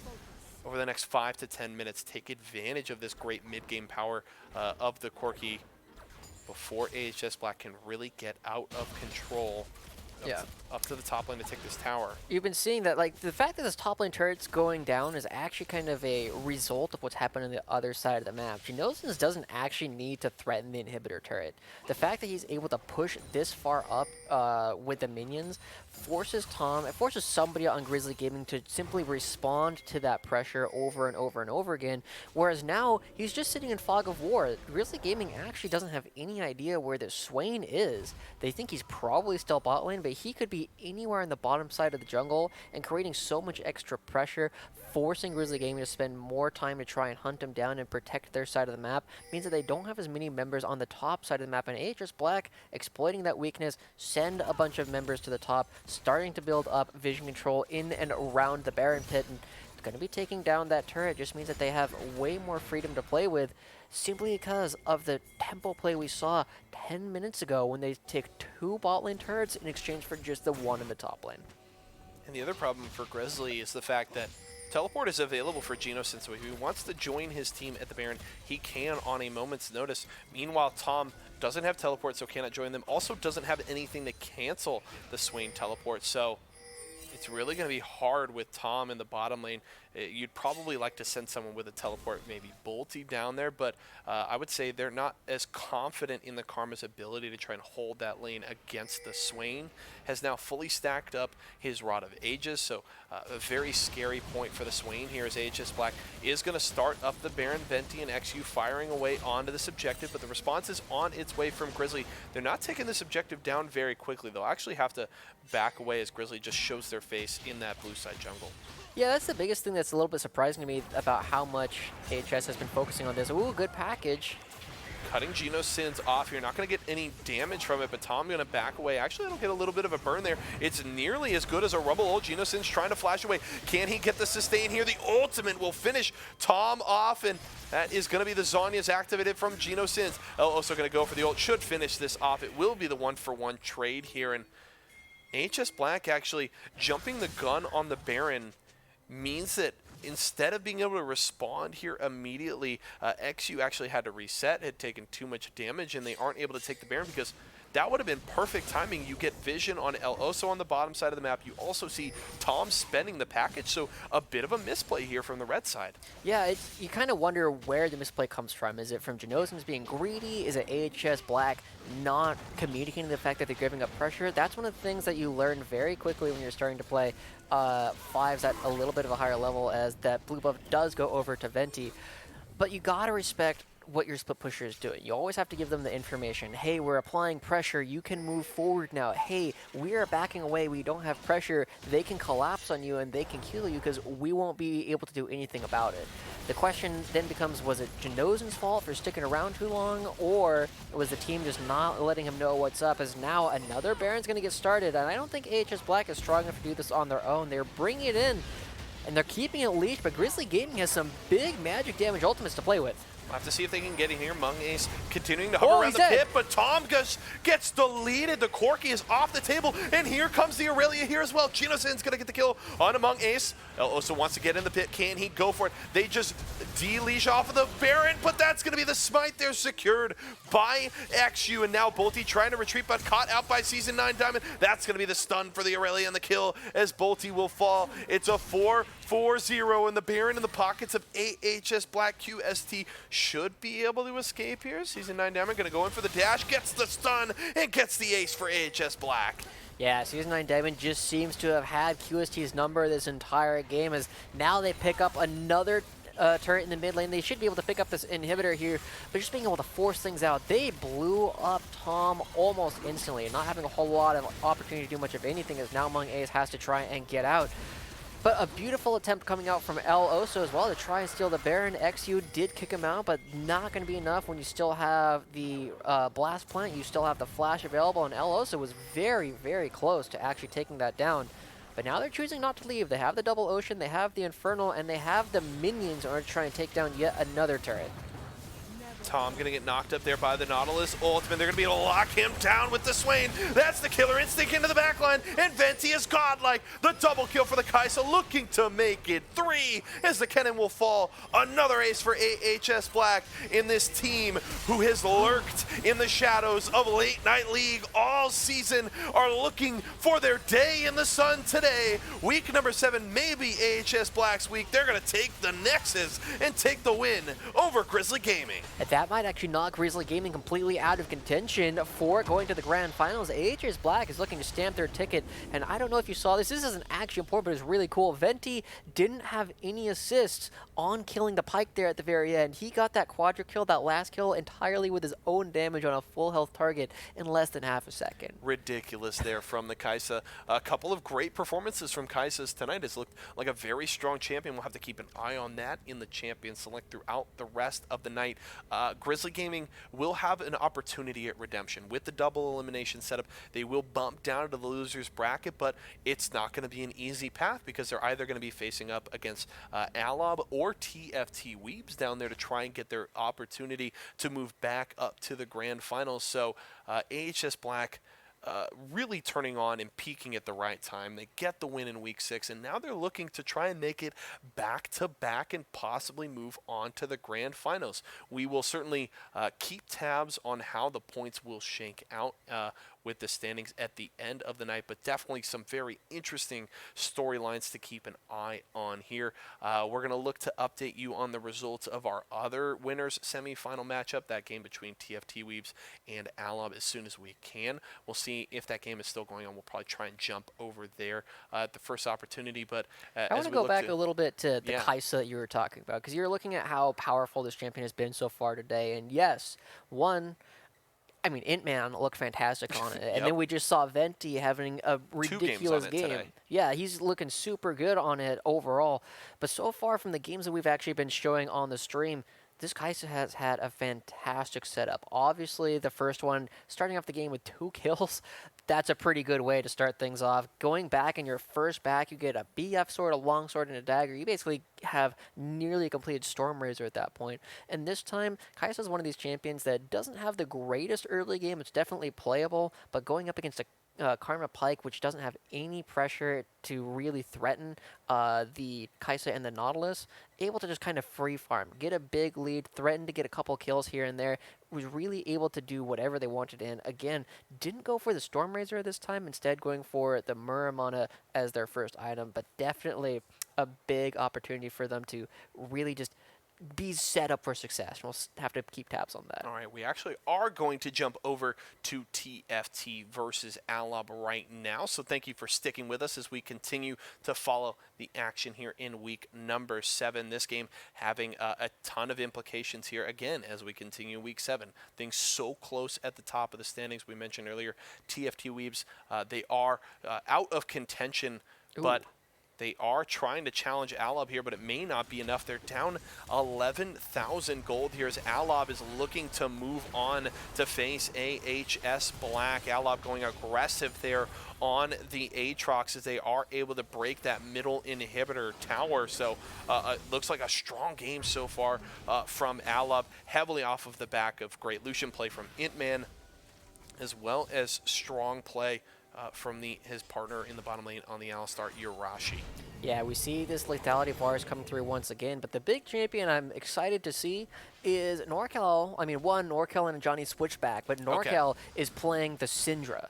A: over the next 5 to 10 minutes. Take advantage of this great mid-game power of the Corki before AHS Black can really get out of control. Up to the top lane to take this tower.
B: You've been seeing that, like, the fact that this top lane turret's going down is actually kind of a result of what's happened on the other side of the map. Genosens doesn't actually need to threaten the inhibitor turret. The fact that he's able to push this far up with the minions forces somebody on Grizzly Gaming to simply respond to that pressure over and over and over again, whereas now he's just sitting in fog of war. Grizzly Gaming actually doesn't have any idea where this Swain is. They think he's probably still bot lane, but he could be anywhere on the bottom side of the jungle, and creating so much extra pressure, forcing Grizzly Gaming to spend more time to try and hunt him down and protect their side of the map, means that they don't have as many members on the top side of the map. And AHS Black, exploiting that weakness, send a bunch of members to the top, starting to build up vision control in and around the Baron pit, and going to be taking down that turret just means that they have way more freedom to play with, simply because of the tempo play we saw 10 minutes ago when they take 2 bot lane turrets in exchange for just the 1 in the top lane.
A: And the other problem for Grizzly is the fact that teleport is available for Genos, and so if he wants to join his team at the Baron, he can on a moment's notice. Meanwhile, Tom doesn't have teleport, so cannot join them. Also doesn't have anything to cancel the Swain teleport, so it's really going to be hard with Tom in the bottom lane. You'd probably like to send someone with a teleport, maybe Bolty down there, but I would say they're not as confident in the Karma's ability to try and hold that lane against the Swain. Has now fully stacked up his Rod of Ages, so a very scary point for the Swain here as AHS Black is going to start up the Baron. Venti and XU firing away onto this objective, but the response is on its way from Grizzly. They're not taking this objective down very quickly. They'll actually have to back away as Grizzly just shows their face in that blue side jungle.
B: Yeah, that's the biggest thing that's a little bit surprising to me about how much AHS has been focusing on this. Ooh, good package.
A: Cutting Genosins off here. Not going to get any damage from it, but Tom going to back away. Actually, it'll get a little bit of a burn there. It's nearly as good as a Rumble ult. Genosins trying to flash away. Can he get the sustain here? The ultimate will finish Tom off, and that is going to be the Zhonya's activated from Genosins. Also going to go for the ult. Should finish this off. It will be the 1-for-1 trade here, and AHS Black actually jumping the gun on the Baron means that instead of being able to respond here immediately, XU actually had to reset, had taken too much damage, and they aren't able to take the Baron because that would have been perfect timing. You get vision on El Oso on the bottom side of the map. You also see Tom spending the package, so a bit of a misplay here from the red side.
B: Yeah, you kind of wonder where the misplay comes from. Is it from Genosens being greedy? Is it AHS Black not communicating the fact that they're giving up pressure? That's one of the things that you learn very quickly when you're starting to play fives at a little bit of a higher level, as that blue buff does go over to Venti. But you gotta respect what your split pusher is doing. You always have to give them the information. Hey, we're applying pressure. You can move forward now. Hey, we are backing away. We don't have pressure. They can collapse on you and they can kill you because we won't be able to do anything about it. The question then becomes, was it Genosen's fault for sticking around too long, or was the team just not letting him know what's up, as now another Baron's going to get started? And I don't think AHS Black is strong enough to do this on their own. They're bringing it in and they're keeping it leashed, but Grizzly Gaming has some big magic damage ultimates to play with.
A: We'll have to see if they can get in here. Mung Ace continuing to hover around the pit, but Tom gets deleted. The Corki is off the table, and here comes the Aurelia here as well. Genosin's going to get the kill on Mung Ace. Also wants to get in the pit. Can he go for it? They just de-leash off of the Baron, but that's going to be the smite. They're secured by XU, and now Bolty trying to retreat, but caught out by Season 9 Diamond. That's going to be the stun for the Aurelia and the kill as Bolty will fall. It's a 4-4-0, and the Baron in the pockets of AHS Black. QST should be able to escape here. Season 9 Diamond going to go in for the dash, gets the stun, and gets the ace for AHS Black.
B: Yeah, Season 9 Diamond just seems to have had QST's number this entire game, as now they pick up another turret in the mid lane. They should be able to pick up this inhibitor here, but just being able to force things out. They blew up Tom almost instantly, not having a whole lot of opportunity to do much of anything as now Among A's has to try and get out. But a beautiful attempt coming out from El Oso as well to try and steal the Baron. XU did kick him out, but not going to be enough when you still have the Blast Plant. You still have the Flash available, and El Oso was very, very close to actually taking that down. But now they're choosing not to leave. They have the Double Ocean, they have the Infernal, and they have the minions in order to try and take down yet another turret.
A: Tom gonna get knocked up there by the Nautilus ultimate. They're gonna be able to lock him down with the Swain. That's the killer instinct into the backline, and Venti is godlike. The double kill for the Kaisa, looking to make it 3 as the cannon will fall. Another ace for AHS Black in this team who has lurked in the shadows of Late Night League all season, are looking for their day in the sun today. Week number 7 may be AHS Black's week. They're gonna take the Nexus and take the win over Grizzly Gaming.
B: That might actually knock Grizzly Gaming completely out of contention for going to the Grand Finals. AHS Black is looking to stamp their ticket, and I don't know if you saw this. This isn't actually important, but it's really cool. Venti didn't have any assists on killing the Pyke there at the very end. He got that quadra kill, that last kill, entirely with his own damage on a full health target in less than half a second.
A: Ridiculous there from the Kaisa. A couple of great performances from Kaisas tonight. It's looked like a very strong champion. We'll have to keep an eye on that in the champion select throughout the rest of the night. Grizzly Gaming will have an opportunity at redemption. With the double elimination setup, they will bump down to the loser's bracket, but it's not going to be an easy path because they're either going to be facing up against Alob or TFT Weebs down there to try and get their opportunity to move back up to the grand finals. So AHS Black really turning on and peaking at the right time. They get the win in week 6, and now they're looking to try and make it back-to-back and possibly move on to the grand finals. We will certainly keep tabs on how the points will shake out with the standings at the end of the night, but definitely some very interesting storylines to keep an eye on here. We're going to look to update you on the results of our other winners semifinal matchup, that game between TFT Weebs and Alob, as soon as we can. We'll see if that game is still going on. We'll probably try and jump over there at the first opportunity, but
B: I want to go back a little bit to the Kaisa that you were talking about, because you're looking at how powerful this champion has been so far today, and yes, I mean, Intman looked fantastic on it. And then we just saw Venti having a ridiculous game. Yeah, he's looking super good on it overall. But so far from the games that we've actually been showing on the stream, this Kaisa has had a fantastic setup. Obviously, the first one, starting off the game with 2 kills, that's a pretty good way to start things off. Going back in your first back, you get a BF sword, a long sword, and a dagger. You basically have nearly a completed Storm Razor at that point. And this time, Kaisa is one of these champions that doesn't have the greatest early game. It's definitely playable, but going up against a Karma Pyke, which doesn't have any pressure to really threaten the Kaisa and the Nautilus, able to just kind of free farm, get a big lead, threaten to get a couple kills here and there, was really able to do whatever they wanted in. Again, didn't go for the Storm Razor this time, instead going for the Muramana as their first item, but definitely a big opportunity for them to really just be set up for success. We'll have to keep tabs on that.
A: All right, we actually are going to jump over to TFT versus Alob right now. So thank you for sticking with us as we continue to follow the action here in week number 7. This game having a ton of implications here again as we continue week 7. Things so close at the top of the standings. We mentioned earlier, TFT Weebs, they are out of contention, but they are trying to challenge Alob here, but it may not be enough. They're down 11,000 gold here as Alob is looking to move on to face AHS Black. Alob going aggressive there on the Aatrox as they are able to break that middle inhibitor tower. So it looks like a strong game so far from Alob, heavily off of the back of great Lucian play from Intman, as well as strong play from his partner in the bottom lane on the Alistar, Urashi.
B: Yeah, we see this lethality bars coming through once again, but the big champion I'm excited to see is Norcal. I mean, Norcal and Johnny Switchback, but Norcal is playing the Syndra.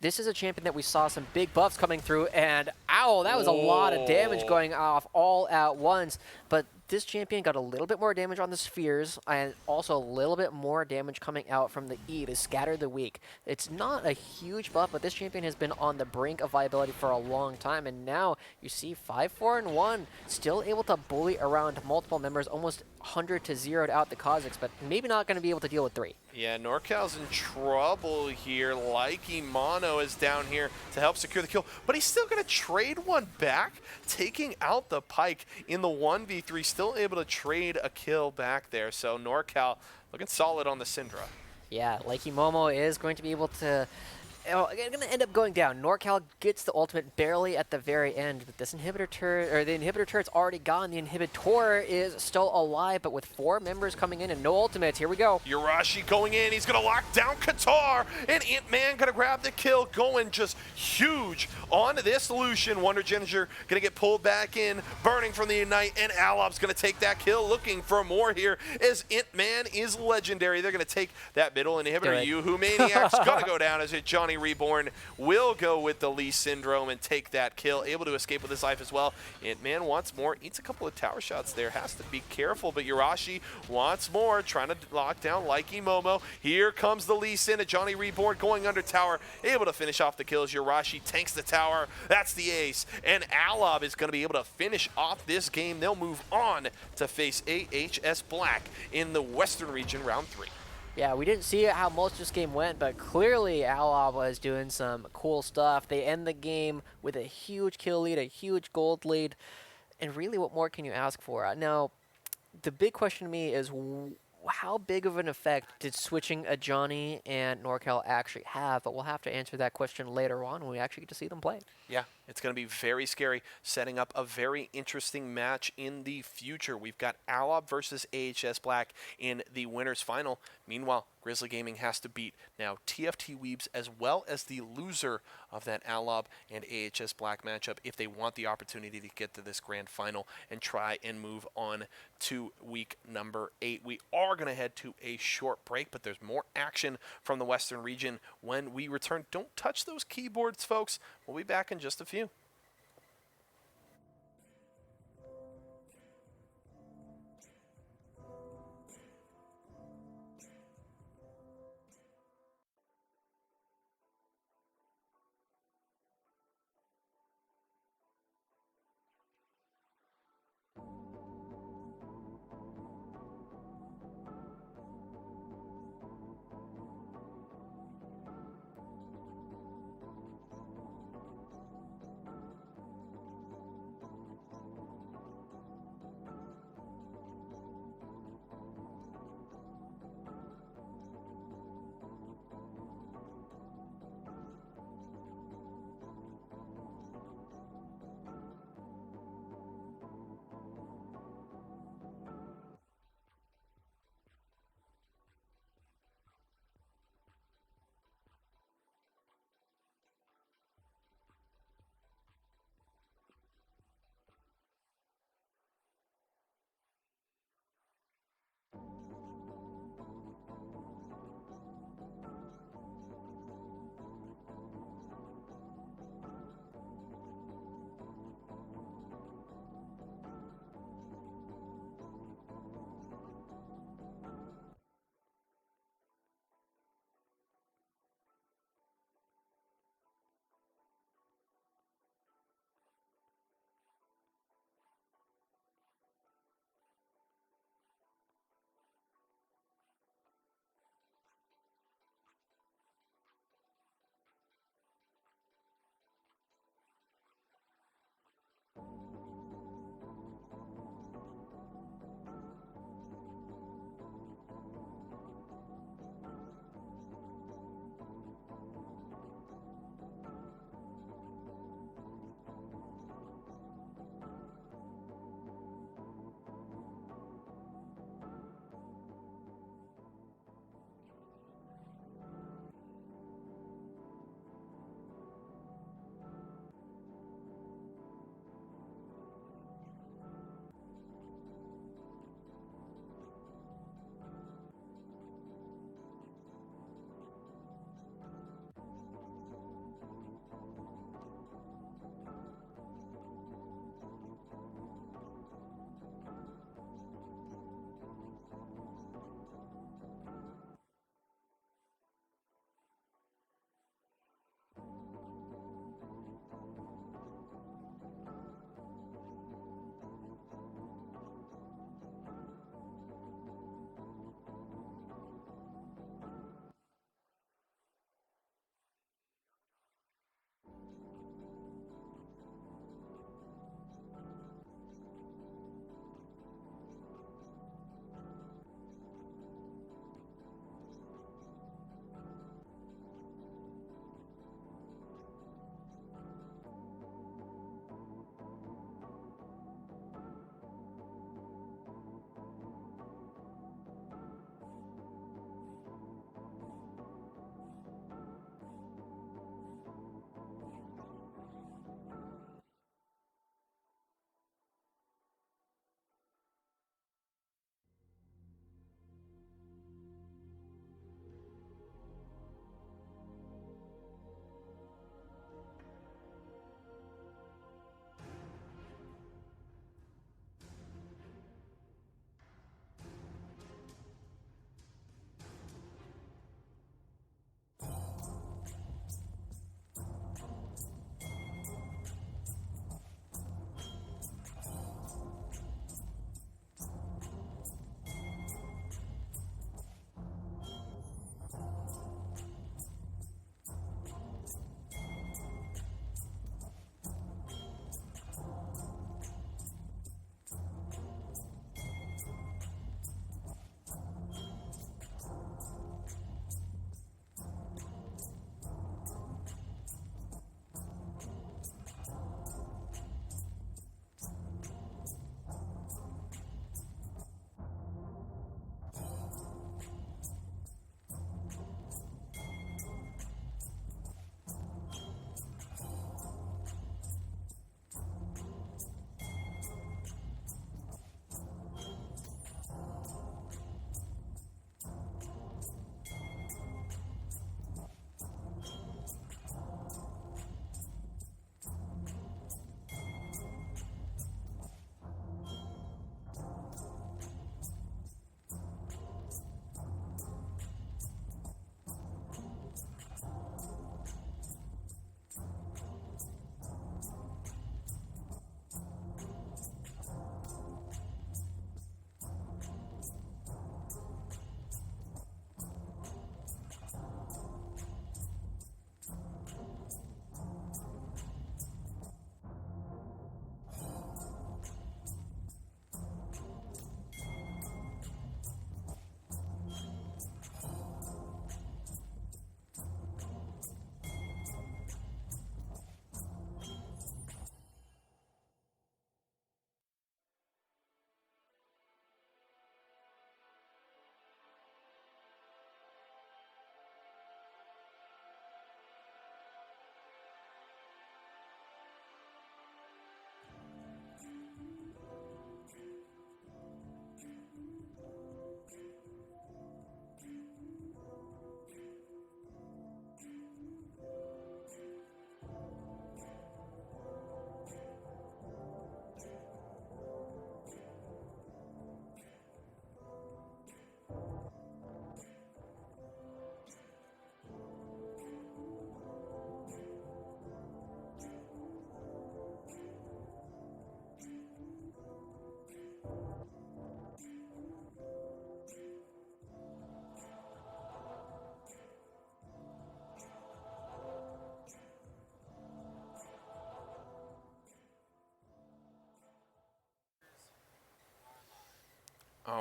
B: This is a champion that we saw some big buffs coming through, and ow, that was a lot of damage going off all at once. But this champion got a little bit more damage on the spheres, and also a little bit more damage coming out from the E to scatter the weak. It's not a huge buff, but this champion has been on the brink of viability for a long time, and now you see 5-4-1, still able to bully around multiple members, almost 100 to 0'd out the Kazakhs, but maybe not going to be able to deal with 3.
A: Yeah, NorCal's in trouble here. Likey Mono is down here to help secure the kill, but he's still going to trade one back, taking out the Pyke in the 1v3, still able to trade a kill back there. So NorCal looking solid on the Syndra.
B: Yeah, Likey Momo is going to be able to... going to end up going down. NorCal gets the ultimate barely at the very end, but this inhibitor turret, or the inhibitor turret's already gone. The inhibitor is still alive, but with 4 members coming in and no ultimates, here we go.
A: Yurashi going in, he's gonna lock down Qatar, and Ant-Man gonna grab the kill, going just huge on this Lucian. Wonder Ginger gonna get pulled back in, burning from the Ignite, and Alob's gonna take that kill, looking for more here, as Ant-Man is legendary. They're gonna take that middle inhibitor. Yoo-Hoo Maniac's gonna go down as Johnny Reborn will go with the Lee Syndrome and take that kill, able to escape with his life as well. Ant-Man wants more, eats a couple of tower shots there, has to be careful, but Yurashi wants more, trying to lock down Likey Momo. Here comes the Lee Sin, Johnny Reborn going under tower, able to finish off the kills. Yurashi tanks the tower, that's the ace, and Alob is going to be able to finish off this game. They'll move on to face AHS Black in the Western region, round 3.
B: Yeah, we didn't see how most of this game went, but clearly Alob was doing some cool stuff. They end the game with a huge kill lead, a huge gold lead, and really what more can you ask for? Now, the big question to me is how big of an effect did switching a Johnny and NorCal actually have? But we'll have to answer that question later on when we actually get to see them play.
A: Yeah, it's going to be very scary, setting up a very interesting match in the future. We've got Alob versus AHS Black in the winners final. Meanwhile, Grizzly Gaming has to beat now TFT Weebs as well as the loser of that Alob and AHS Black matchup if they want the opportunity to get to this grand final and try and move on to week number 8. We are going to head to a short break, but there's more action from the Western region when we return. Don't touch those keyboards, folks. We'll be back in just a few.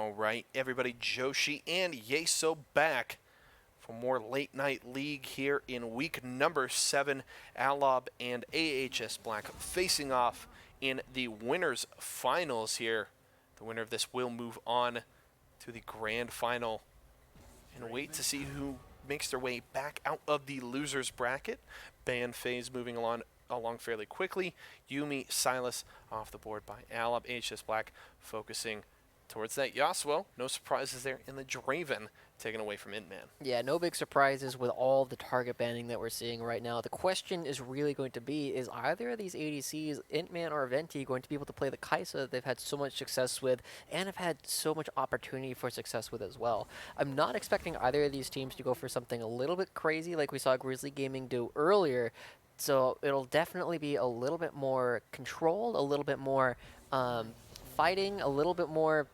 A: All right, everybody, Joshi and Yeso back for more late night league here in week number 7. Alob and AHS Black facing off in the winners finals here. The winner of this will move on to the grand final and wait to see who makes their way back out of the losers bracket. Ban phase moving along fairly quickly. Yumi, Silas off the board by Alob. AHS Black focusing towards that Yasuo. No surprises there in the Draven taken away from Intman.
B: Yeah, no big surprises with all the target banning that we're seeing right now. The question is really going to be, is either of these ADCs, Intman or Venti, going to be able to play the Kai'Sa that they've had so much success with and have had so much opportunity for success with as well? I'm not expecting either of these teams to go for something a little bit crazy like we saw Grizzly Gaming do earlier. So it'll definitely be a little bit more controlled, a little bit more fighting, a little bit more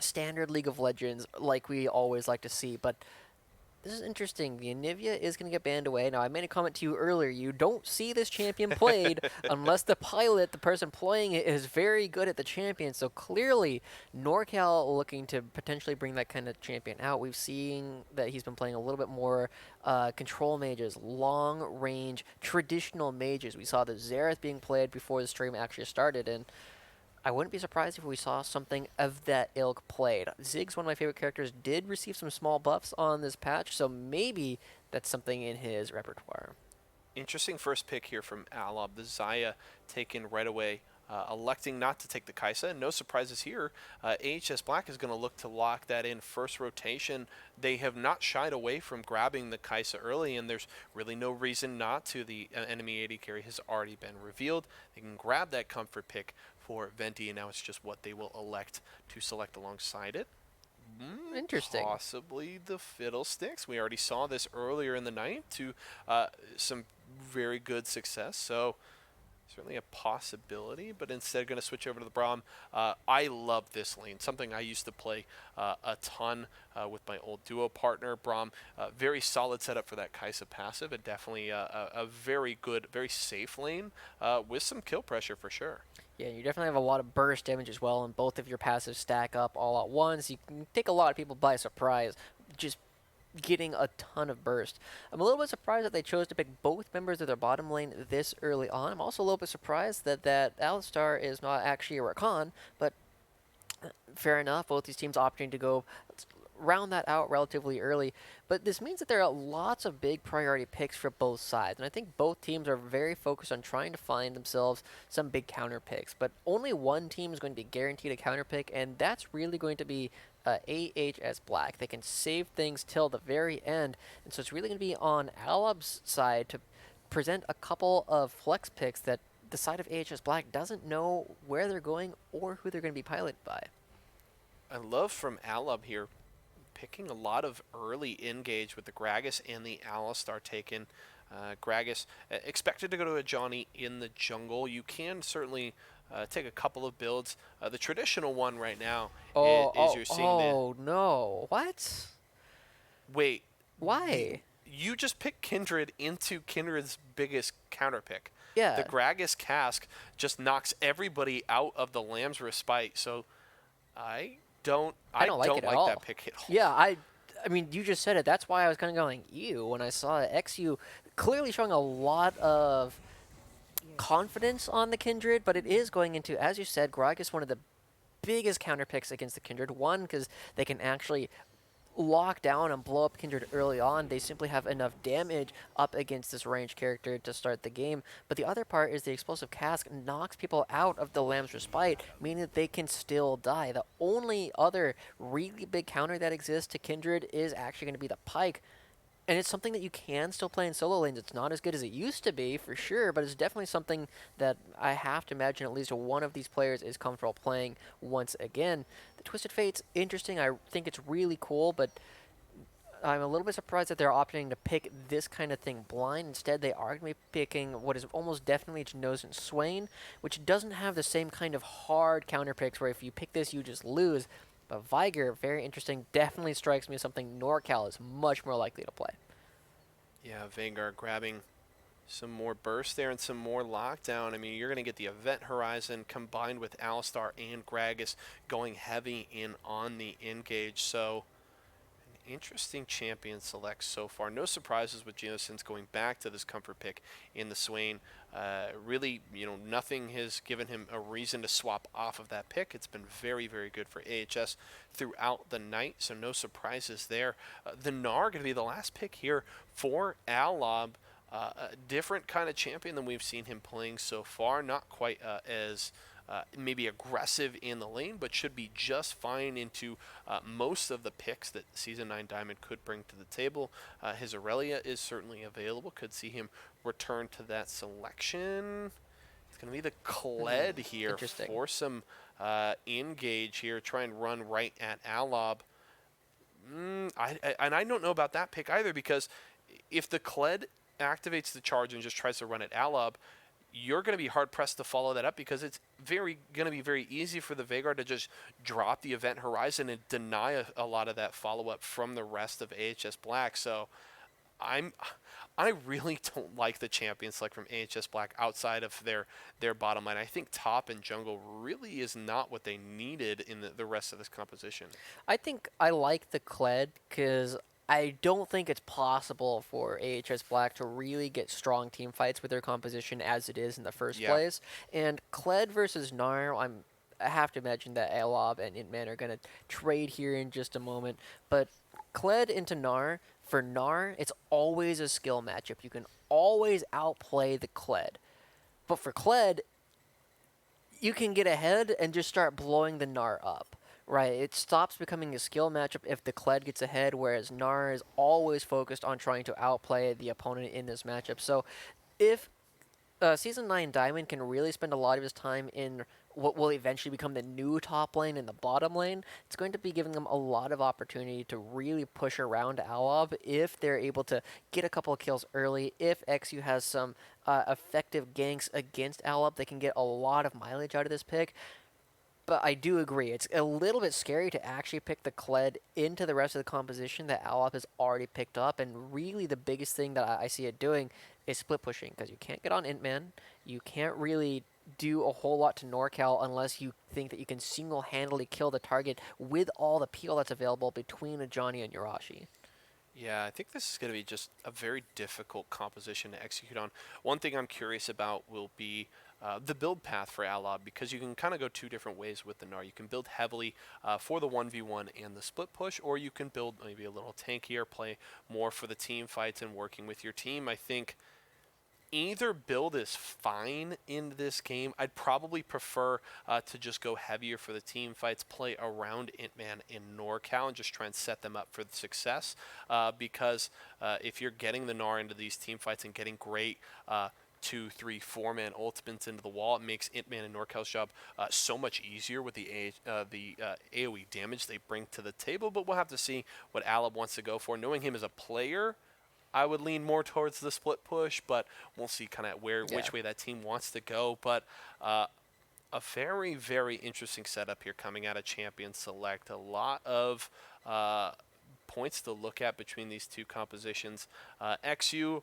B: standard League of Legends like we always like to see. But this is interesting. The Anivia is going to get banned away. Now, I made a comment to you earlier. You don't see this champion played unless the pilot, the person playing it, is very good at the champion. So clearly, NorCal looking to potentially bring that kind of champion out. We've seen that he's been playing a little bit more control mages, long-range, traditional mages. We saw the Xerath being played before the stream actually started, and I wouldn't be surprised if we saw something of that ilk played. Ziggs, one of my favorite characters, did receive some small buffs on this patch, so maybe that's something in his repertoire.
A: Interesting first pick here from Alob. The Xayah taken right away, electing not to take the Kai'Sa. No surprises here. AHS Black is going to look to lock that in first rotation. They have not shied away from grabbing the Kai'Sa early, and there's really no reason not to. The enemy AD carry has already been revealed. They can grab that comfort pick for Venti, and now it's just what they will elect to select alongside it.
B: Interesting.
A: Possibly the Fiddlesticks. We already saw this earlier in the night to some very good success, so certainly a possibility, but instead going to switch over to the Braum. I love this lane, something I used to play a ton with my old duo partner, Braum. Very solid setup for that Kai'Sa passive, and definitely a very good, very safe lane with some kill pressure for sure.
B: Yeah, you definitely have a lot of burst damage as well, and both of your passives stack up all at once. You can take a lot of people by surprise, just getting a ton of burst. I'm a little bit surprised that they chose to pick both members of their bottom lane this early on. I'm also a little bit surprised that Alistar is not actually a Rakan, but fair enough. Both these teams opting to go round that out relatively early, but this means that there are lots of big priority picks for both sides, and I think both teams are very focused on trying to find themselves some big counter picks, but only one team is going to be guaranteed a counter pick, and that's really going to be AHS Black. They can save things till the very end, and so it's really going to be on Alob's side to present a couple of flex picks that the side of AHS Black doesn't know where they're going or who they're going to be piloted by.
A: I love from Alob here picking a lot of early engage with the Gragas and the Alistar taken. Gragas expected to go to a Johnny in the jungle. You can certainly take a couple of builds. The traditional one right now is you're seeing
B: Oh, no. What?
A: Wait.
B: Why?
A: You just picked Kindred into Kindred's biggest counter pick.
B: Yeah.
A: The Gragas cask just knocks everybody out of the Lamb's Respite, so I don't like
B: it at all.
A: that pick at all.
B: Yeah, I mean, you just said it. That's why I was kind of going, ew, when I saw XU clearly showing a lot of confidence on the Kindred, but it is going into, as you said, Gragas, one of the biggest counter picks against the Kindred. One, because they can actually lock down and blow up Kindred early on. They simply have enough damage up against this ranged character to start the game. But the other part is the explosive cask knocks people out of the Lamb's Respite, meaning that they can still die. The only other really big counter that exists to Kindred is actually going to be the Pike. And it's something that you can still play in solo lanes. It's not as good as it used to be, for sure, but it's definitely something that I have to imagine at least one of these players is comfortable playing once again. The Twisted Fate's interesting. I think it's really cool, but I'm a little bit surprised that they're opting to pick this kind of thing blind. Instead, they are going to be picking what is almost definitely Janoz and Swain, which doesn't have the same kind of hard counter picks where if you pick this, you just lose. But Viger, very interesting, definitely strikes me as something NorCal is much more likely to play.
A: Yeah, Vanguard grabbing Some more burst there and some more lockdown. I mean, you're going to get the Event Horizon combined with Alistar and Gragas going heavy in on the engage. So, interesting champion select so far. No surprises with Geosynth going back to this comfort pick in the Swain. Really, nothing has given him a reason to swap off of that pick. It's been very, very good for AHS throughout the night, so no surprises there. The Gnar going to be the last pick here for Alob. A different kind of champion than we've seen him playing so far. Not quite as maybe aggressive in the lane, but should be just fine into most of the picks that Season 9 Diamond could bring to the table. His Aurelia is certainly available. Could see him return to that selection. It's going to be the Kled here for some engage here. Try and run right at Alob. I don't know about that pick either, because if the Kled activates the charge and just tries to run at Alob, you're going to be hard-pressed to follow that up, because it's going to be very easy for the Veigar to just drop the Event Horizon and deny a lot of that follow-up from the rest of AHS Black. So I really don't like the champion select from AHS Black outside of their bottom line. I think top and jungle really is not what they needed in the rest of this composition.
B: I think I like the Kled because I don't think it's possible for AHS Black to really get strong team fights with their composition as it is in the first place. And Kled versus Gnar, I have to imagine that Alob and Intman are going to trade here in just a moment. But Kled into Gnar, for Gnar, it's always a skill matchup. You can always outplay the Kled. But for Kled, you can get ahead and just start blowing the Gnar up. Right, it stops becoming a skill matchup if the Kled gets ahead, whereas Gnar is always focused on trying to outplay the opponent in this matchup. So if Season 9 Diamond can really spend a lot of his time in what will eventually become the new top lane and the bottom lane, it's going to be giving them a lot of opportunity to really push around Alob if they're able to get a couple of kills early. If XU has some effective ganks against Alob, they can get a lot of mileage out of this pick. But I do agree, it's a little bit scary to actually pick the Kled into the rest of the composition that Alob has already picked up, and really the biggest thing that I see it doing is split pushing, because you can't get on Intman, you can't really do a whole lot to NorCal unless you think that you can single-handedly kill the target with all the peel that's available between a Johnny and Yurashi.
A: Yeah, I think this is going to be just a very difficult composition to execute on. One thing I'm curious about will be the build path for Alob, because you can kind of go two different ways with the Gnar. You can build heavily for the 1v1 and the split push, or you can build maybe a little tankier, play more for the team fights and working with your team. I think either build is fine in this game. I'd probably prefer to just go heavier for the team fights, play around Intman and NorCal, and just try and set them up for the success. Because if you're getting the Gnar into these team fights and getting great 2, 3, 4-man ultimates into the wall, it makes Intman and NorCal's job so much easier with the AoE damage they bring to the table. But we'll have to see what Alob wants to go for. Knowing him as a player, I would lean more towards the split push, but we'll see kind of which way that team wants to go. But a very, very interesting setup here coming out of Champion Select. A lot of points to look at between these two compositions. XU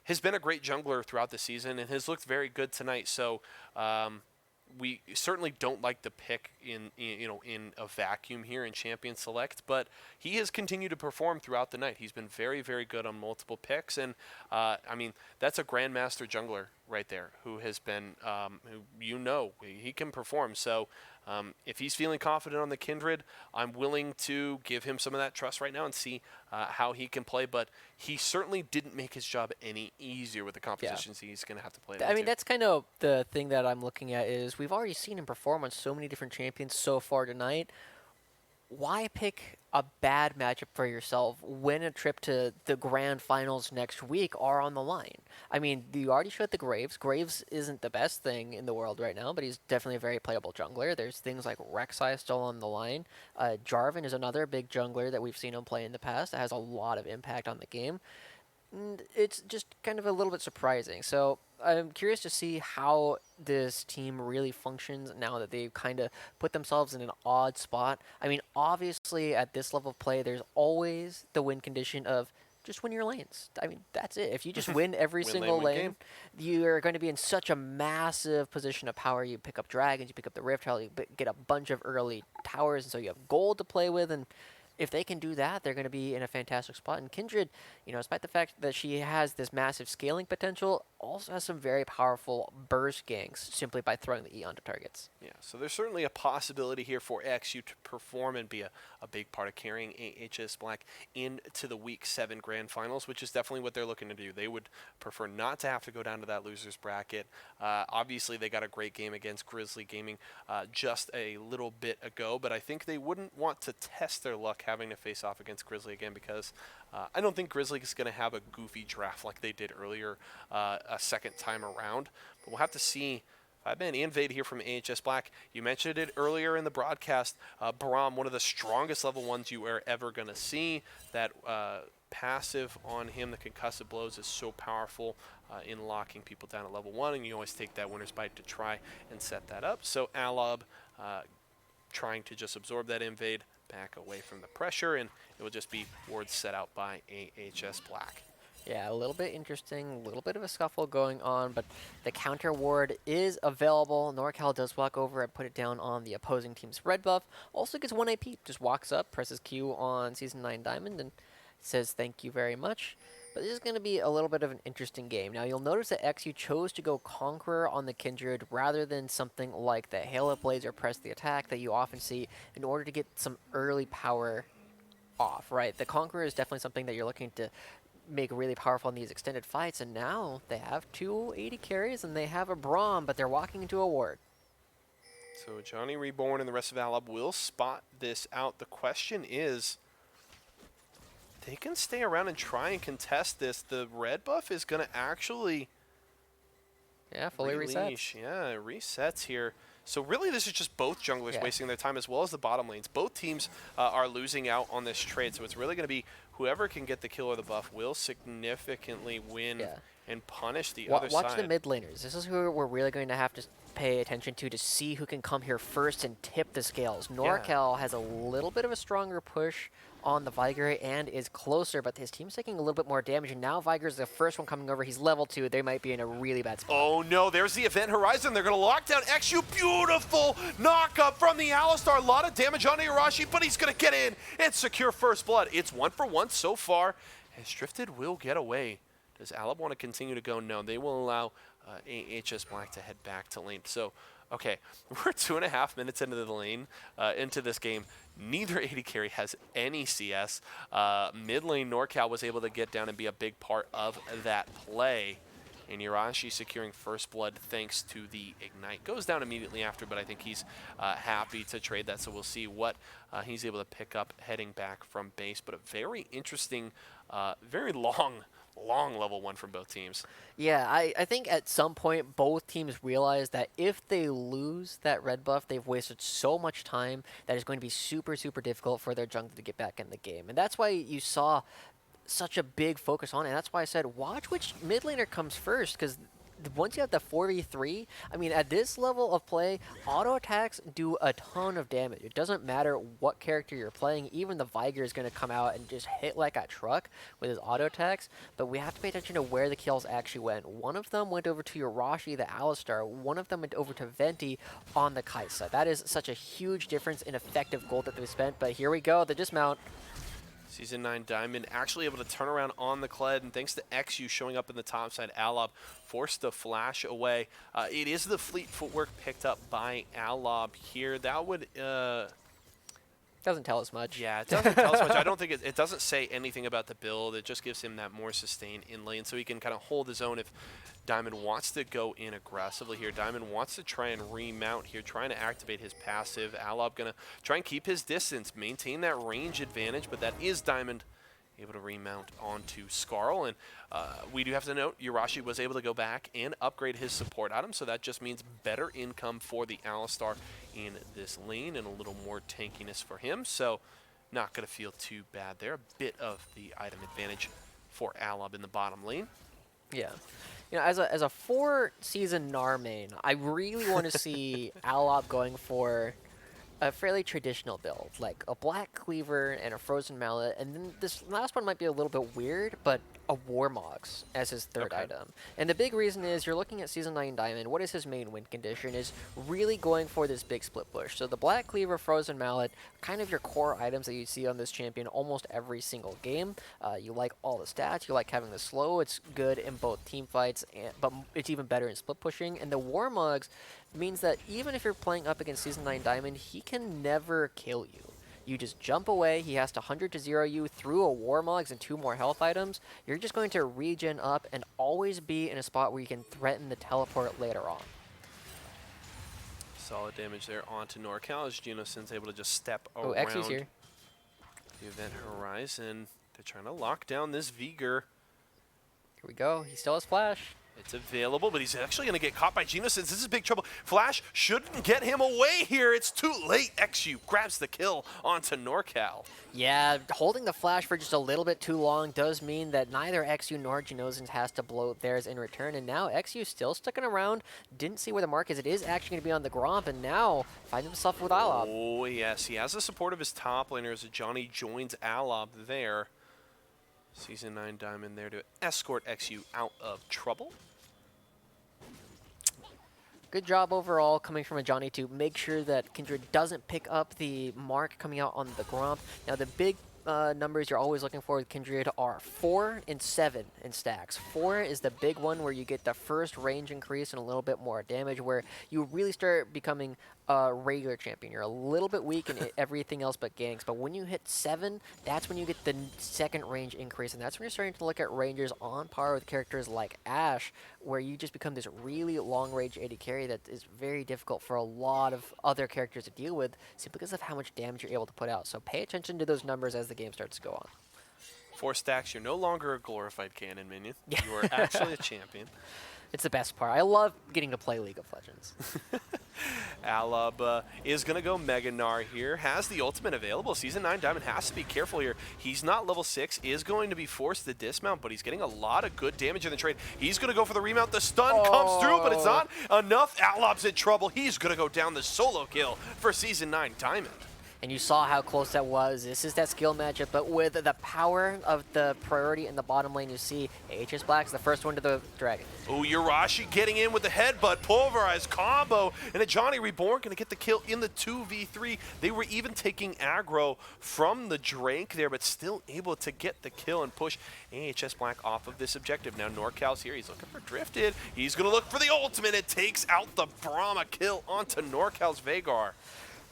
A: has been a great jungler throughout the season and has looked very good tonight. So we certainly don't like the pick in a vacuum here in Champion Select, but he has continued to perform throughout the night. He's been very, very good on multiple picks, and I mean, that's a Grandmaster jungler right there who has been, he can perform. So if he's feeling confident on the Kindred, I'm willing to give him some of that trust right now and see how he can play. But he certainly didn't make his job any easier with the compositions he's going to have to play.
B: I mean, that's kind of the thing that I'm looking at is we've already seen him perform on so many different champions so far tonight. Why pick a bad matchup for yourself when a trip to the grand finals next week are on the line? I mean, you already showed the Graves. Graves isn't the best thing in the world right now, but he's definitely a very playable jungler. There's things like Rek'Sai still on the line. Jarvan is another big jungler that we've seen him play in the past that has a lot of impact on the game. And it's just kind of a little bit surprising. So I'm curious to see how this team really functions now that they've kind of put themselves in an odd spot. I mean, obviously, at this level of play, there's always the win condition of just win your lanes. I mean, that's it. If you just win every
A: Win
B: single
A: win
B: lane,
A: game.
B: you're going to be in such a massive position of power. You pick up dragons, you pick up the rift tile, you get a bunch of early towers, and so you have gold to play with. And if they can do that, they're going to be in a fantastic spot. And Kindred, despite the fact that she has this massive scaling potential, also has some very powerful burst ganks simply by throwing the E onto targets.
A: Yeah, so there's certainly a possibility here for XU to perform and be a big part of carrying AHS Black into the Week 7 Grand Finals, which is definitely what they're looking to do. They would prefer not to have to go down to that loser's bracket. Obviously, they got a great game against Grizzly Gaming just a little bit ago, but I think they wouldn't want to test their luck having to face off against Grizzly again because I don't think Grizzly is going to have a goofy draft like they did earlier a second time around. But we'll have to see. 5-man invade here from AHS Black. You mentioned it earlier in the broadcast. Baram, one of the strongest level 1s you are ever going to see. That passive on him, the concussive blows, is so powerful in locking people down at level 1, and you always take that winner's bite to try and set that up. So Alab trying to just absorb that invade, back away from the pressure, and it will just be wards set out by AHS Black.
B: Yeah, a little bit interesting, a little bit of a scuffle going on, but the counter ward is available. NorCal does walk over and put it down on the opposing team's red buff. Also gets 1 AP, just walks up, presses Q on Season 9 Diamond, and says thank you very much. But this is going to be a little bit of an interesting game. Now, you'll notice that XU chose to go Conqueror on the Kindred rather than something like the Halo Blaze or Press the Attack that you often see in order to get some early power off, right? The Conqueror is definitely something that you're looking to make really powerful in these extended fights, and now they have 2 80 carries and they have a Braum, but they're walking into a ward.
A: So Johnny Reborn and the rest of Alab will spot this out. The question is, they can stay around and try and contest this. The red buff is going to actually
B: Fully
A: release.
B: resets.
A: Yeah, it resets here. So really this is just both junglers wasting their time as well as the bottom lanes. Both teams are losing out on this trade, so it's really going to be whoever can get the kill or the buff will significantly win and punish the other side.
B: Watch the mid laners. This is who we're really going to have to pay attention to see who can come here first and tip the scales. NorCal has a little bit of a stronger push on the Viger and is closer, but his team's taking a little bit more damage, and now Viger's the first one coming over. He's level 2. They might be in a really bad spot.
A: Oh no, there's the Event Horizon. They're going to lock down XU. Beautiful knock-up from the Alistar. A lot of damage on Irashi, but he's going to get in and secure first blood. It's 1 for 1 so far, as Drifted will get away. Does Alab want to continue to go? No, they will allow AHS Black to head back to lane. So, okay, we're 2.5 minutes into the lane, into this game. Neither AD carry has any CS. Mid lane, NorCal was able to get down and be a big part of that play. And Irashi securing first blood thanks to the Ignite. Goes down immediately after, but I think he's happy to trade that. So we'll see what he's able to pick up heading back from base. But a very interesting, very long level 1 from both teams.
B: Yeah, I think at some point both teams realize that if they lose that red buff, they've wasted so much time that it's going to be super, super difficult for their jungler to get back in the game. And that's why you saw such a big focus on it. And that's why I said watch which mid laner comes first, because once you have the 4v3, I mean, at this level of play, auto attacks do a ton of damage. It doesn't matter what character you're playing. Even the Viger is going to come out and just hit like a truck with his auto attacks. But we have to pay attention to where the kills actually went. One of them went over to Irashi, the Alistar. One of them went over to Venti on the Kaisa. That is such a huge difference in effective gold that they spent. But here we go, the dismount.
A: Season 9 Diamond actually able to turn around on the Kled, and thanks to XU showing up in the top side, Alab forced the flash away. It is the fleet footwork picked up by Alab here. That would...
B: doesn't tell us much.
A: Yeah, it doesn't tell us much. I don't think it doesn't say anything about the build. It just gives him that more sustain in lane, so he can kind of hold his own if Diamond wants to go in aggressively here. Diamond wants to try and remount here, trying to activate his passive. Alab going to try and keep his distance, maintain that range advantage, but that is Diamond able to remount onto Skarl. And we do have to note, Irashi was able to go back and upgrade his support item, so that just means better income for the Alistar in this lane and a little more tankiness for him. So not going to feel too bad there. A bit of the item advantage for Alab in the bottom lane.
B: Yeah. You know, as a 4-season Gnar main, I really want to see Alab going for a fairly traditional build, like a black cleaver and a frozen mallet, and then this last one might be a little bit weird, but a Warmogs as his third item. And the big reason is you're looking at Season 9 Diamond, what is his main win condition, is really going for this big split push. So the black cleaver, frozen mallet, kind of your core items that you see on this champion almost every single game. You like all the stats, you like having the slow, it's good in both team fights, but it's even better in split pushing. And the Warmogs means that even if you're playing up against Season 9 Diamond, he can never kill you. You just jump away, he has to 100 to 0 you through a Warmogs and 2 more health items. You're just going to regen up and always be in a spot where you can threaten the teleport later on.
A: Solid damage there onto NorCal as Genosin's able to just step
B: Oh,
A: around
B: Xy's here.
A: the event horizon. They're trying to lock down this Vigor.
B: Here we go, he still has flash.
A: It's available, but he's actually going to get caught by Genosins. This is big trouble. Flash shouldn't get him away here. It's too late. XU grabs the kill onto NorCal.
B: Yeah, holding the flash for just a little bit too long does mean that neither XU nor Genosins has to blow theirs in return. And now XU still sticking around. Didn't see where the mark is. It is actually going to be on the Gromp, and now finds himself with Alab.
A: Oh, yes. He has the support of his top laner as Johnny joins Alab there. Season 9 Diamond there to escort XU out of trouble.
B: Good job overall coming from a Johnny to make sure that Kindred doesn't pick up the mark coming out on the Gromp. Now the big numbers you're always looking for with Kindred are 4 and 7 in stacks. 4 is the big one where you get the first range increase and a little bit more damage, where you really start becoming a regular champion. You're a little bit weak in everything else but ganks, but when you hit 7, that's when you get the second range increase, and that's when you're starting to look at rangers on par with characters like Ashe, where you just become this really long-range AD carry that is very difficult for a lot of other characters to deal with simply because of how much damage you're able to put out. So pay attention to those numbers as the game starts to go on.
A: 4 stacks, you're no longer a glorified cannon minion. You are actually a champion.
B: It's the best part. I love getting to play League of Legends.
A: Alab is going to go Mega Gnar here. Has the ultimate available. Season 9 Diamond has to be careful here. He's not level 6. Is going to be forced to dismount, but he's getting a lot of good damage in the trade. He's going to go for the remount. The stun comes through, but it's not enough. Alab's in trouble. He's going to go down the solo kill for Season 9 Diamond.
B: And you saw how close that was. This is that skill matchup, but with the power of the priority in the bottom lane, you see AHS Black's the first one to the dragon.
A: Oh, Urashi getting in with the headbutt, pulverized combo, and a Johnny Reborn going to get the kill in the 2v3. They were even taking aggro from the Drake there, but still able to get the kill and push AHS Black off of this objective. Now NorCal's here. He's looking for Drifted. He's going to look for the ultimate. It takes out the Brahma kill onto NorCal's Veigar.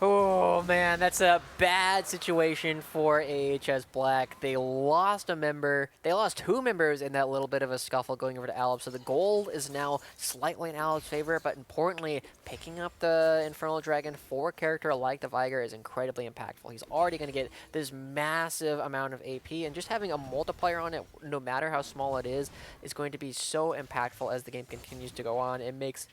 B: Oh man, that's a bad situation for AHS Black. They lost a member. They lost 2 members in that little bit of a scuffle going over to Alab. So the gold is now slightly in Alab's favor, but importantly, picking up the Infernal Dragon for a character like the Veigar is incredibly impactful. He's already going to get this massive amount of AP, and just having a multiplier on it, no matter how small it is going to be so impactful as the game continues to go on. It makes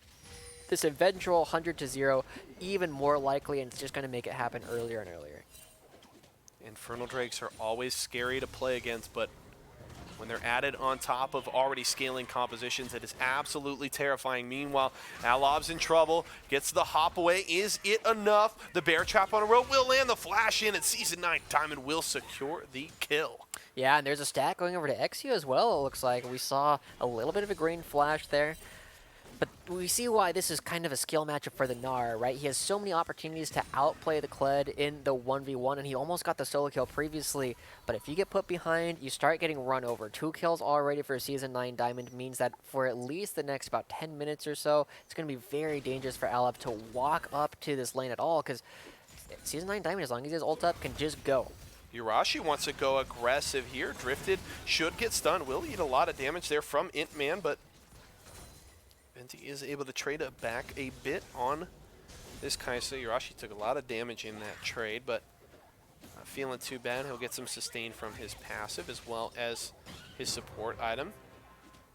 B: this eventual 100 to 0 even more likely, and it's just going to make it happen earlier and earlier.
A: Infernal Drakes are always scary to play against, but when they're added on top of already scaling compositions, it is absolutely terrifying. Meanwhile, Alab's in trouble, gets the hop away. Is it enough? The bear trap on a rope will land the flash in, and Season 9 Diamond will secure the kill.
B: Yeah, and there's a stack going over to XU as well, it looks like. We saw a little bit of a green flash there. But we see why this is kind of a skill matchup for the Gnar, right? He has so many opportunities to outplay the Kled in the 1v1, and he almost got the solo kill previously. But if you get put behind, you start getting run over. 2 kills already for Season 9 Diamond means that for at least the next about 10 minutes or so, it's going to be very dangerous for Alab to walk up to this lane at all, because Season 9 Diamond, as long as he has ult up, can just go.
A: Urashi wants to go aggressive here. Drifted should get stunned. Will eat a lot of damage there from Int Man, but Venti is able to trade it back a bit on this Kaisa. Urashi took a lot of damage in that trade, but not feeling too bad. He'll get some sustain from his passive as well as his support item.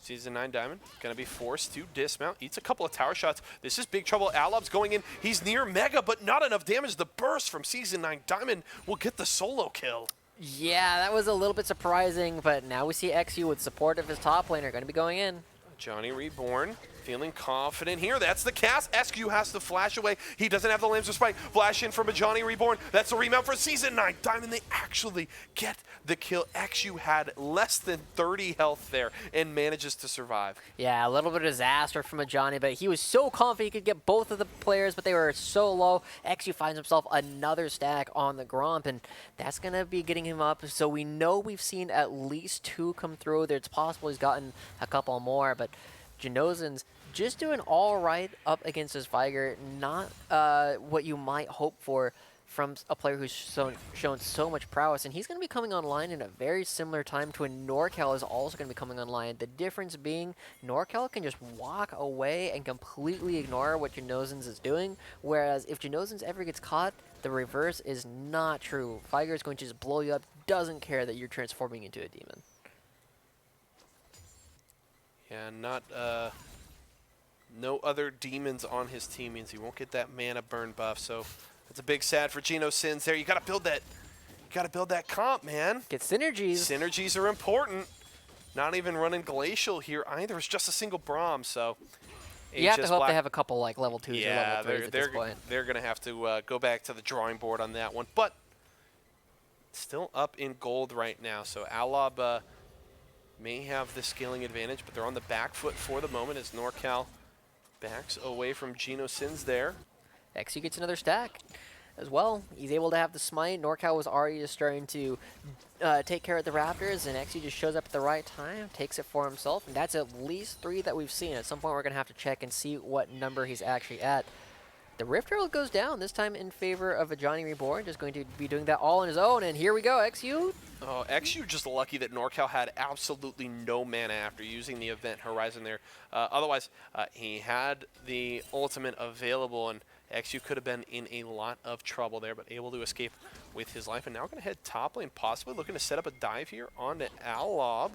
A: Season 9 Diamond going to be forced to dismount. Eats a couple of tower shots. This is big trouble. Alab's going in. He's near Mega, but not enough damage. The burst from Season 9 Diamond will get the solo kill.
B: Yeah, that was a little bit surprising, but now we see XU with support of his top laner going to be going in.
A: Johnny Reborn Feeling confident here. That's the cast. SQ has to flash away. He doesn't have the Lambs of Spite. Flash in from a Johnny Reborn. That's a remount for Season 9. Diamond, they actually get the kill. XU had less than 30 health there and manages to survive.
B: Yeah, a little bit of disaster from a Johnny, but he was so confident he could get both of the players, but they were so low. XU finds himself another stack on the Gromp, and that's going to be getting him up. So we know we've seen at least 2 come through. It's possible he's gotten a couple more, but Genozin's just doing all right up against his Viger. Not what you might hope for from a player who's shown so much prowess. And he's going to be coming online in a very similar time to when NorCal is also going to be coming online. The difference being NorCal can just walk away and completely ignore what Genozin's is doing. Whereas if Genozin's ever gets caught, the reverse is not true. Viger is going to just blow you up, doesn't care that you're transforming into a demon.
A: Yeah, no other demons on his team means he won't get that mana burn buff. So that's a big sad for Geno Sins there. You got to build that. You got to build that comp, man.
B: Get synergies.
A: Synergies are important. Not even running Glacial here either. It's just a single Braum. So
B: you have to hope they have a couple like level 2s or level 3s at this point.
A: They're going to have to go back to the drawing board on that one. But still up in gold right now. So Alab may have the scaling advantage, but they're on the back foot for the moment as NorCal backs away from Geno Sins there.
B: XU gets another stack as well. He's able to have the smite. NorCal was already just starting to take care of the Raptors, and XU just shows up at the right time, takes it for himself, and that's at least 3 that we've seen. At some point, we're going to have to check and see what number he's actually at. The Rift Herald goes down, this time in favor of a Johnny Reborn, just going to be doing that all on his own, and here we go, XU.
A: Oh, XU just lucky that NorCal had absolutely no mana after using the Event Horizon there. Otherwise, he had the ultimate available, and XU could have been in a lot of trouble there, but able to escape with his life. And now going to head top lane, possibly looking to set up a dive here onto Alab.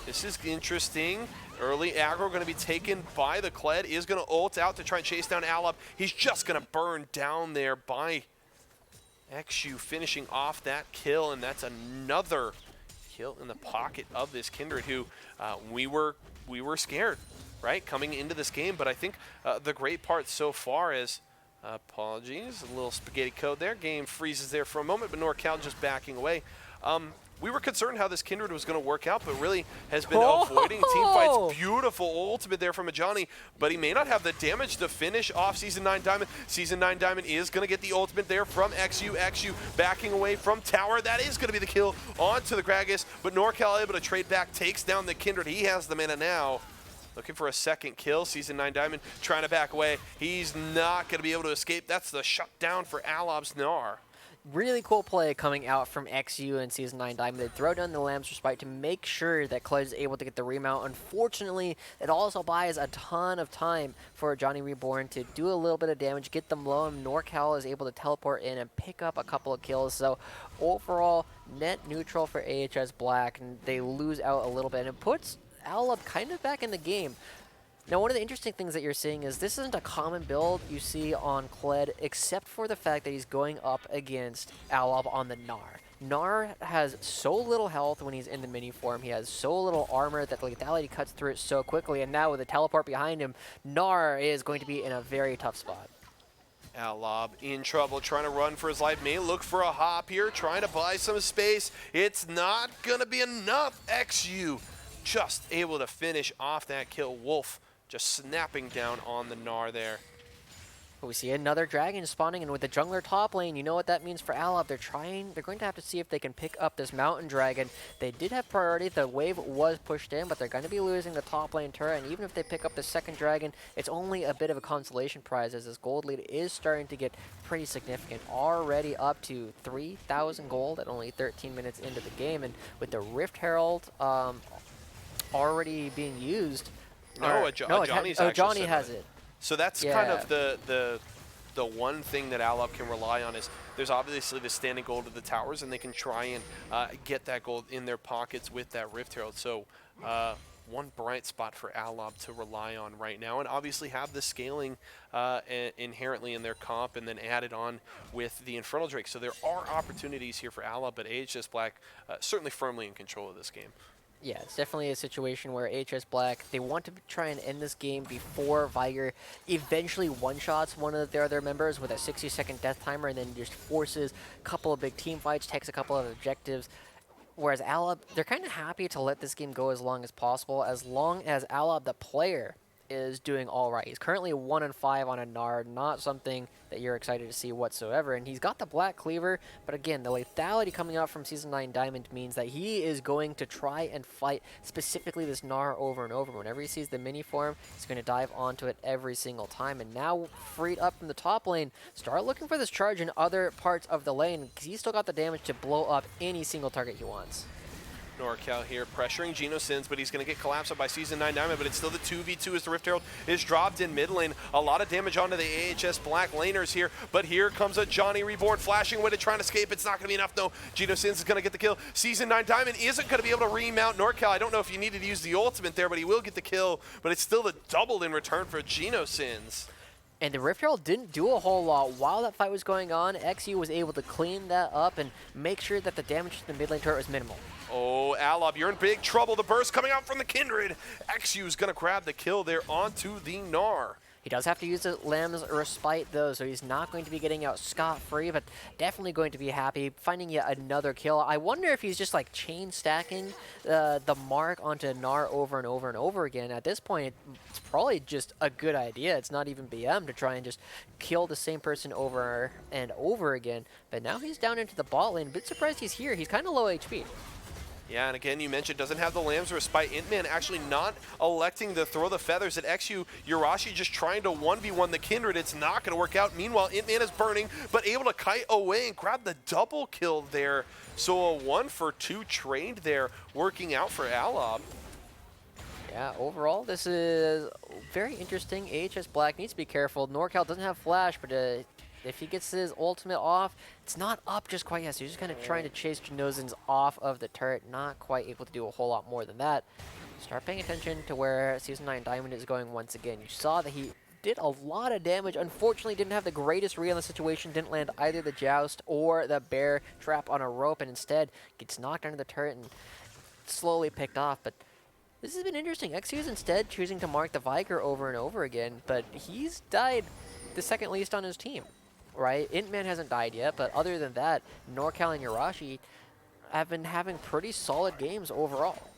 A: This is interesting. Early aggro going to be taken by the Kled. Is going to ult out to try and chase down Alab. He's just going to burn down there by XU, finishing off that kill, and that's another kill in the pocket of this Kindred, who we were scared, right, coming into this game. But I think the great part so far is, apologies, a little spaghetti code there. Game freezes there for a moment, but NorCal just backing away. We were concerned how this Kindred was going to work out, but really has been avoiding teamfights. Beautiful ultimate there from a Johnny, but he may not have the damage to finish off Season 9 Diamond. Season 9 Diamond is going to get the ultimate there from XU. XU backing away from tower. That is going to be the kill onto the Gragas, but NorCal able to trade back, takes down the Kindred. He has the mana now. Looking for a second kill. Season 9 Diamond trying to back away. He's not going to be able to escape. That's the shutdown for Alab's Gnar.
B: Really cool play coming out from XU and Season 9 Diamond. They throw down the Lamb's Respite to make sure that Kled is able to get the remount. Unfortunately, it also buys a ton of time for Johnny Reborn to do a little bit of damage, get them low, and NorCal is able to teleport in and pick up a couple of kills. So overall, net neutral for AHS Black, and they lose out a little bit, and it puts Alab kind of back in the game. Now, one of the interesting things that you're seeing is this isn't a common build you see on Kled, except for the fact that he's going up against Alab on the Gnar. Gnar has so little health when he's in the mini form. He has so little armor that the lethality cuts through it so quickly, and now with the teleport behind him, Gnar is going to be in a very tough spot.
A: Alab in trouble, trying to run for his life. May look for a hop here, trying to buy some space. It's not going to be enough. XU just able to finish off that kill. Wolf just snapping down on the Gnar there.
B: We see another dragon spawning, and with the jungler top lane, you know what that means for Alab. They're going to have to see if they can pick up this mountain dragon. They did have priority. The wave was pushed in, but they're going to be losing the top lane turret, and even if they pick up the second dragon, it's only a bit of a consolation prize, as this gold lead is starting to get pretty significant. Already up to 3,000 gold at only 13 minutes into the game, and with the Rift Herald already being used. Johnny has it.
A: So that's kind of the one thing that Alab can rely on is there's obviously the standing gold of the towers, and they can try and get that gold in their pockets with that Rift Herald. So one bright spot for Alab to rely on right now, and obviously have the scaling inherently in their comp, and then added on with the Infernal Drake. So there are opportunities here for Alab, but AHS Black certainly firmly in control of this game.
B: Yeah, it's definitely a situation where HS Black, they want to try and end this game before Viger eventually one-shots one of their other members with a 60-second death timer and then just forces a couple of big team fights, takes a couple of objectives. Whereas Alab, they're kind of happy to let this game go as long as Alab, the player, is doing all right. He's currently 1-5 on a Nard, not something that you're excited to see whatsoever. And he's got the Black Cleaver, but again, the lethality coming out from Season 9 Diamond means that he is going to try and fight specifically this Gnar over and over. Whenever he sees the mini form, he's going to dive onto it every single time. And now, freed up from the top lane, start looking for this charge in other parts of the lane, because he's still got the damage to blow up any single target he wants.
A: NorCal here pressuring GenoSins, but he's going to get collapsed by Season 9 Diamond, but it's still the 2v2 as the Rift Herald is dropped in mid lane. A lot of damage onto the AHS Black laners here, but here comes a Johnny Reborn flashing away to try and escape. It's not going to be enough, though. GenoSins is going to get the kill. Season 9 Diamond isn't going to be able to remount NorCal. I don't know if you needed to use the ultimate there, but he will get the kill, but it's still the double in return for GenoSins.
B: And the Rift Herald didn't do a whole lot. While that fight was going on, XU was able to clean that up and make sure that the damage to the mid lane turret was minimal.
A: Oh, Alab, you're in big trouble. The burst coming out from the Kindred. XU is going to grab the kill there onto the Gnar.
B: He does have to use the Lamb's Respite, though, so he's not going to be getting out scot-free, but definitely going to be happy finding yet another kill. I wonder if he's just, like, chain stacking the mark onto Gnar over and over and over again. At this point, it's probably just a good idea. It's not even BM to try and just kill the same person over and over again. But now he's down into the bot lane. Bit surprised he's here. He's kind of low HP.
A: Yeah, and again, you mentioned doesn't have the Lambs Respite. Intman actually not electing to throw the feathers at XU. Urashi just trying to 1v1 the Kindred. It's not going to work out. Meanwhile, Intman is burning, but able to kite away and grab the double kill there. So a 1-for-2 trade there working out for Alab.
B: Yeah, overall, this is very interesting. AHS Black needs to be careful. NorCal doesn't have Flash, but if he gets his ultimate off, it's not up just quite yet. So he's just kind of trying to chase GenoSins off of the turret, not quite able to do a whole lot more than that. Start paying attention to where Season 9 Diamond is going once again. You saw that he did a lot of damage. Unfortunately, didn't have the greatest read on the situation, didn't land either the Joust or the Bear Trap on a rope, and instead gets knocked under the turret and slowly picked off. But this has been interesting. XU is instead choosing to mark the Viger over and over again, but he's died the second least on his team. Right, Intman hasn't died yet, but other than that, NorCal and Urashi have been having pretty solid games overall.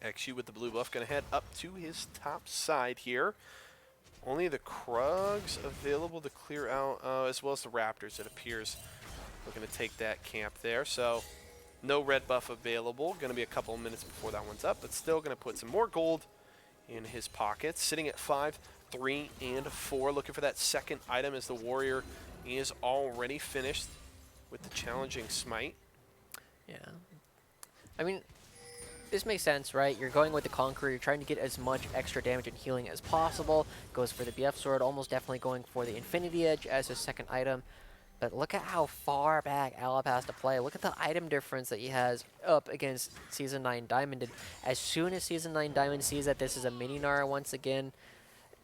A: XU with the blue buff going to head up to his top side here. Only the Krugs available to clear out, as well as the Raptors, it appears. We're going to take that camp there, so no red buff available. Going to be a couple of minutes before that one's up, but still going to put some more gold in his pockets. Sitting at 5, 3, and 4, looking for that second item as the Warrior is already finished with the challenging smite.
B: Yeah. I mean, this makes sense, right? You're going with the Conqueror, you're trying to get as much extra damage and healing as possible. Goes for the BF Sword, almost definitely going for the Infinity Edge as his second item. But look at how far back Alab has to play. Look at the item difference that he has up against Season 9 Diamond. And as soon as Season 9 Diamond sees that this is a mini Gnar once again,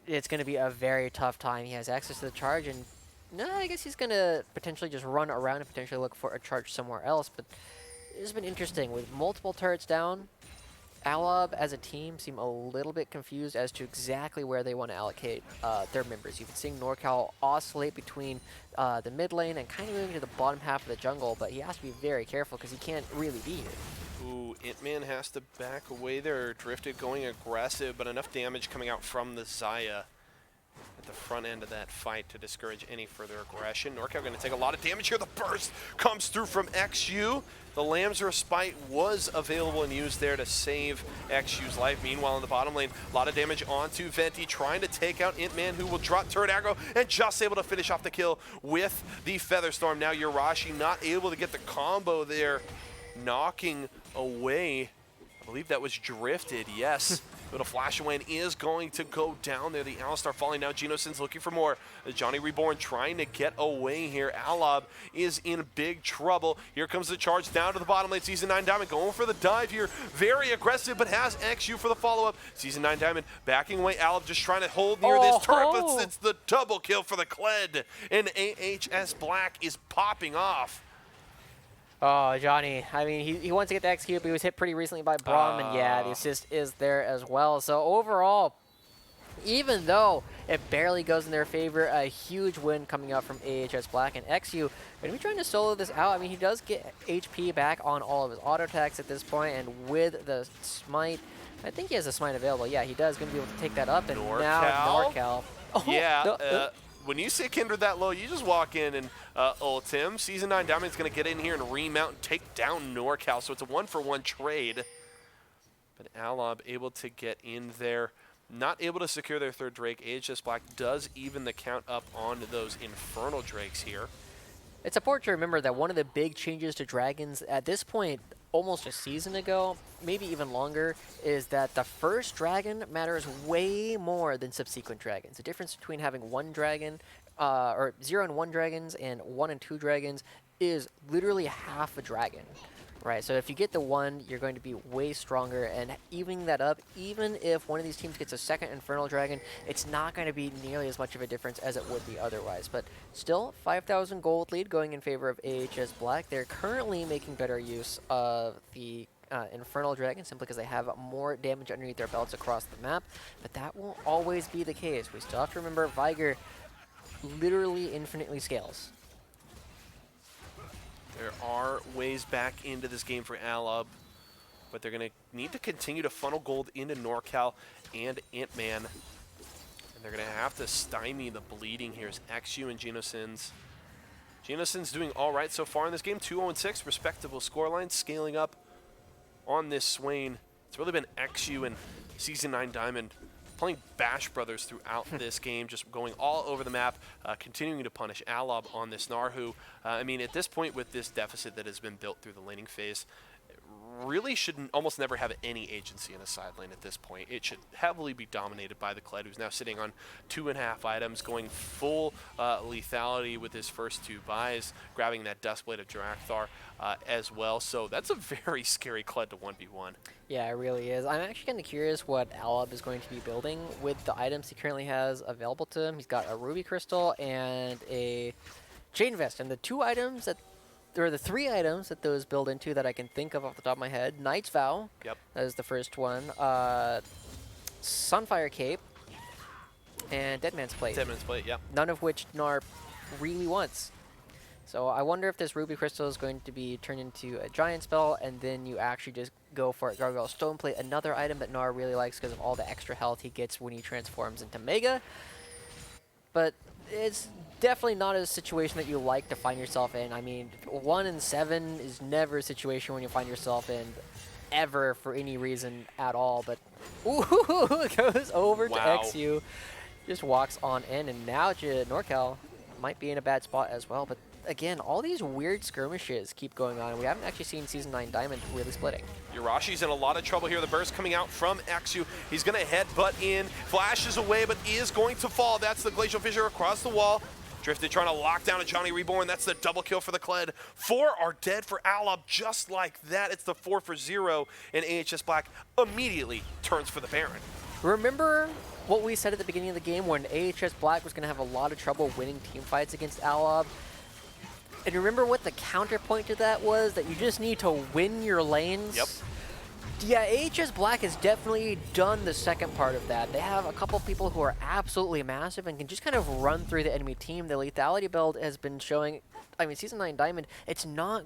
B: it's going to be a very tough time. He has access to the charge, and no, I guess he's going to potentially just run around and potentially look for a charge somewhere else. But it's been interesting. With multiple turrets down, Alab as a team seem a little bit confused as to exactly where they want to allocate their members. You've been seeing NorCal oscillate between the mid lane and kind of moving to the bottom half of the jungle, but he has to be very careful because he can't really be here.
A: Ooh, Intman has to back away there. Drifted going aggressive, but enough damage coming out from the Xayah at the front end of that fight to discourage any further aggression. NorCal going to take a lot of damage here. The burst comes through from XU. The Lamb's Respite was available and used there to save XU's life. Meanwhile, in the bottom lane, a lot of damage onto Venti, trying to take out Intman, who will drop turret aggro and just able to finish off the kill with the Featherstorm. Now Urashi not able to get the combo there, knocking away. I believe that was Drifted, yes. Little flash away and is going to go down there. The Alistar falling now. GenoSins looking for more. Johnny Reborn trying to get away here. Alab is in big trouble. Here comes the charge down to the bottom lane. Season 9 Diamond going for the dive here. Very aggressive, but has XU for the follow-up. Season 9 Diamond backing away. Alab just trying to hold near this turret, but it's the double kill for the Kled. And AHS Black is popping off.
B: Oh, Johnny. I mean, he wants to get the execute, but he was hit pretty recently by Braum, and yeah, the assist is there as well. So overall, even though it barely goes in their favor, a huge win coming out from AHS Black, and XU going to be trying to solo this out. I mean, he does get HP back on all of his auto attacks at this point, and with the smite, I think he has a smite available. Yeah, he does. Going to be able to take that up, and now NorCal.
A: Oh, yeah. When you see Kindred that low, you just walk in and ult him. Season 9 Diamond's going to get in here and remount and take down NorCal, so it's a 1-for-1 trade. But Alob able to get in there. Not able to secure their third Drake. AHS Black does even the count up on those Infernal Drakes here.
B: It's important to remember that one of the big changes to Dragons at this point, almost a season ago, maybe even longer, is that the first dragon matters way more than subsequent dragons. The difference between having one dragon, or 0 and 1 dragons, and 1 and 2 dragons is literally half a dragon. Right, so if you get the 1, you're going to be way stronger, and evening that up, even if one of these teams gets a second Infernal Dragon, it's not going to be nearly as much of a difference as it would be otherwise. But still, 5,000 gold lead going in favor of AHS Black. They're currently making better use of the Infernal Dragon simply because they have more damage underneath their belts across the map, but that won't always be the case. We still have to remember Viger literally infinitely scales.
A: There are ways back into this game for Alob, but they're going to need to continue to funnel gold into NorCal and Ant-Man. And they're going to have to stymie the bleeding here as XU and Genosins. Genosins doing all right so far in this game. 2-0-6, respectable scoreline, scaling up on this Swain. It's really been XU and Season 9 Diamond playing Bash Brothers throughout this game, just going all over the map, continuing to punish Alob on this Gnar, who, I mean, at this point with this deficit that has been built through the laning phase, really should almost never have any agency in a side lane at this point. It should heavily be dominated by the Kled, who's now sitting on 2.5 items, going full lethality with his first 2 buys, grabbing that Duskblade of Drakthar as well. So that's a very scary Kled to 1v1.
B: Yeah, it really is. I'm actually kind of curious what Alob is going to be building with the items he currently has available to him. He's got a Ruby Crystal and a Chain Vest, and the 2 items that there are the 3 items that those build into that I can think of off the top of my head. Knight's Vow.
A: Yep.
B: That is the first one. Sunfire Cape. And Deadman's Plate.
A: Deadman's Plate, yep.
B: None of which Gnar really wants. So I wonder if this Ruby Crystal is going to be turned into a giant spell, and then you actually just go for it. Gargoyle Stone Plate, another item that Gnar really likes because of all the extra health he gets when he transforms into Mega. But it's definitely not a situation that you like to find yourself in. I mean, 1 and 7 is never a situation when you find yourself in ever for any reason at all. But ooh, goes over to XU, just walks on in, and now NorCal might be in a bad spot as well. But again, all these weird skirmishes keep going on, and we haven't actually seen Season 9 Diamond really splitting.
A: Yurashi's in a lot of trouble here. The burst coming out from XU. He's going to headbutt in, flashes away, but is going to fall. That's the Glacial Fissure across the wall. Drifted trying to lock down a Johnny Reborn. That's the double kill for the Kled. 4 are dead for Alob just like that. It's the 4 for 0, and AHS Black immediately turns for the Baron.
B: Remember what we said at the beginning of the game when AHS Black was going to have a lot of trouble winning team fights against Alob? And remember what the counterpoint to that was? That you just need to win your lanes?
A: Yep.
B: Yeah, AHS Black has definitely done the second part of that. They have a couple people who are absolutely massive and can just kind of run through the enemy team. The lethality build has been showing, I mean, Season 9 Diamond, it's not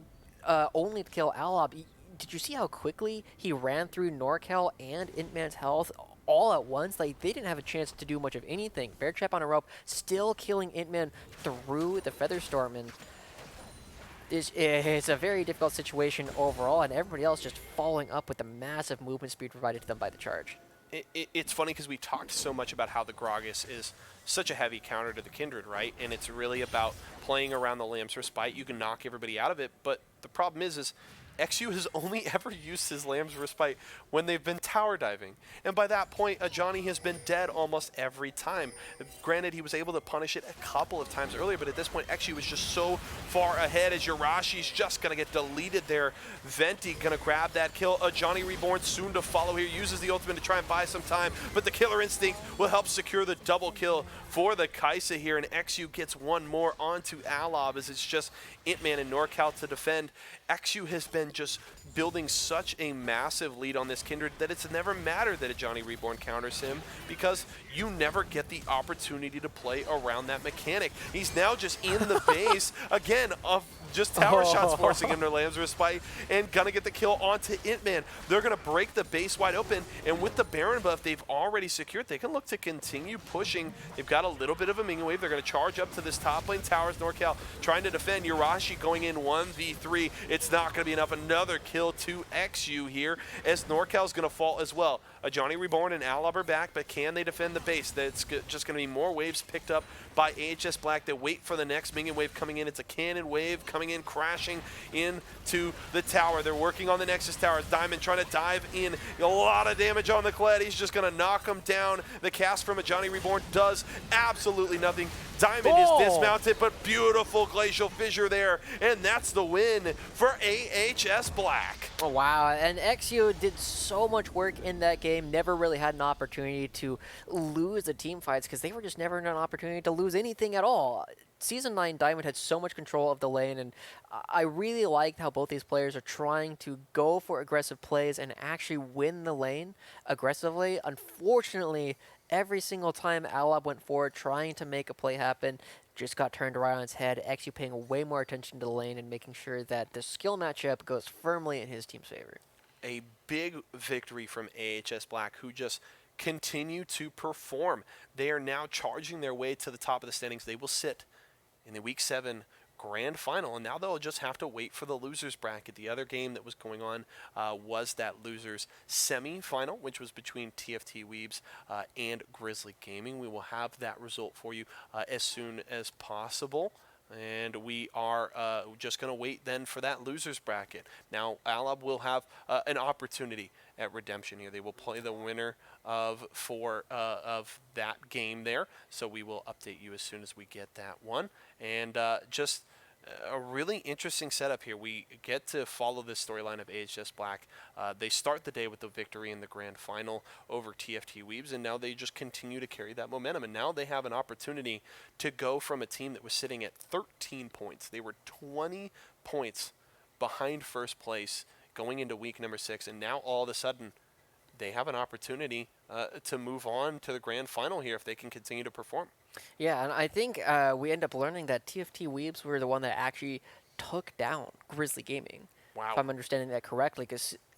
B: only to kill Alob. Did you see how quickly he ran through NorCal and Ant-Man's health all at once? Like, they didn't have a chance to do much of anything. Bear Trap on a rope, still killing Ant-Man through the Featherstorm, and it's a very difficult situation overall, and everybody else just following up with the massive movement speed provided to them by the charge.
A: It's funny because we talked so much about how the Gragas is such a heavy counter to the Kindred, right? And it's really about playing around the Lamb's Respite. You can knock everybody out of it, but the problem is XU has only ever used his Lamb's Respite when they've been tower diving. And by that point, Ajani has been dead almost every time. Granted, he was able to punish it a couple of times earlier, but at this point, XU was just so far ahead as Yurashi's just going to get deleted there. Venti going to grab that kill. Ajani Reborn soon to follow here, uses the ultimate to try and buy some time, but the Killer Instinct will help secure the double kill for the Kaisa here, and XU gets one more onto Alab as it's just Intman and NorCal to defend. XU has been just building such a massive lead on this Kindred that it's never mattered that a Johnny Reborn counters him, because you never get the opportunity to play around that mechanic. He's now just in the base again of just tower shots forcing him to Lamb's Respite and gonna get the kill onto Intman. They're gonna break the base wide open, and with the Baron buff they've already secured, they can look to continue pushing. They've got a little bit of a minion wave. They're gonna charge up to this top lane towers. NorCal trying to defend. Yurashi going in 1v3. It's not gonna be enough. Another kill to XU here as NorCal's gonna fall as well. Johnny Reborn and Alab are back, but can they defend the base? That's just going to be more waves picked up by AHS Black. They wait for the next minion wave coming in. It's a cannon wave coming in, crashing into the tower. They're working on the Nexus towers. Diamond trying to dive in. A lot of damage on the Kled. He's just going to knock him down. The cast from a Johnny Reborn does absolutely nothing. Diamond is dismounted, but beautiful Glacial Fissure there, and that's the win for AHS Black.
B: Oh, wow, and XU did so much work in that game, never really had an opportunity to lose the team fights because they were just never in an opportunity to lose anything at all. Season 9 Diamond had so much control of the lane, and I really liked how both these players are trying to go for aggressive plays and actually win the lane aggressively. Unfortunately, every single time Alab went forward trying to make a play happen, just got turned right on its head. XU paying way more attention to the lane and making sure that the skill matchup goes firmly in his team's favor.
A: A big victory from AHS Black, who just continue to perform. They are now charging their way to the top of the standings. They will sit in the Week 7 Grand Final, and now they'll just have to wait for the losers bracket. The other game that was going on was that losers semi-final, which was between TFT Weebs and Grizzly Gaming. We will have that result for you as soon as possible. And we are just going to wait then for that losers bracket. Now, Alab will have an opportunity at redemption here. They will play the winner of that game there. So we will update you as soon as we get that one. And just a really interesting setup here. We get to follow this storyline of AHS Black. They start the day with the victory in the grand final over TFT Weebs, and now they just continue to carry that momentum. And now they have an opportunity to go from a team that was sitting at 13 points. They were 20 points behind first place going into week number 6, and now all of a sudden they have an opportunity to move on to the grand final here if they can continue to perform.
B: Yeah, and I think we end up learning that TFT Weebs were the one that actually took down Grizzly Gaming.
A: Wow.
B: If I'm understanding that correctly,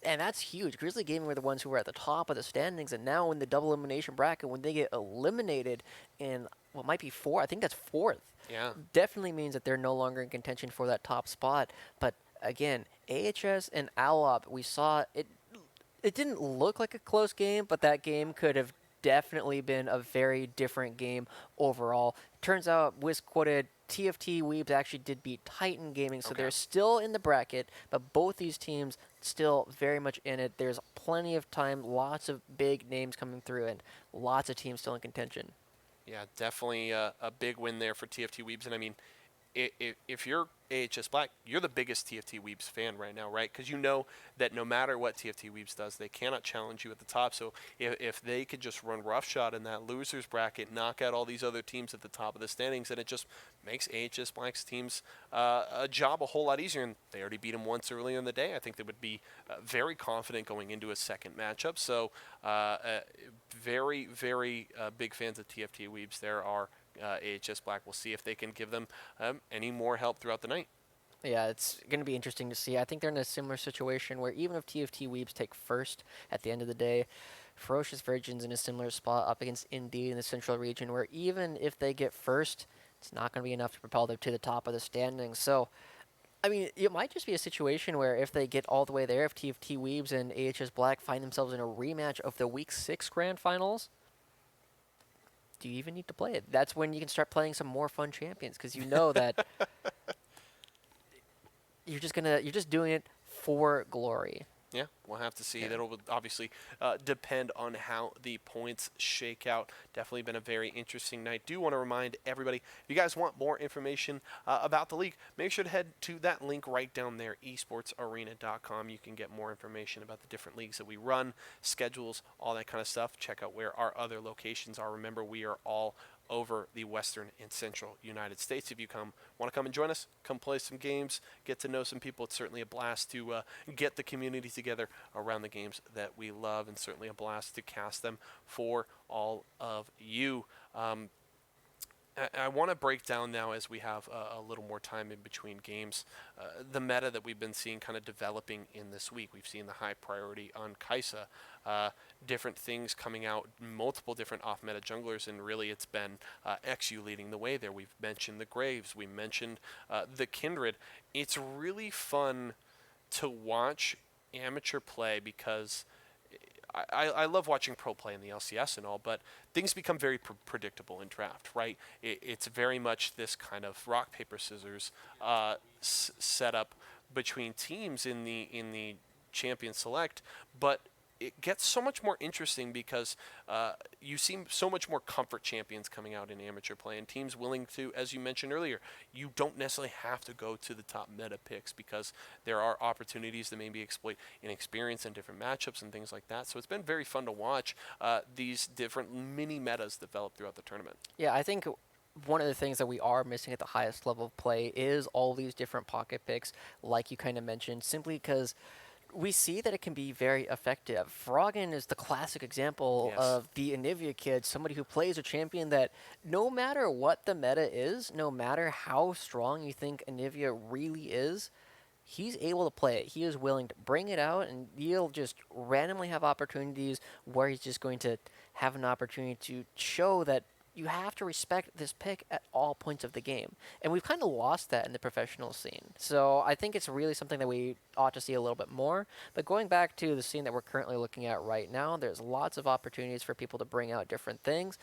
B: and that's huge. Grizzly Gaming were the ones who were at the top of the standings, and now in the double elimination bracket, when they get eliminated in what might be I think that's 4th.
A: Yeah.
B: Definitely means that they're no longer in contention for that top spot. But again, AHS and Alab, we saw it. It didn't look like a close game, but that game could have definitely been a very different game overall. Turns out, Wiz quoted, TFT Weebs actually did beat Titan Gaming, so they're still in the bracket, but both these teams still very much in it. There's plenty of time, lots of big names coming through, and lots of teams still in contention.
A: Yeah, definitely a big win there for TFT Weebs. And I mean, if you're AHS Black, you're the biggest TFT Weebs fan right now, right? Because you know that no matter what TFT Weebs does, they cannot challenge you at the top. So if they could just run roughshod in that losers bracket, knock out all these other teams at the top of the standings, then it just makes AHS Black's teams a job a whole lot easier. And they already beat them once earlier in the day. I think they would be very confident going into a second matchup. So very, very big fans of TFT Weebs. There are AHS Black. We'll see if they can give them any more help throughout the night.
B: Yeah, it's going to be interesting to see. I think they're in a similar situation where even if TFT Weebs take first at the end of the day, Ferocious Virgin's in a similar spot up against Indeed in the central region where even if they get first, it's not going to be enough to propel them to the top of the standings. So, I mean, it might just be a situation where if they get all the way there, if TFT Weebs and AHS Black find themselves in a rematch of the Week 6 Grand Finals, do you even need to play it? That's when you can start playing some more fun champions because you know that you're just doing it for glory.
A: Yeah, we'll have to see. That'll obviously depend on how the points shake out. Definitely been a very interesting night. Do want to remind everybody, if you guys want more information about the league, make sure to head to that link right down there, esportsarena.com. You can get more information about the different leagues that we run, schedules, all that kind of stuff. Check out where our other locations are. Remember, we are all over the western and central United States. If you want to come and join us, come play some games, get to know some people. It's certainly a blast to get the community together around the games that we love, and certainly a blast to cast them for all of you. I want to break down now, as we have a little more time in between games, the meta that we've been seeing kind of developing in this week. We've seen the high priority on Kai'Sa, different things coming out, multiple different off-meta junglers, and really it's been XU leading the way there. We've mentioned the Graves, we mentioned the Kindred. It's really fun to watch amateur play because I love watching pro play in the LCS and all, but things become very predictable in draft, right? It's very much this kind of rock, paper, scissors setup between teams in the champion select, but it gets so much more interesting because you see so much more comfort champions coming out in amateur play, and teams willing to, as you mentioned earlier, you don't necessarily have to go to the top meta picks because there are opportunities to maybe exploit inexperience in different matchups and things like that. So it's been very fun to watch these different mini metas develop throughout the tournament.
B: Yeah, I think one of the things that we are missing at the highest level of play is all these different pocket picks, like you kind of mentioned, simply because we see that it can be very effective. Froggen is the classic example of the Anivia kid, somebody who plays a champion that no matter what the meta is, no matter how strong you think Anivia really is, he's able to play it. He is willing to bring it out, and he'll just randomly have opportunities where he's just going to have an opportunity to show that you have to respect this pick at all points of the game. And we've kind of lost that in the professional scene. So I think it's really something that we ought to see a little bit more. But going back to the scene that we're currently looking at right now, there's lots of opportunities for people to bring out different things.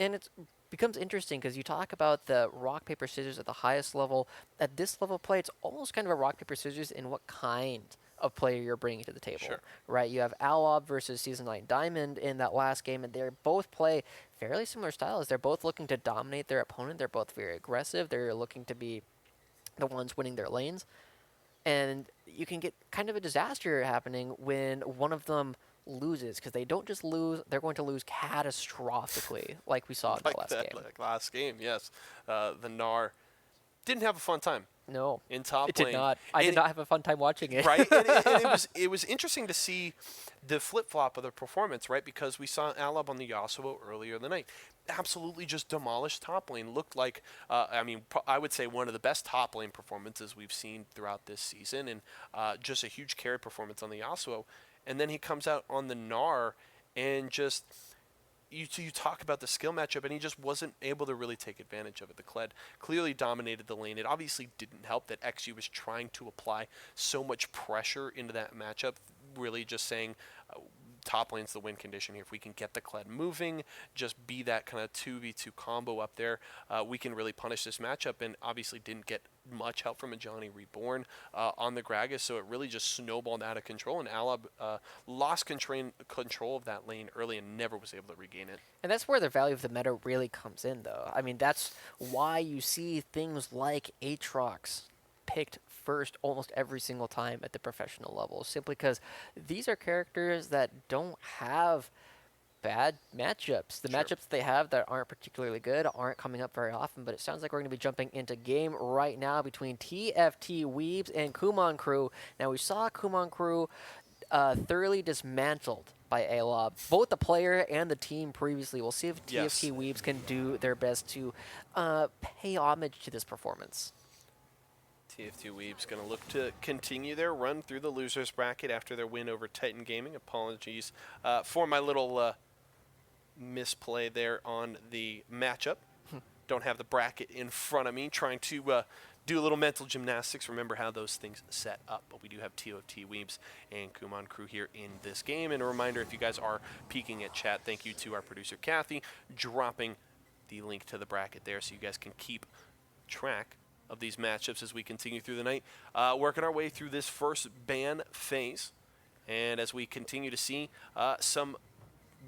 B: And it becomes interesting because you talk about the rock, paper, scissors at the highest level. At this level of play, it's almost kind of a rock, paper, scissors in what kind of player you're bringing to the table, right? You have Alob versus Season 9 Diamond in that last game, and they both play fairly similar styles. They're both looking to dominate their opponent. They're both very aggressive. They're looking to be the ones winning their lanes. And you can get kind of a disaster happening when one of them loses, because they don't just lose, they're going to lose catastrophically, like we saw in the last game.
A: Like last game, yes. The Gnar didn't have a fun time.
B: No,
A: in top
B: it
A: lane.
B: did not. I did not have a fun time watching it.
A: Right, and it was interesting to see the flip flop of the performance, right? Because we saw Alab on the Yasuo earlier in the night, absolutely just demolished top lane. Looked like, I would say one of the best top lane performances we've seen throughout this season, and just a huge carry performance on the Yasuo. And then he comes out on the Gnar and just. You talk about the skill matchup, and he just wasn't able to really take advantage of it. The Kled clearly dominated the lane. It obviously didn't help that XU was trying to apply so much pressure into that matchup, really just saying top lane's the win condition here. If we can get the Kled moving, just be that kind of 2v2 combo up there, we can really punish this matchup, and obviously didn't get much help from a Johnny Reborn on the Gragas, so it really just snowballed out of control, and Alab lost control of that lane early and never was able to regain it.
B: And that's where the value of the meta really comes in, though. I mean, that's why you see things like Aatrox picked first almost every single time at the professional level, simply because these are characters that don't have bad matchups. The matchups they have that aren't particularly good aren't coming up very often, but it sounds like we're going to be jumping into game right now between TFT Weebs and Kumon Crew. Now, we saw Kumon Crew thoroughly dismantled by Alob, both the player and the team previously. We'll see if TFT Weebs can do their best to pay homage to this performance.
A: TFT Weeb's going to look to continue their run through the losers bracket after their win over Titan Gaming. Apologies for my little misplay there on the matchup. Don't have the bracket in front of me, trying to do a little mental gymnastics, remember how those things set up. But we do have TFT Weebs and Kumon Crew here in this game. And a reminder, if you guys are peeking at chat, thank you to our producer Kathy, dropping the link to the bracket there so you guys can keep track of these matchups as we continue through the night. Working our way through this first ban phase. And as we continue to see some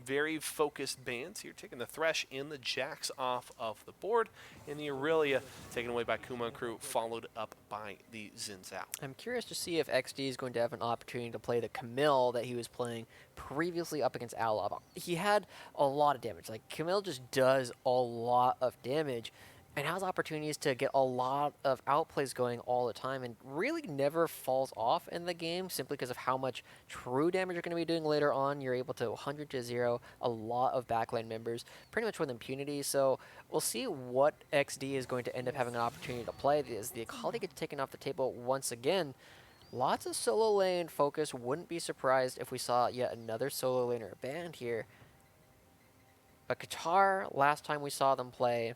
A: very focused bans here, taking the Thresh and the Jax off of the board, and the Aurelia taken away by Kumon Crew, followed up by the Xin Zhao.
B: I'm curious to see if XD is going to have an opportunity to play the Camille that he was playing previously up against Alab. He had a lot of damage. Like, Camille just does a lot of damage and has opportunities to get a lot of outplays going all the time and really never falls off in the game simply because of how much true damage you're going to be doing later on. You're able to 100 to 0 a lot of backline members pretty much with impunity. So we'll see what XD is going to end up having an opportunity to play. As the Akali gets taken off the table once again, lots of solo lane focus. Wouldn't be surprised if we saw yet another solo laner banned here. But Qatar, last time we saw them play,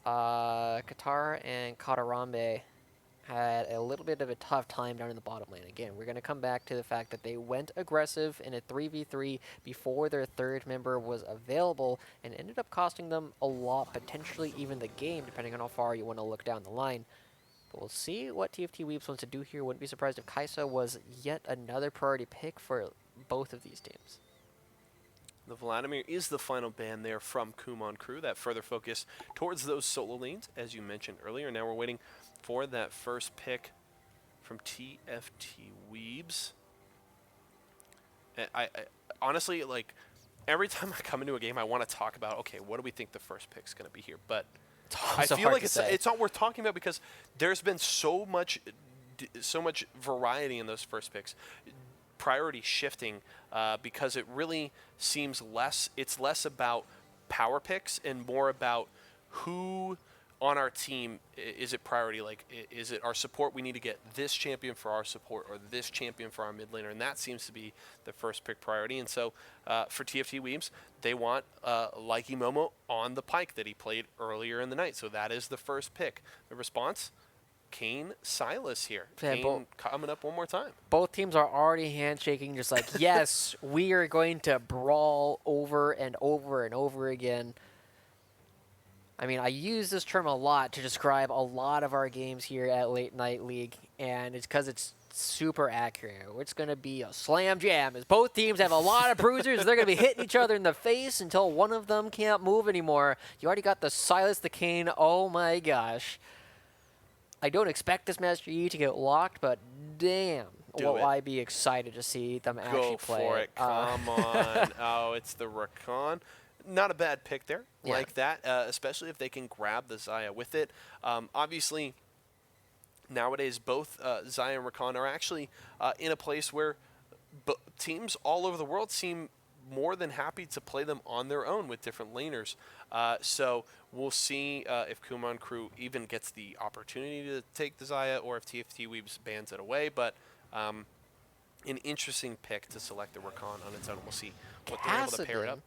B: Qatar and Katarambe had a little bit of a tough time down in the bottom lane. Again, we're going to come back to the fact that they went aggressive in a 3v3 before their third member was available and ended up costing them a lot, potentially even the game, depending on how far you want to look down the line. But we'll see what TFT Weeps wants to do here. Wouldn't be surprised if Kaisa was yet another priority pick for both of these teams.
A: The Vladimir is the final ban there from Kumon Crew. That further focus towards those solo lanes, as you mentioned earlier. Now we're waiting for that first pick from TFT Weebs. I honestly, like, every time I come into a game, I want to talk about, okay, what do we think the first pick's going to be here? But I feel like it's not worth talking about because there's been so much variety in those first picks. Priority shifting because it really seems it's less about power picks and more about who on our team is it priority. Like, is it our support? We need to get this champion for our support or this champion for our mid laner, and that seems to be the first pick priority. And so for TFT Weems, they want Likey Momo on the Pyke that he played earlier in the night. So that is the first pick. The response? Kane Silas here.
B: Yeah,
A: Kane coming up one more time.
B: Both teams are already handshaking, just like, yes, we are going to brawl over and over and over again. I mean, I use this term a lot to describe a lot of our games here at Late Night League, and it's because it's super accurate. It's going to be a slam jam, as both teams have a lot of bruisers. They're going to be hitting each other in the face until one of them can't move anymore. You already got the Silas, the Kane. Oh my gosh. I don't expect this Master Yi to get locked, but damn, will I be excited to see them actually play.
A: Go for it. Come on. Oh, it's the Rakan. Not a bad pick there, like that, especially if they can grab the Xayah with it. Obviously, nowadays, both Xayah and Rakan are actually in a place where teams all over the world seem more than happy to play them on their own with different laners. So we'll see if Kumon Crew even gets the opportunity to take the Xayah or if TFT Weebs bans it away. But an interesting pick to select the Rakan on its own. We'll see what they're able to pair it up.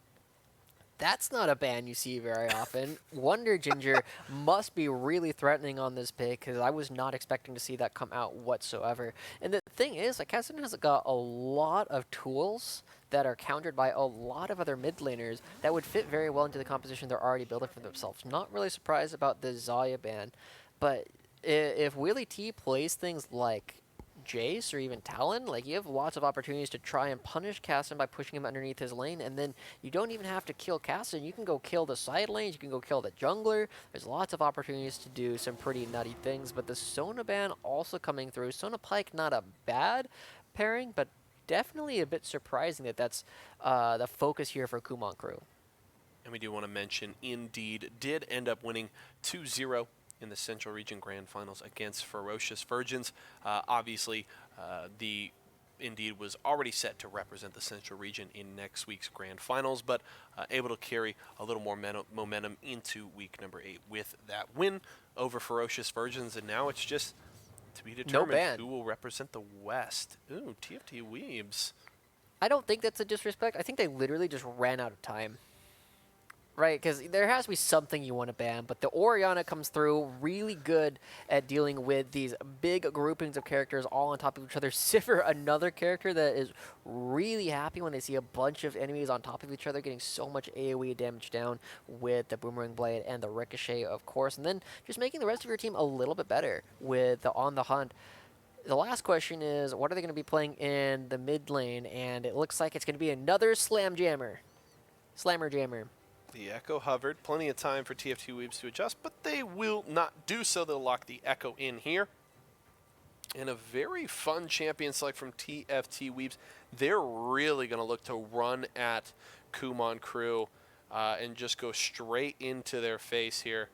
B: That's not a ban you see very often. Wonder Ginger must be really threatening on this pick because I was not expecting to see that come out whatsoever. And the thing is, like, Kassadin has got a lot of tools that are countered by a lot of other mid laners that would fit very well into the composition they're already building for themselves. Not really surprised about the Xayah ban, but if Willie T plays things like Jace or even Talon, like, you have lots of opportunities to try and punish Kassadin by pushing him underneath his lane, and then you don't even have to kill Kassadin. You can go kill the side lanes, you can go kill the jungler. There's lots of opportunities to do some pretty nutty things, but the Sona ban also coming through. Sona Pyke, not a bad pairing, but definitely a bit surprising that that's the focus here for Kumon Crew.
A: And we do want to mention, Indeed did end up winning 2-0 in the Central Region Grand Finals against Ferocious Virgins. Obviously, the Indeed was already set to represent the Central Region in next week's Grand Finals, but able to carry a little more momentum into week number 8 with that win over Ferocious Virgins, and now it's just to be determined who will represent the West. Ooh, TFT Weebs.
B: I don't think that's a disrespect. I think they literally just ran out of time. right? Because there has to be something you want to ban, but the Oriana comes through really good at dealing with these big groupings of characters all on top of each other. Sivir, another character that is really happy when they see a bunch of enemies on top of each other, getting so much AoE damage down with the Boomerang Blade and the Ricochet, of course, and then just making the rest of your team a little bit better with the On the Hunt. The last question is, what are they going to be playing in the mid lane? And it looks like it's going to be another Slammer Jammer.
A: The Echo hovered. Plenty of time for TFT Weaves to adjust, but they will not do so. They'll lock the Echo in here. And a very fun champion select from TFT Weaves. They're really going to look to run at Kumon Crew and just go straight into their face here.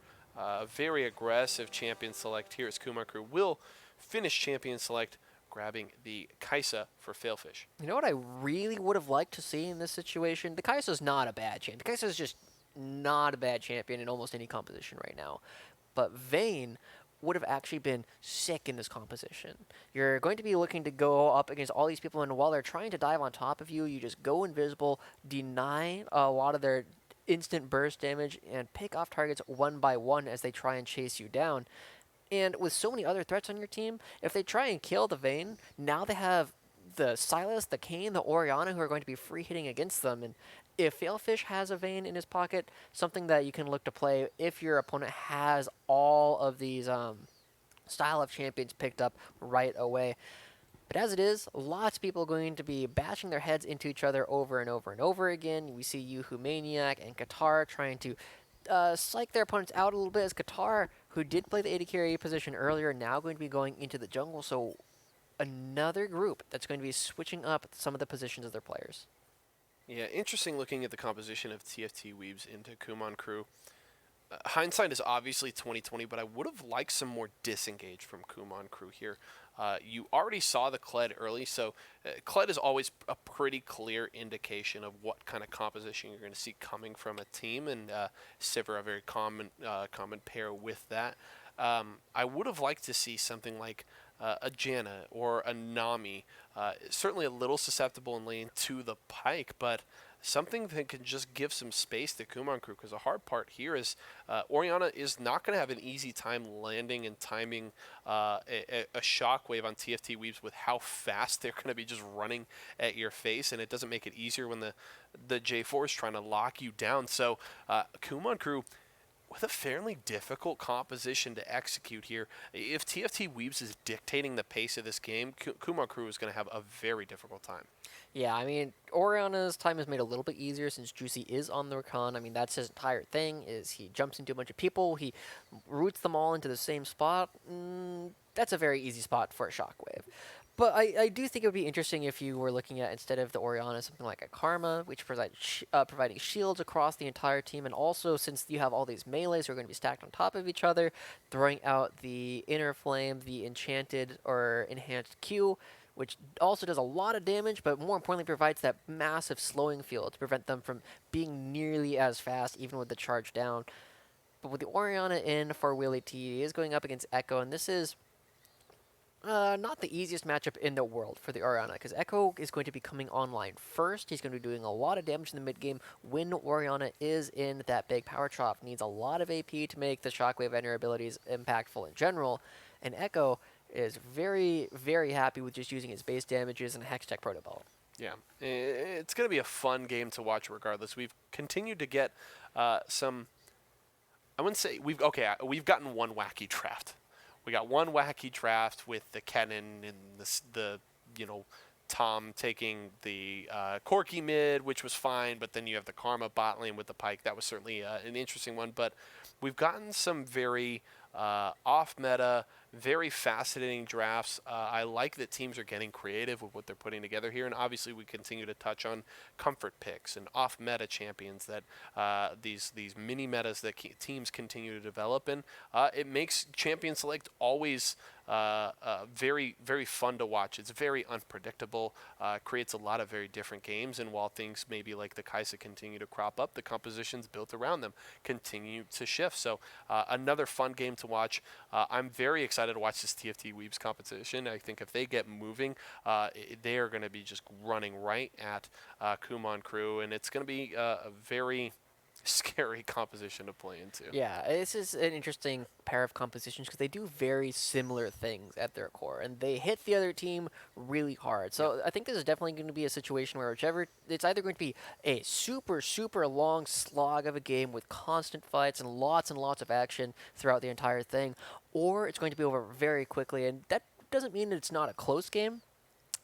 A: Very aggressive champion select here as Kumon Crew will finish champion select, grabbing the Kaisa for Failfish.
B: You know what I really would have liked to see in this situation? The Kai'Sa's not a bad champion. The Kai'Sa's just not a bad champion in almost any composition right now. But Vayne would have actually been sick in this composition. You're going to be looking to go up against all these people, and while they're trying to dive on top of you, you just go invisible, deny a lot of their instant burst damage, and pick off targets one by one as they try and chase you down. And with so many other threats on your team, if they try and kill the Vayne, now they have the Sylas, the Kayn, the Orianna who are going to be free hitting against them. And if Failfish has a Vayne in his pocket, something that you can look to play if your opponent has all of these style of champions picked up right away. But as it is, lots of people are going to be bashing their heads into each other over and over and over again. We see Yuhu Maniac and Qatar trying to psych their opponents out a little bit, as Qatar, who did play the AD carry position earlier, now going to be going into the jungle. So another group that's going to be switching up some of the positions of their players.
A: Yeah, interesting looking at the composition of TFT Weaves into Kumon Crew. Hindsight is obviously 2020, but I would have liked some more disengage from Kumon Crew here. You already saw the Kled early, so Kled is always a pretty clear indication of what kind of composition you're going to see coming from a team, and Sivir a very common pair with that. I would have liked to see something like a Janna or a Nami, certainly a little susceptible in lane to the Pyke, but something that can just give some space to Kumon Crew, because the hard part here is Orianna is not going to have an easy time landing and timing a shockwave on TFT Weaves with how fast they're going to be just running at your face, and it doesn't make it easier when the J4 is trying to lock you down. So Kumon Crew, with a fairly difficult composition to execute here. If TFT Weaves is dictating the pace of this game, Kumon Crew is going to have a very difficult time.
B: Yeah, I mean, Oriana's time is made a little bit easier since Juicy is on the recon. I mean, that's his entire thing, is he jumps into a bunch of people, he roots them all into the same spot. That's a very easy spot for a shockwave. But I do think it would be interesting if you were looking at, instead of the Orianna, something like a Karma, which providing shields across the entire team, and also, since you have all these melees who are going to be stacked on top of each other, throwing out the Inner Flame, the Enchanted or Enhanced Q, which also does a lot of damage, but more importantly provides that massive slowing field to prevent them from being nearly as fast, even with the charge down. But with the Orianna in for Willie T, he is going up against Echo, and this is not the easiest matchup in the world for the Orianna, because Echo is going to be coming online first. He's going to be doing a lot of damage in the mid game when Orianna is in that big power chop. Needs a lot of AP to make the Shockwave and her abilities impactful in general, and Echo is very, very happy with just using his base damages and Hextech Protoball.
A: Yeah, it's going to be a fun game to watch regardless. We've continued to get some, I wouldn't say, we've gotten one wacky draft. We got one wacky draft with the Kennen and the Tom taking the Corki mid, which was fine, but then you have the Karma bot lane with the Pyke. That was certainly an interesting one, but we've gotten some very off-meta, very fascinating drafts. I like that teams are getting creative with what they're putting together here, and obviously we continue to touch on comfort picks and off-meta champions that these mini metas that teams continue to develop, and it makes Champion Select always very, very fun to watch. It's very unpredictable, creates a lot of very different games, and while things maybe like the Kaisa continue to crop up, the compositions built around them continue to shift. So another fun game to watch. I'm very excited to watch this TFT Weaves competition. I think if they get moving, they are going to be just running right at Kumon Crew, and it's going to be a very scary composition to play into.
B: Yeah, this is an interesting pair of compositions because they do very similar things at their core, and they hit the other team really hard.
A: Yep.
B: So I think this is definitely going to be a situation where whichever it's either going to be a super super long slog of a game with constant fights and lots of action throughout the entire thing, or it's going to be over very quickly. And that doesn't mean that it's not a close game,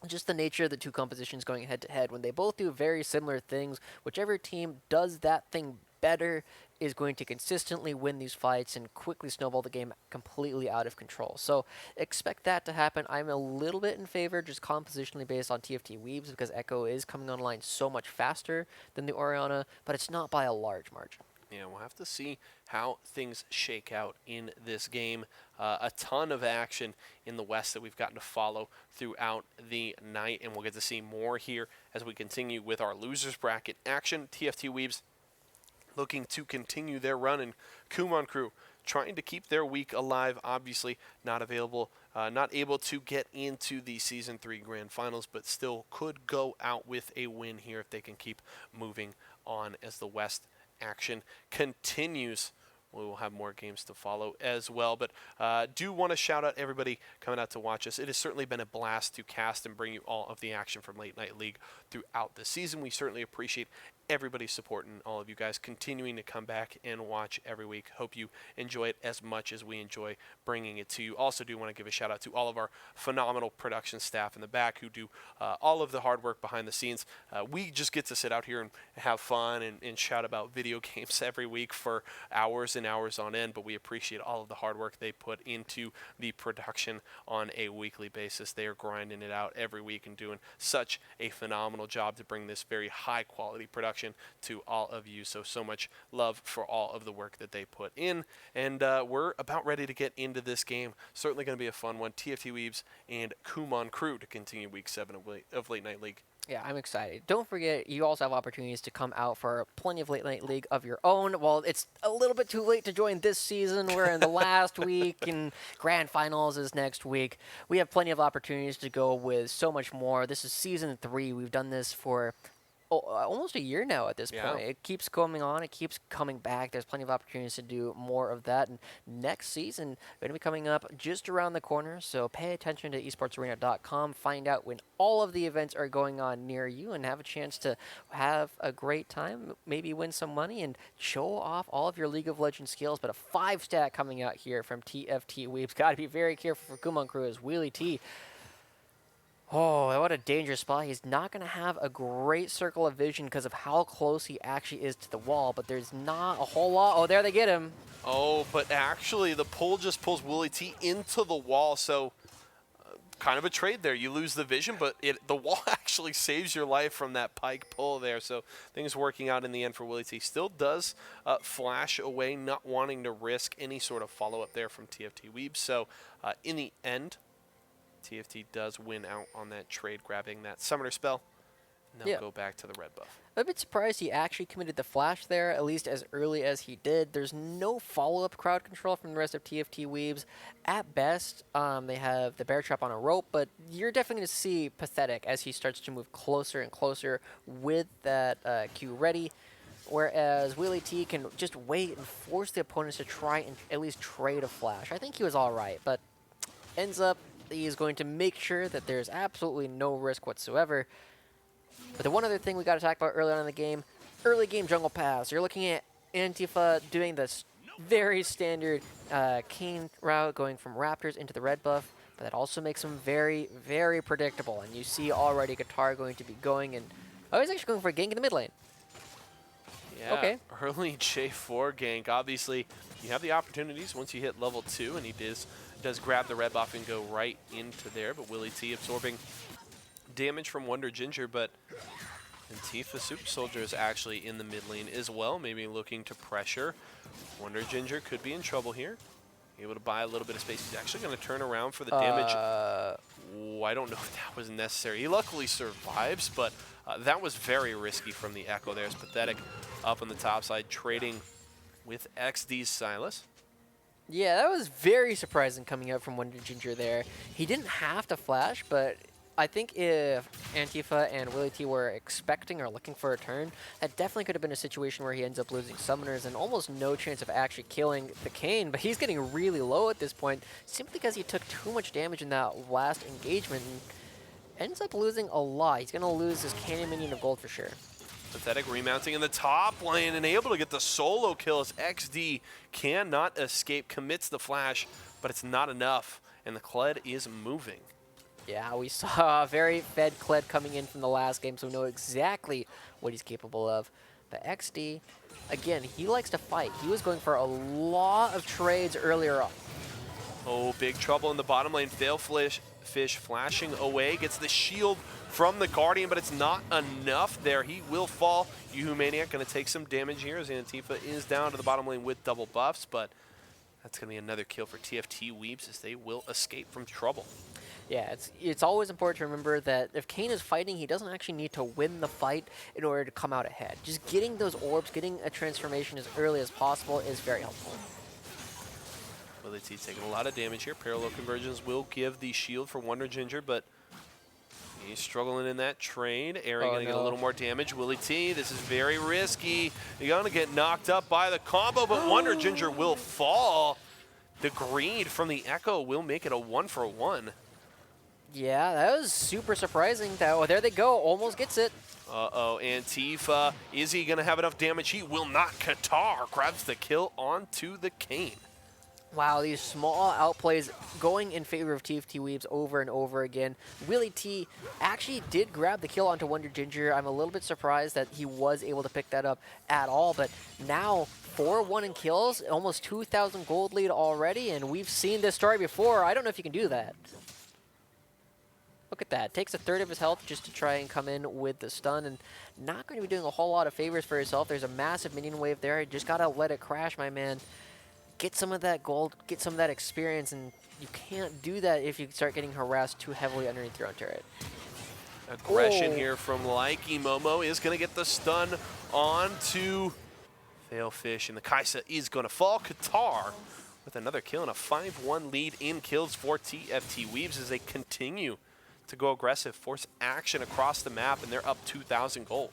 B: just the nature of the two compositions going head to head. When they both do very similar things, whichever team does that thing better is going to consistently win these fights and quickly snowball the game completely out of control. So expect that to happen. I'm a little bit in favor, just compositionally based on TFT Weaves, because Echo is coming online so much faster than the Orianna, but it's not by a large margin.
A: Yeah, we'll have to see how things shake out in this game. A ton of action in the West that we've gotten to follow throughout the night, and we'll get to see more here as we continue with our losers bracket action. TFT Weaves looking to continue their run, and Kumon Crew trying to keep their week alive. Obviously, not able to get into the Season 3 Grand Finals, but still could go out with a win here if they can keep moving on as the West action continues. We will have more games to follow as well, but do want to shout out everybody coming out to watch us. It has certainly been a blast to cast and bring you all of the action from Late Night League throughout the season. We certainly appreciate everybody's support and all of you guys continuing to come back and watch every week. Hope you enjoy it as much as we enjoy bringing it to you. Also do want to give a shout out to all of our phenomenal production staff in the back who do all of the hard work behind the scenes. We just get to sit out here and have fun and shout about video games every week for hours and hours on end, but we appreciate all of the hard work they put into the production on a weekly basis. They are grinding it out every week and doing such a phenomenal job to bring this very high quality production to all of you. So much love for all of the work that they put in. And we're about ready to get into this game. Certainly going to be a fun one. TFT Weaves and Kumon Crew to continue Week 7 of Late Night League.
B: Yeah, I'm excited. Don't forget, you also have opportunities to come out for plenty of Late Night League of your own. Well, it's a little bit too late to join this season. We're in the last week, and Grand Finals is next week. We have plenty of opportunities to go with so much more. This is Season 3. We've done this for almost a year now at this point. It keeps coming on. It keeps coming back. There's plenty of opportunities to do more of that. And next season, going to be coming up just around the corner. So pay attention to esportsarena.com. Find out when all of the events are going on near you and have a chance to have a great time. Maybe win some money and show off all of your League of Legends skills. But a 5-stat coming out here from TFT Weeps. Got to be very careful for Kumon Crew as Wheelie T. Oh, what a dangerous spot. He's not going to have a great circle of vision because of how close he actually is to the wall, but there's not a whole lot. Oh, there they get him.
A: Oh, but actually the pull just pulls Willie T into the wall, so kind of a trade there. You lose the vision, but the wall actually saves your life from that pike pull there, so things working out in the end for Willie T. Still does flash away, not wanting to risk any sort of follow-up there from TFT Weeb, so in the end, TFT does win out on that trade, grabbing that Summoner spell, and they'll go back to the red buff.
B: I'm a bit surprised he actually committed the flash there, at least as early as he did. There's no follow-up crowd control from the rest of TFT Weaves. At best, they have the bear trap on a rope, but you're definitely going to see Pathetic as he starts to move closer and closer with that Q ready. Whereas Wheelie T can just wait and force the opponents to try and at least trade a flash. I think he was all right, but ends up he is going to make sure that there's absolutely no risk whatsoever. But the one other thing we got to talk about early on in the game, early game jungle pass. You're looking at Antifa doing this very standard Kane route, going from Raptors into the red buff, but that also makes him very, very predictable. And you see already Guitar going to be going, and he's actually going for a gank in the mid lane.
A: Yeah, okay. Early J4 gank. Obviously, you have the opportunities once you hit level 2, and he does grab the red buff and go right into there, but Willie T absorbing damage from Wonder Ginger, but Antifa Super Soldier is actually in the mid lane as well, maybe looking to pressure. Wonder Ginger could be in trouble here. Able to buy a little bit of space. He's actually going to turn around for the damage. I don't know if that was necessary. He luckily survives, but that was very risky from the Echo there. It's Pathetic up on the top side, trading with XD's Silas.
B: Yeah, that was very surprising coming out from Wonder Ginger there. He didn't have to flash, but I think if Antifa and Willie T were expecting or looking for a turn, that definitely could have been a situation where he ends up losing summoners and almost no chance of actually killing the Kane, but he's getting really low at this point simply because he took too much damage in that last engagement and ends up losing a lot. He's going to lose his Cannon minion of gold for sure.
A: Pathetic remounting in the top lane and able to get the solo kill as XD cannot escape, commits the flash, but it's not enough, and the Kled is moving.
B: Yeah, we saw a very fed Kled coming in from the last game, so we know exactly what he's capable of. But XD, again, he likes to fight. He was going for a lot of trades earlier on.
A: Oh, big trouble in the bottom lane. Fish flashing away, gets the shield from the Guardian, but it's not enough there. He will fall. Yoo-Hoo Maniac going to take some damage here as Antifa is down to the bottom lane with double buffs, but that's going to be another kill for TFT Weebs as they will escape from trouble.
B: Yeah, it's always important to remember that if Kane is fighting, he doesn't actually need to win the fight in order to come out ahead. Just getting those orbs, getting a transformation as early as possible is very helpful.
A: Willie T taking a lot of damage here. Parallel conversions will give the shield for Wonder Ginger, but he's struggling in that trade. Aaron going to get a little more damage. Willie T, this is very risky. You're going to get knocked up by the combo, but Wonder Ginger will fall. The greed from the Echo will make it a 1-for-1.
B: Yeah, that was super surprising. Oh, there they go. Almost gets it.
A: Uh-oh, Antifa. Is he going to have enough damage? He will not. Qatar grabs the kill onto the Kane.
B: Wow, these small outplays going in favor of TFT Weebs over and over again. Willie T actually did grab the kill onto Wonder Ginger. I'm a little bit surprised that he was able to pick that up at all, but now 4-1 in kills, almost 2,000 gold lead already, and we've seen this story before. I don't know if you can do that. Look at that. Takes a third of his health just to try and come in with the stun, and not going to be doing a whole lot of favors for himself. There's a massive minion wave there. You just got to let it crash, my man. Get some of that gold, get some of that experience, and you can't do that if you start getting harassed too heavily underneath your own turret.
A: Aggression here from Likey. Momo is going to get the stun onto Failfish, and the Kaisa is going to fall. Qatar with another kill and a 5-1 lead in kills for TFT Weebs as they continue to go aggressive, force action across the map, and they're up 2,000 gold.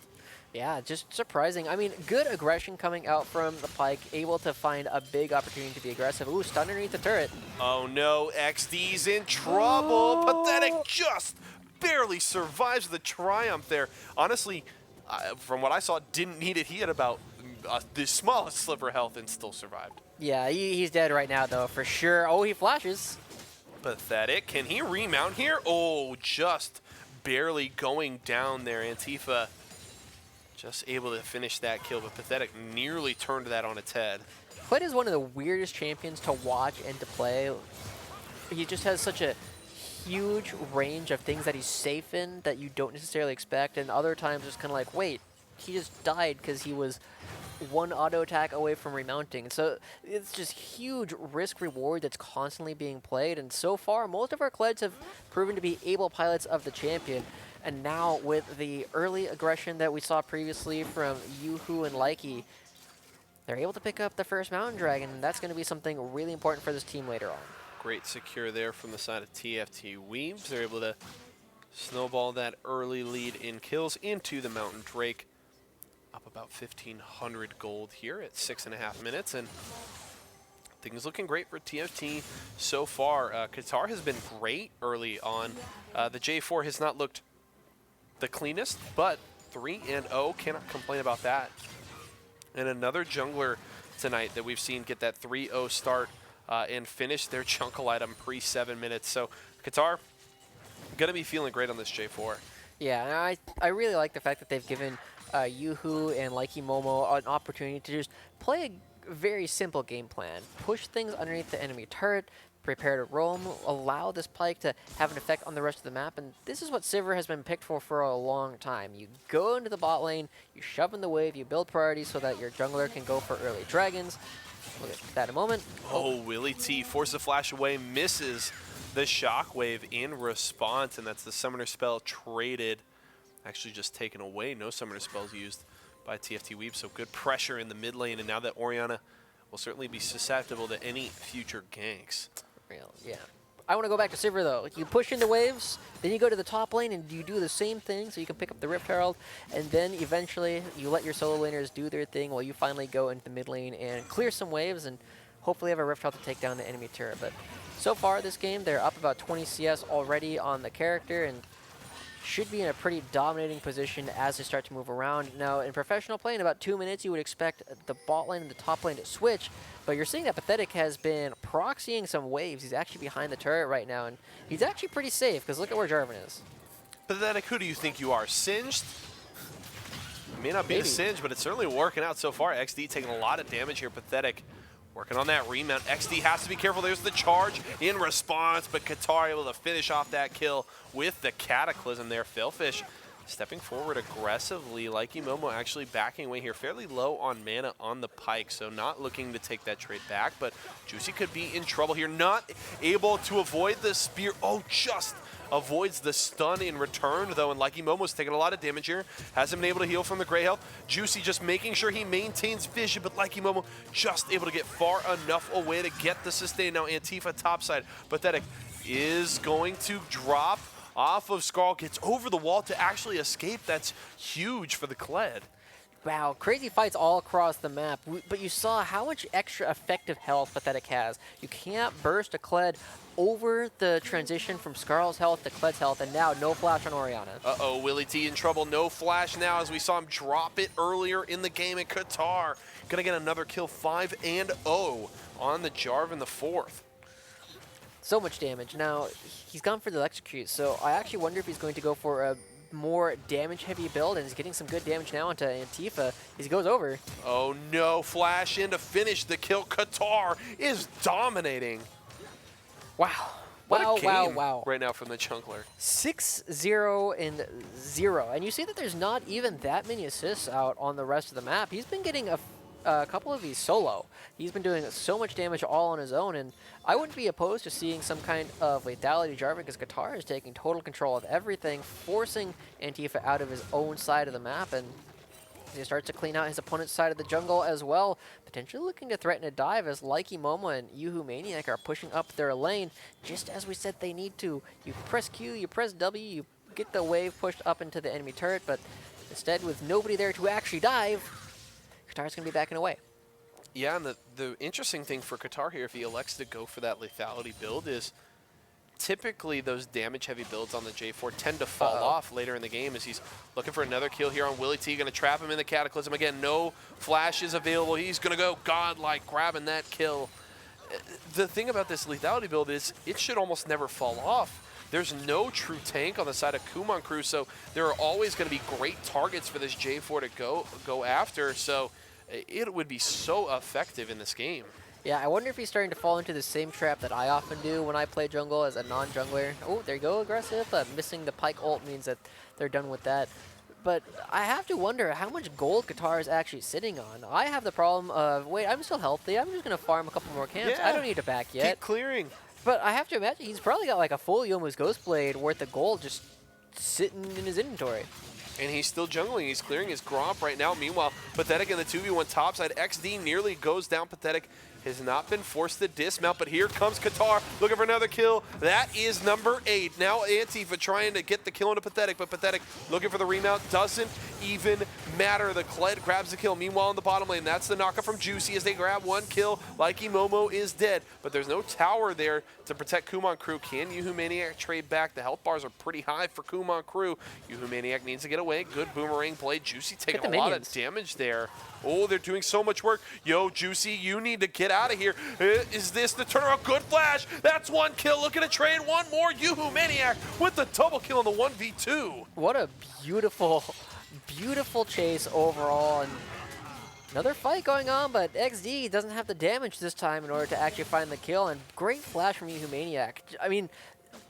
B: Yeah, just surprising. I mean, good aggression coming out from the Pyke, able to find a big opportunity to be aggressive. Ooh, stun underneath the turret.
A: Oh no, XD's in trouble. Oh. Pathetic just barely survives the triumph there. Honestly, from what I saw, didn't need it. He had about the smallest sliver of health and still survived.
B: Yeah, he's dead right now, though, for sure. Oh, he flashes.
A: Pathetic. Can he remount here? Oh, just barely going down there. Antifa just able to finish that kill, but Pathetic nearly turned that on its head.
B: Kled is one of the weirdest champions to watch and to play. He just has such a huge range of things that he's safe in that you don't necessarily expect, and other times it's kind of like, wait, he just died because he was one auto attack away from remounting. So it's just huge risk reward that's constantly being played, and so far most of our Kleds have proven to be able pilots of the champion. And now with the early aggression that we saw previously from Yoo-Hoo and Likey, they're able to pick up the first Mountain Dragon, and that's going to be something really important for this team later on.
A: Great secure there from the side of TFT Weebs. They're able to snowball that early lead in kills into the Mountain Drake. Up about 1,500 gold here at 6.5 minutes, and things looking great for TFT so far. Qatar has been great early on. The J4 has not looked the cleanest, but 3-0, cannot complain about that. And another jungler tonight that we've seen get that 3-0 start and finish their Jungle item pre-7 minutes. So Qatar gonna be feeling great on this J4.
B: Yeah, and I really like the fact that they've given Yoo-Hoo and Likey Momo an opportunity to just play a very simple game plan. Push things underneath the enemy turret, prepare to roam, allow this Pyke to have an effect on the rest of the map, and this is what Sivir has been picked for a long time. You go into the bot lane, you shove in the wave, you build priorities so that your jungler can go for early dragons. We'll get to that in a moment.
A: Oh, Willie T forces a flash away, misses the shockwave in response, and that's the summoner spell traded. Actually just taken away, no summoner spells used by TFT Weebs, so good pressure in the mid lane, and now that Orianna will certainly be susceptible to any future ganks.
B: Real, yeah. I want to go back to Sivir, though. You push into waves, then you go to the top lane, and you do the same thing, so you can pick up the Rift Herald, and then eventually you let your solo laners do their thing while you finally go into the mid lane and clear some waves, and hopefully have a Rift Herald to take down the enemy turret. But so far this game, they're up about 20 CS already on the character, and should be in a pretty dominating position as they start to move around. Now, in professional play, in about 2 minutes, you would expect the bot lane and the top lane to switch, but you're seeing that Pathetic has been proxying some waves. He's actually behind the turret right now, and he's actually pretty safe, because look at where Jarvan is.
A: Pathetic, who do you think you are? Singed? It may not be a singe, but it's certainly working out so far. XD taking a lot of damage here. Pathetic working on that remount. XD has to be careful. There's the charge in response, but Qatar able to finish off that kill with the Cataclysm there. Failfish stepping forward aggressively. Likey Momo actually backing away here. Fairly low on mana on the Pike, so not looking to take that trade back, but Juicy could be in trouble here. Not able to avoid the spear. Oh, just avoids the stun in return, though, and Likey Momo's taking a lot of damage here. Hasn't been able to heal from the Grey Health. Juicy just making sure he maintains vision, but Likey Momo just able to get far enough away to get the sustain. Now Antifa topside. Pathetic is going to drop off of Skarl, gets over the wall to actually escape. That's huge for the Kled.
B: Wow, crazy fights all across the map, but you saw how much extra effective health Pathetic has. You can't burst a Kled over the transition from Skarl's health to Kled's health, and now no flash on Orianna.
A: Uh-oh, Willie T in trouble. No flash now as we saw him drop it earlier in the game, and Qatar gonna get another kill, 5-0 on the Jarvan the 4th.
B: So much damage. Now, he's gone for the Electrocute, so I actually wonder if he's going to go for a more damage-heavy build, and he's getting some good damage now into Antifa as he goes over.
A: Oh no, flash in to finish the kill. Qatar is dominating.
B: Wow.
A: What
B: Wow,
A: a game
B: wow.
A: right now from the jungler.
B: 6-0-0. And you see that there's not even that many assists out on the rest of the map. He's been getting a couple of these solo. He's been doing so much damage all on his own, and I wouldn't be opposed to seeing some kind of lethality Jarvan, because Qatar is taking total control of everything, forcing Antifa out of his own side of the map, and he starts to clean out his opponent's side of the jungle as well, potentially looking to threaten a dive as Likey Momo and Yoo-Hoo Maniac are pushing up their lane, just as we said they need to. You press Q, you press W, you get the wave pushed up into the enemy turret, but instead, with nobody there to actually dive, Qatar's going to be backing away.
A: Yeah, and the interesting thing for Qatar here, if he elects to go for that lethality build, is typically those damage-heavy builds on the J4 tend to fall off later in the game as he's looking for another kill here on Willie T. Going to trap him in the Cataclysm. Again, no flashes available. He's going to go godlike, grabbing that kill. The thing about this lethality build is it should almost never fall off. There's no true tank on the side of Kumon Crew, so there are always going to be great targets for this J4 to go after, so it would be so effective in this game.
B: Yeah, I wonder if he's starting to fall into the same trap that I often do when I play jungle as a non-jungler. Oh, there you go, aggressive, but missing the Pike ult means that they're done with that. But I have to wonder how much gold Qatar is actually sitting on. I have the problem of, wait, I'm still healthy. I'm just going to farm a couple more camps.
A: Yeah.
B: I don't need to back yet.
A: Keep clearing.
B: But I have to imagine he's probably got like a full Yomu's Ghostblade worth of gold just sitting in his inventory.
A: And he's still jungling. He's clearing his Gromp right now. Meanwhile, Pathetic in the 2v1 topside. XD nearly goes down. Pathetic has not been forced to dismount, but here comes Qatar looking for another kill. That is number 8. Now Antifa trying to get the kill into Pathetic, but Pathetic looking for the remount. Doesn't even matter. The Kled grabs the kill. Meanwhile, in the bottom lane, that's the knockup from Juicy as they grab one kill. Likey Momo is dead, but there's no tower there to protect Kumon Crew. Can Yoo-Hoo Maniac trade back? The health bars are pretty high for Kumon Crew. Yoo-Hoo Maniac needs to get away. Good boomerang play. Juicy taking a lot of damage there. Oh, they're doing so much work. Yo, Juicy, you need to get out of here. Is this the turnaround? Good flash. That's one kill. Looking to trade one more. Yoo-Hoo Maniac with the double kill on the 1v2.
B: What a beautiful, beautiful chase overall. And another fight going on, but XD doesn't have the damage this time in order to actually find the kill. And great flash from Yoo-Hoo Maniac. I mean,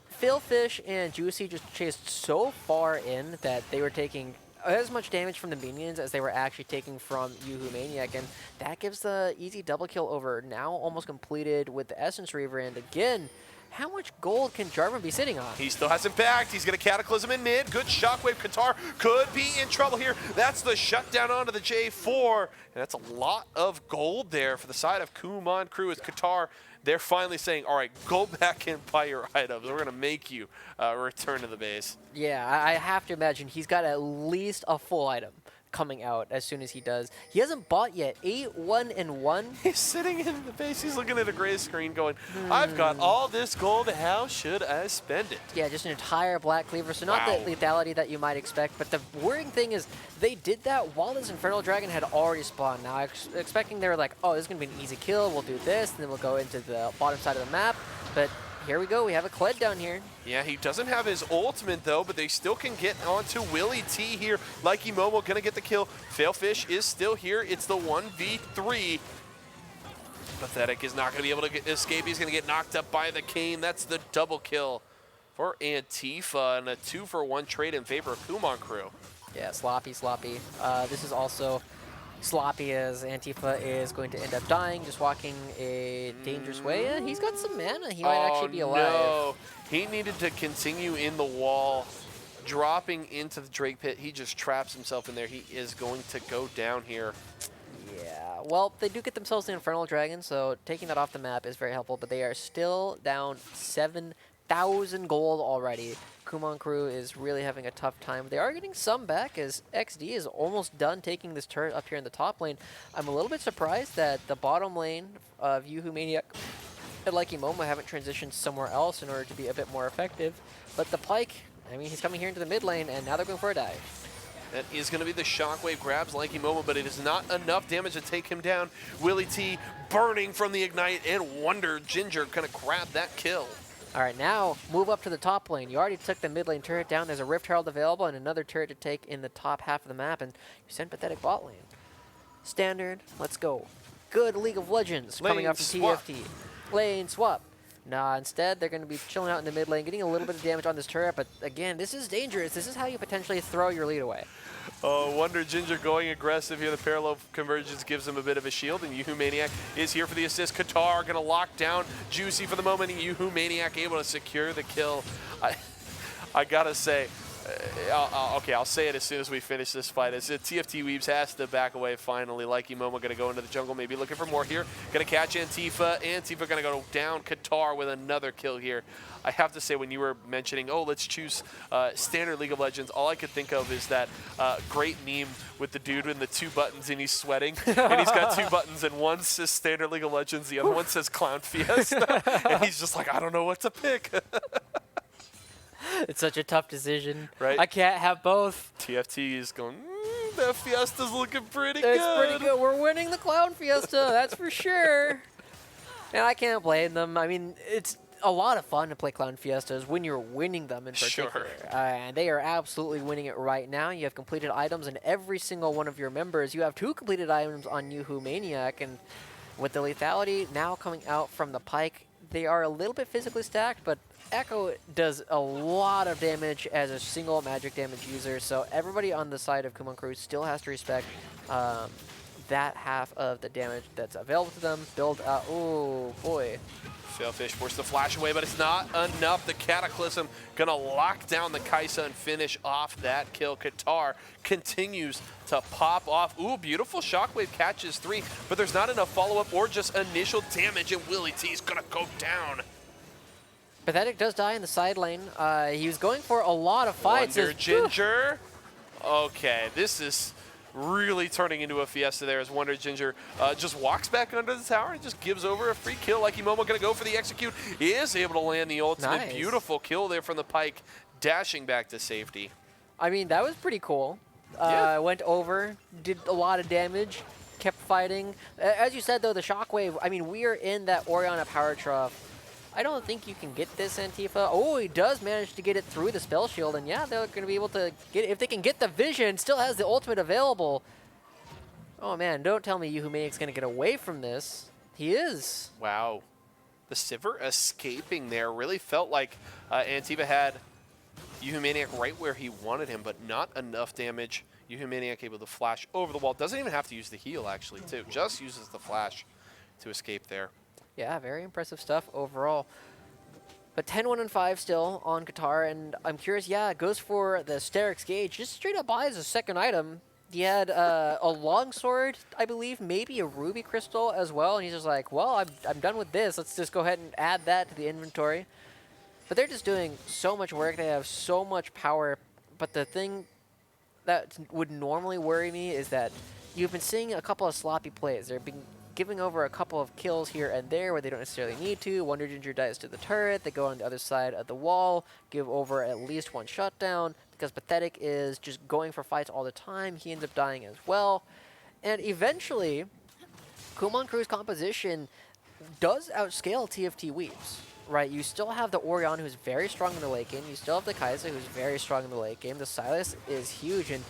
B: Failfish and Juicy just chased so far in that they were taking as much damage from the minions as they were actually taking from Yoo-Hoo Maniac, and that gives the easy double kill over. Now almost completed with the Essence Reaver, and again, how much gold can Jarvan be sitting on?
A: He still hasn't backed. He's going to Cataclysm in mid. Good shockwave. Qatar could be in trouble here. That's the shutdown onto the J4. And that's a lot of gold there for the side of Kumon Crew with Qatar. They're finally saying, all right, go back and buy your items. We're going to make you return to the base.
B: Yeah, I have to imagine he's got at least a full item coming out as soon as he does. He hasn't bought yet. 8-1-1.
A: He's sitting in the base. He's looking at a gray screen going, I've got all this gold. How should I spend it?
B: Yeah, just an entire Black Cleaver. So not the lethality that you might expect. But the worrying thing is they did that while this Infernal Dragon had already spawned. Now, expecting they were like, oh, this is going to be an easy kill. We'll do this, and then we'll go into the bottom side of the map. But here we go. We have a Kled down here.
A: Yeah, he doesn't have his ultimate, though, but they still can get onto Willie T here. Likey Momo going to get the kill. Failfish is still here. It's the 1v3. Pathetic is not going to be able to escape. He's going to get knocked up by the cane. That's the double kill for Antifa and a 2-for-1 trade in favor of Kumon Crew.
B: Yeah, sloppy. This is also sloppy as Antifa is going to end up dying, just walking a dangerous way. Yeah, he's got some mana. He might actually be alive.
A: No. He needed to continue in the wall, dropping into the Drake pit. He just traps himself in there. He is going to go down here.
B: Yeah, well, they do get themselves the Infernal Dragon, so taking that off the map is very helpful, but they are still down 7,000 gold already. Kumon Crew is really having a tough time. They are getting some back as XD is almost done taking this turret up here in the top lane. I'm a little bit surprised that the bottom lane of Yoo-Hoo Maniac and Likey Momo haven't transitioned somewhere else in order to be a bit more effective. But the Pyke, I mean, he's coming here into the mid lane, and now they're going for a dive.
A: That is going to be the shockwave grabs Likey Momo, but it is not enough damage to take him down. Willie T burning from the ignite, and Wonder Ginger going to grab that kill.
B: All right, now move up to the top lane. You already took the mid lane turret down. There's a Rift Herald available and another turret to take in the top half of the map, and you send Pathetic bot lane. Standard, let's go. Good League of Legends coming up from TFT. Lane swap. Nah, instead they're going to be chilling out in the mid lane, getting a little bit of damage on this turret, but again, this is dangerous. This is how you potentially throw your lead away.
A: Oh, Wonder Ginger going aggressive here. The parallel convergence gives him a bit of a shield, and Yoo-Hoo Maniac is here for the assist. Qatar going to lock down Juicy for the moment, and Yoo-Hoo Maniac able to secure the kill. I got to say, okay, I'll say it as soon as we finish this fight. As TFT Weebs has to back away finally. Likey Momo going to go into the jungle, maybe looking for more here. Going to catch Antifa. Antifa going to go down Qatar with another kill here. I have to say, when you were mentioning, oh, let's choose standard League of Legends, all I could think of is that great meme with the dude in the 2 buttons and he's sweating. And he's got 2 buttons, and one says standard League of Legends, the other one says Clown Fiesta. And he's just like, I don't know what to pick.
B: It's such a tough decision.
A: Right?
B: I can't have both.
A: TFT is going, that Fiesta's looking pretty good.
B: It's pretty good. We're winning the Clown Fiesta, that's for sure. And I can't blame them. I mean, it's a lot of fun to play Clown Fiestas when you're winning them in particular.
A: Sure.
B: And they are absolutely winning it right now. You have completed items in every single one of your members. You have 2 completed items on Yoo-Hoo Maniac, and with the lethality now coming out from the Pyke, they are a little bit physically stacked, but Echo does a lot of damage as a single magic damage user, so everybody on the side of Kumon Crew still has to respect that half of the damage that's available to them. Build out, oh boy.
A: Failfish forced the flash away, but it's not enough. The Cataclysm gonna lock down the Kaisa and finish off that kill. Qatar continues to pop off. Ooh, beautiful shockwave catches 3, but there's not enough follow-up or just initial damage, and Willie T's gonna go down.
B: Pathetic does die in the side lane. He was going for a lot of fights.
A: Wonder Ginger. Okay, this is really turning into a fiesta there as Wonder Ginger just walks back under the tower and just gives over a free kill. Likey Momo going to go for the execute. He is able to land the ultimate.
B: Nice.
A: Beautiful kill there from the Pyke, dashing back to safety.
B: I mean, that was pretty cool.
A: Yeah.
B: Went over, did a lot of damage, kept fighting. As you said, though, the shockwave, I mean, we are in that Orianna power trough. I don't think you can get this, Antifa. Oh, he does manage to get it through the spell shield, and yeah, they're going to be able to get it. If they can get the vision, still has the ultimate available. Oh man, don't tell me Yoo-Hoo Maniac's going to get away from this. He is.
A: Wow. The Sivir escaping there really felt like Antifa had Yoo-Hoo Maniac right where he wanted him, but not enough damage. Yoo-Hoo Maniac able to flash over the wall. Doesn't even have to use the heal, actually, too. Just uses the flash to escape there.
B: Yeah, very impressive stuff overall. But 10-1-5 still on Qatar, and I'm curious, yeah, goes for the Sterix Gauge, just straight up buys a second item. He had a longsword, I believe, maybe a ruby crystal as well, and he's just like, well, I'm done with this. Let's just go ahead and add that to the inventory. But they're just doing so much work. They have so much power. But the thing that would normally worry me is that you've been seeing a couple of sloppy plays. They've been giving over a couple of kills here and there where they don't necessarily need to. Wonder Ginger dies to the turret. They go on the other side of the wall, give over at least one shutdown, because Pathetic is just going for fights all the time. He ends up dying as well. And eventually, Kumon Crew's composition does outscale TFT Weaves. Right, you still have the Orion, who's very strong in the late game. You still have the Kai'Sa, who's very strong in the late game. The Silas is huge, and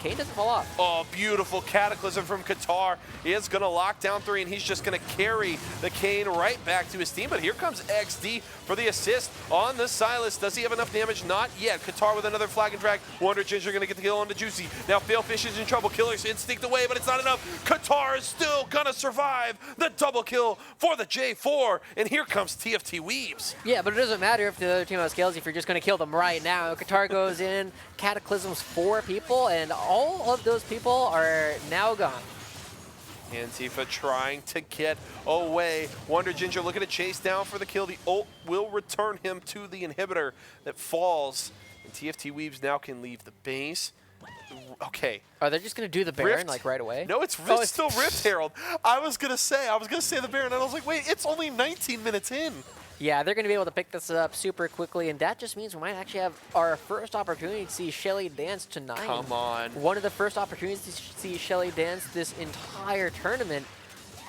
B: Kane doesn't fall off.
A: Oh, beautiful Cataclysm from Qatar. He is going to lock down 3, and he's just going to carry the Kane right back to his team. But here comes XD for the assist on the Silas. Does he have enough damage? Not yet. Qatar with another flag and drag. Wonder Ginger going to get the kill on the Juicy. Now Failfish is in trouble. Killer's Instinct away, but it's not enough. Qatar is still going to survive the double kill for the J4. And here comes TFT Weaves.
B: Yeah, but it doesn't matter if the other team outscales if you're just going to kill them right now. Qatar goes in, Cataclysms 4 people, and all of those people are now gone.
A: Antifa trying to get away. Wonder Ginger looking to chase down for the kill. The ult will return him to the inhibitor that falls. And TFT Weaves now can leave the base. Okay.
B: Are they just going to do the Baron like right away?
A: No, it's still Rift Herald. I was going to say the Baron, and I was like, wait, it's only 19 minutes in.
B: Yeah, they're going to be able to pick this up super quickly, and that just means we might actually have our first opportunity to see Shelly dance tonight.
A: Come on.
B: One of the first opportunities to see Shelly dance this entire tournament.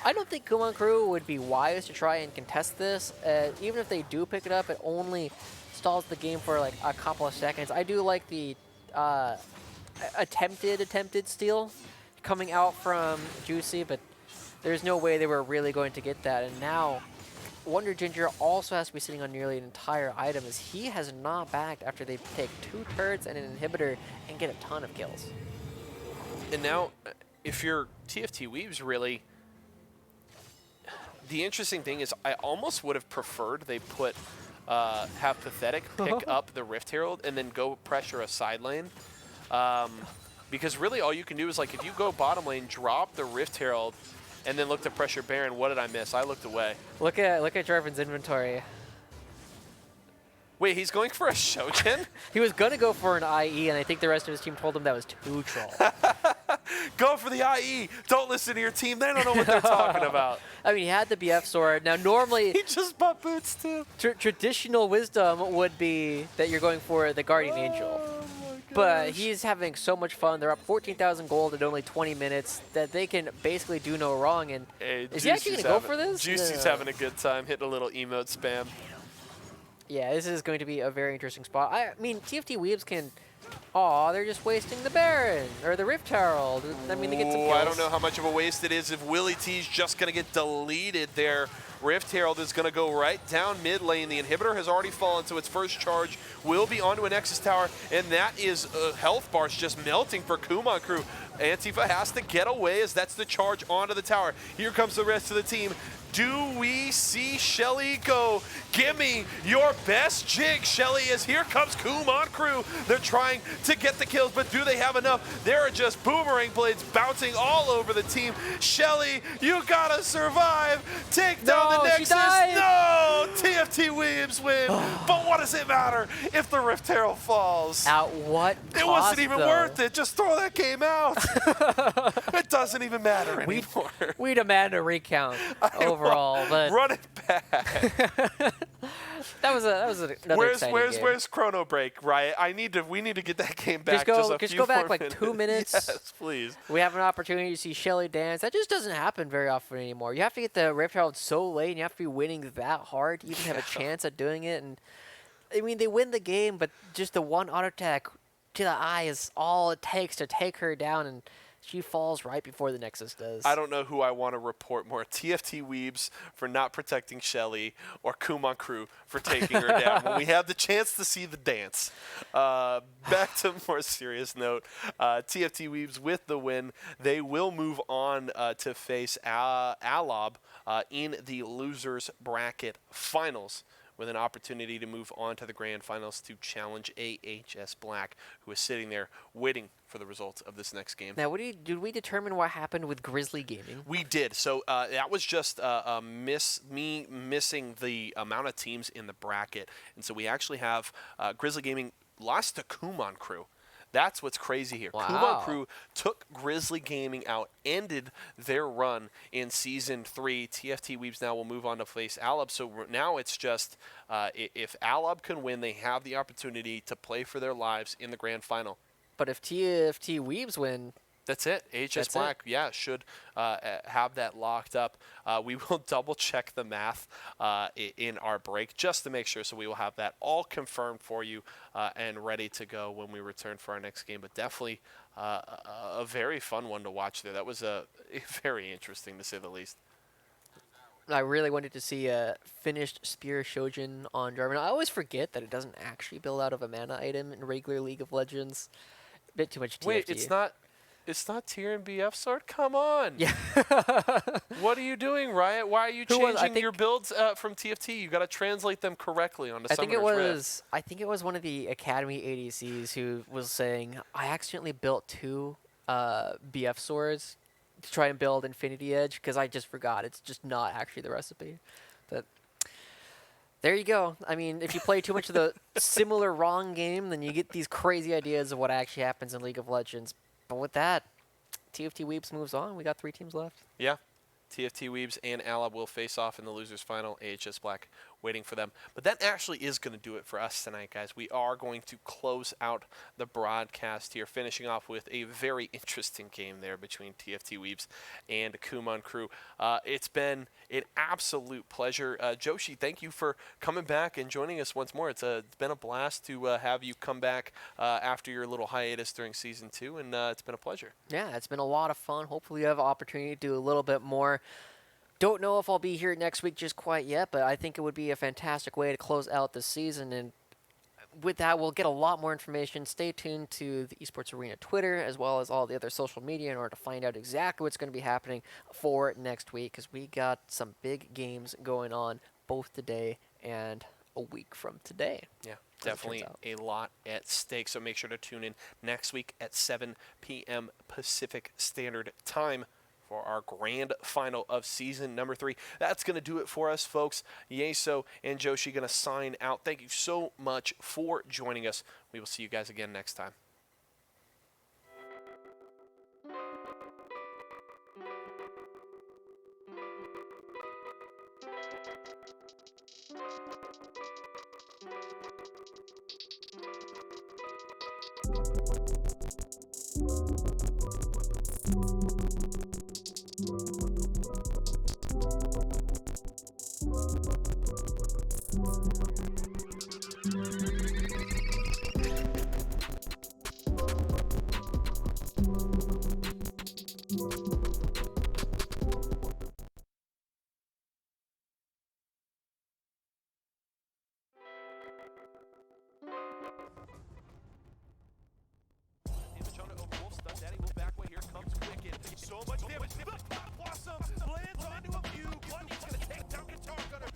B: I don't think Kumon Crew would be wise to try and contest this. Even if they do pick it up, it only stalls the game for like a couple of seconds. I do like the attempted steal coming out from Juicy, but there's no way they were really going to get that. And now Wonder Ginger also has to be sitting on nearly an entire item, as he has not backed after they take 2 turrets and an inhibitor and get a ton of kills.
A: And now, if you're TFT Weaves, really, the interesting thing is I almost would have preferred they put have Pathetic pick up the Rift Herald and then go pressure a side lane. Because really all you can do is, like, if you go bottom lane, drop the Rift Herald, and then look to pressure Baron. What did I miss? I looked away.
B: Look at Jarvan's inventory.
A: Wait, he's going for a Shojin?
B: He was going to go for an IE, and I think the rest of his team told him that was too troll.
A: Go for the IE. Don't listen to your team. They don't know what they're talking about.
B: I mean, he had the BF sword. Now, normally,
A: he just bought boots, too.
B: Traditional wisdom would be that you're going for the Guardian Angel. But he's having so much fun. They're up 14,000 gold in only 20 minutes that they can basically do no wrong. And
A: hey,
B: is he actually going to go for this?
A: Juicy's having a good time, hitting a little emote spam.
B: Yeah, this is going to be a very interesting spot. I mean, TFT Weaves can... Aw, they're just wasting the Baron or the Rift Herald. I mean, they get some kills.
A: I don't know how much of a waste it is if Willie T's just going to get deleted there. Rift Herald is going to go right down mid lane. The inhibitor has already fallen, so its first charge will be onto a Nexus Tower, and that is health bars just melting for Kumon Crew. Antifa has to get away as that's the charge onto the tower. Here comes the rest of the team. Do we see Shelly go? Give me your best jig, Shelly, as here comes Kumon Crew. They're trying to get the kills, but do they have enough? There are just boomerang blades bouncing all over the team. Shelly, you gotta survive. Take down the Nexus. No! TFT Weaves win. But what does it matter if the Rift Herald falls?
B: At what cost,
A: it wasn't even
B: though?
A: worth it. Just throw that game out. It doesn't even matter anymore.
B: We demand a recount overall, but
A: run it back.
B: that was another exciting game.
A: Where's Chrono Break, Riot? We need to get that game back.
B: Just go back like
A: minutes.
B: 2 minutes.
A: Yes, please.
B: We have an opportunity to see Shelly dance. That just doesn't happen very often anymore. You have to get the Rift Herald so late, and you have to be winning that hard to even have a chance at doing it. And I mean, they win the game, but just the one auto attack to the eye is all it takes to take her down, and she falls right before the Nexus does.
A: I don't know who I want to report more, TFT Weebs for not protecting Shelly or Kumon Crew for taking her down when we have the chance to see the dance. Back to a more serious note, TFT Weebs with the win. They will move on to face Alob in the losers bracket finals, with an opportunity to move on to the grand finals to challenge AHS Black, who is sitting there waiting for the results of this next game.
B: Now, did we determine what happened with Grizzly Gaming?
A: We did. So that was just me missing the amount of teams in the bracket. And so we actually have Grizzly Gaming lost to Kumon Crew. That's what's crazy here.
B: Wow.
A: Kumon Crew took Grizzly Gaming out, ended their run in Season 3. TFT Weebs now will move on to face Alub. So now it's just if Alub can win, they have the opportunity to play for their lives in the grand final.
B: But if TFT Weebs win,
A: that's it. AHS Black, yeah, should have that locked up. We will double check the math in our break just to make sure. So we will have that all confirmed for you and ready to go when we return for our next game. But definitely a very fun one to watch there. That was very interesting to say the least.
B: I really wanted to see a finished Spear Shojin on Jarvan. I always forget that it doesn't actually build out of a mana item in regular League of Legends. A bit too much TFT.
A: Wait, it's not Tier and BF sword? Come on.
B: Yeah.
A: What are you doing, Riot? Why are you changing your builds from TFT? You got to translate them correctly onto Summoner's Rift.
B: I think it was one of the Academy ADCs who was saying, I accidentally built 2 BF swords to try and build Infinity Edge because I just forgot. It's just not actually the recipe. But there you go. I mean, if you play too much of the similar wrong game, then you get these crazy ideas of what actually happens in League of Legends. But with that, TFT Weebs moves on. We got 3 teams left.
A: Yeah. TFT Weebs and Alab will face off in the losers final. AHS Black waiting for them. But that actually is going to do it for us tonight, guys. We are going to close out the broadcast here, finishing off with a very interesting game there between TFT Weebs and Kumon Crew. It's been an absolute pleasure. Joshi, thank you for coming back and joining us once more. It's been a blast to have you come back after your little hiatus during Season 2, and it's been a pleasure.
B: Yeah, it's been a lot of fun. Hopefully you have an opportunity to do a little bit more. Don't know if I'll be here next week just quite yet, but I think it would be a fantastic way to close out the season. And with that, we'll get a lot more information. Stay tuned to the Esports Arena Twitter, as well as all the other social media in order to find out exactly what's going to be happening for next week, because we got some big games going on both today and a week from today.
A: Yeah, definitely a lot at stake. So make sure to tune in next week at 7 p.m. Pacific Standard Time for our grand final of season number 3. That's going to do it for us, folks. Yeso and Joshi going to sign out. Thank you so much for joining us. We will see you guys again next time. So much damage. The Blossom lands onto a few. One, he's going to take down Guitar Gunner.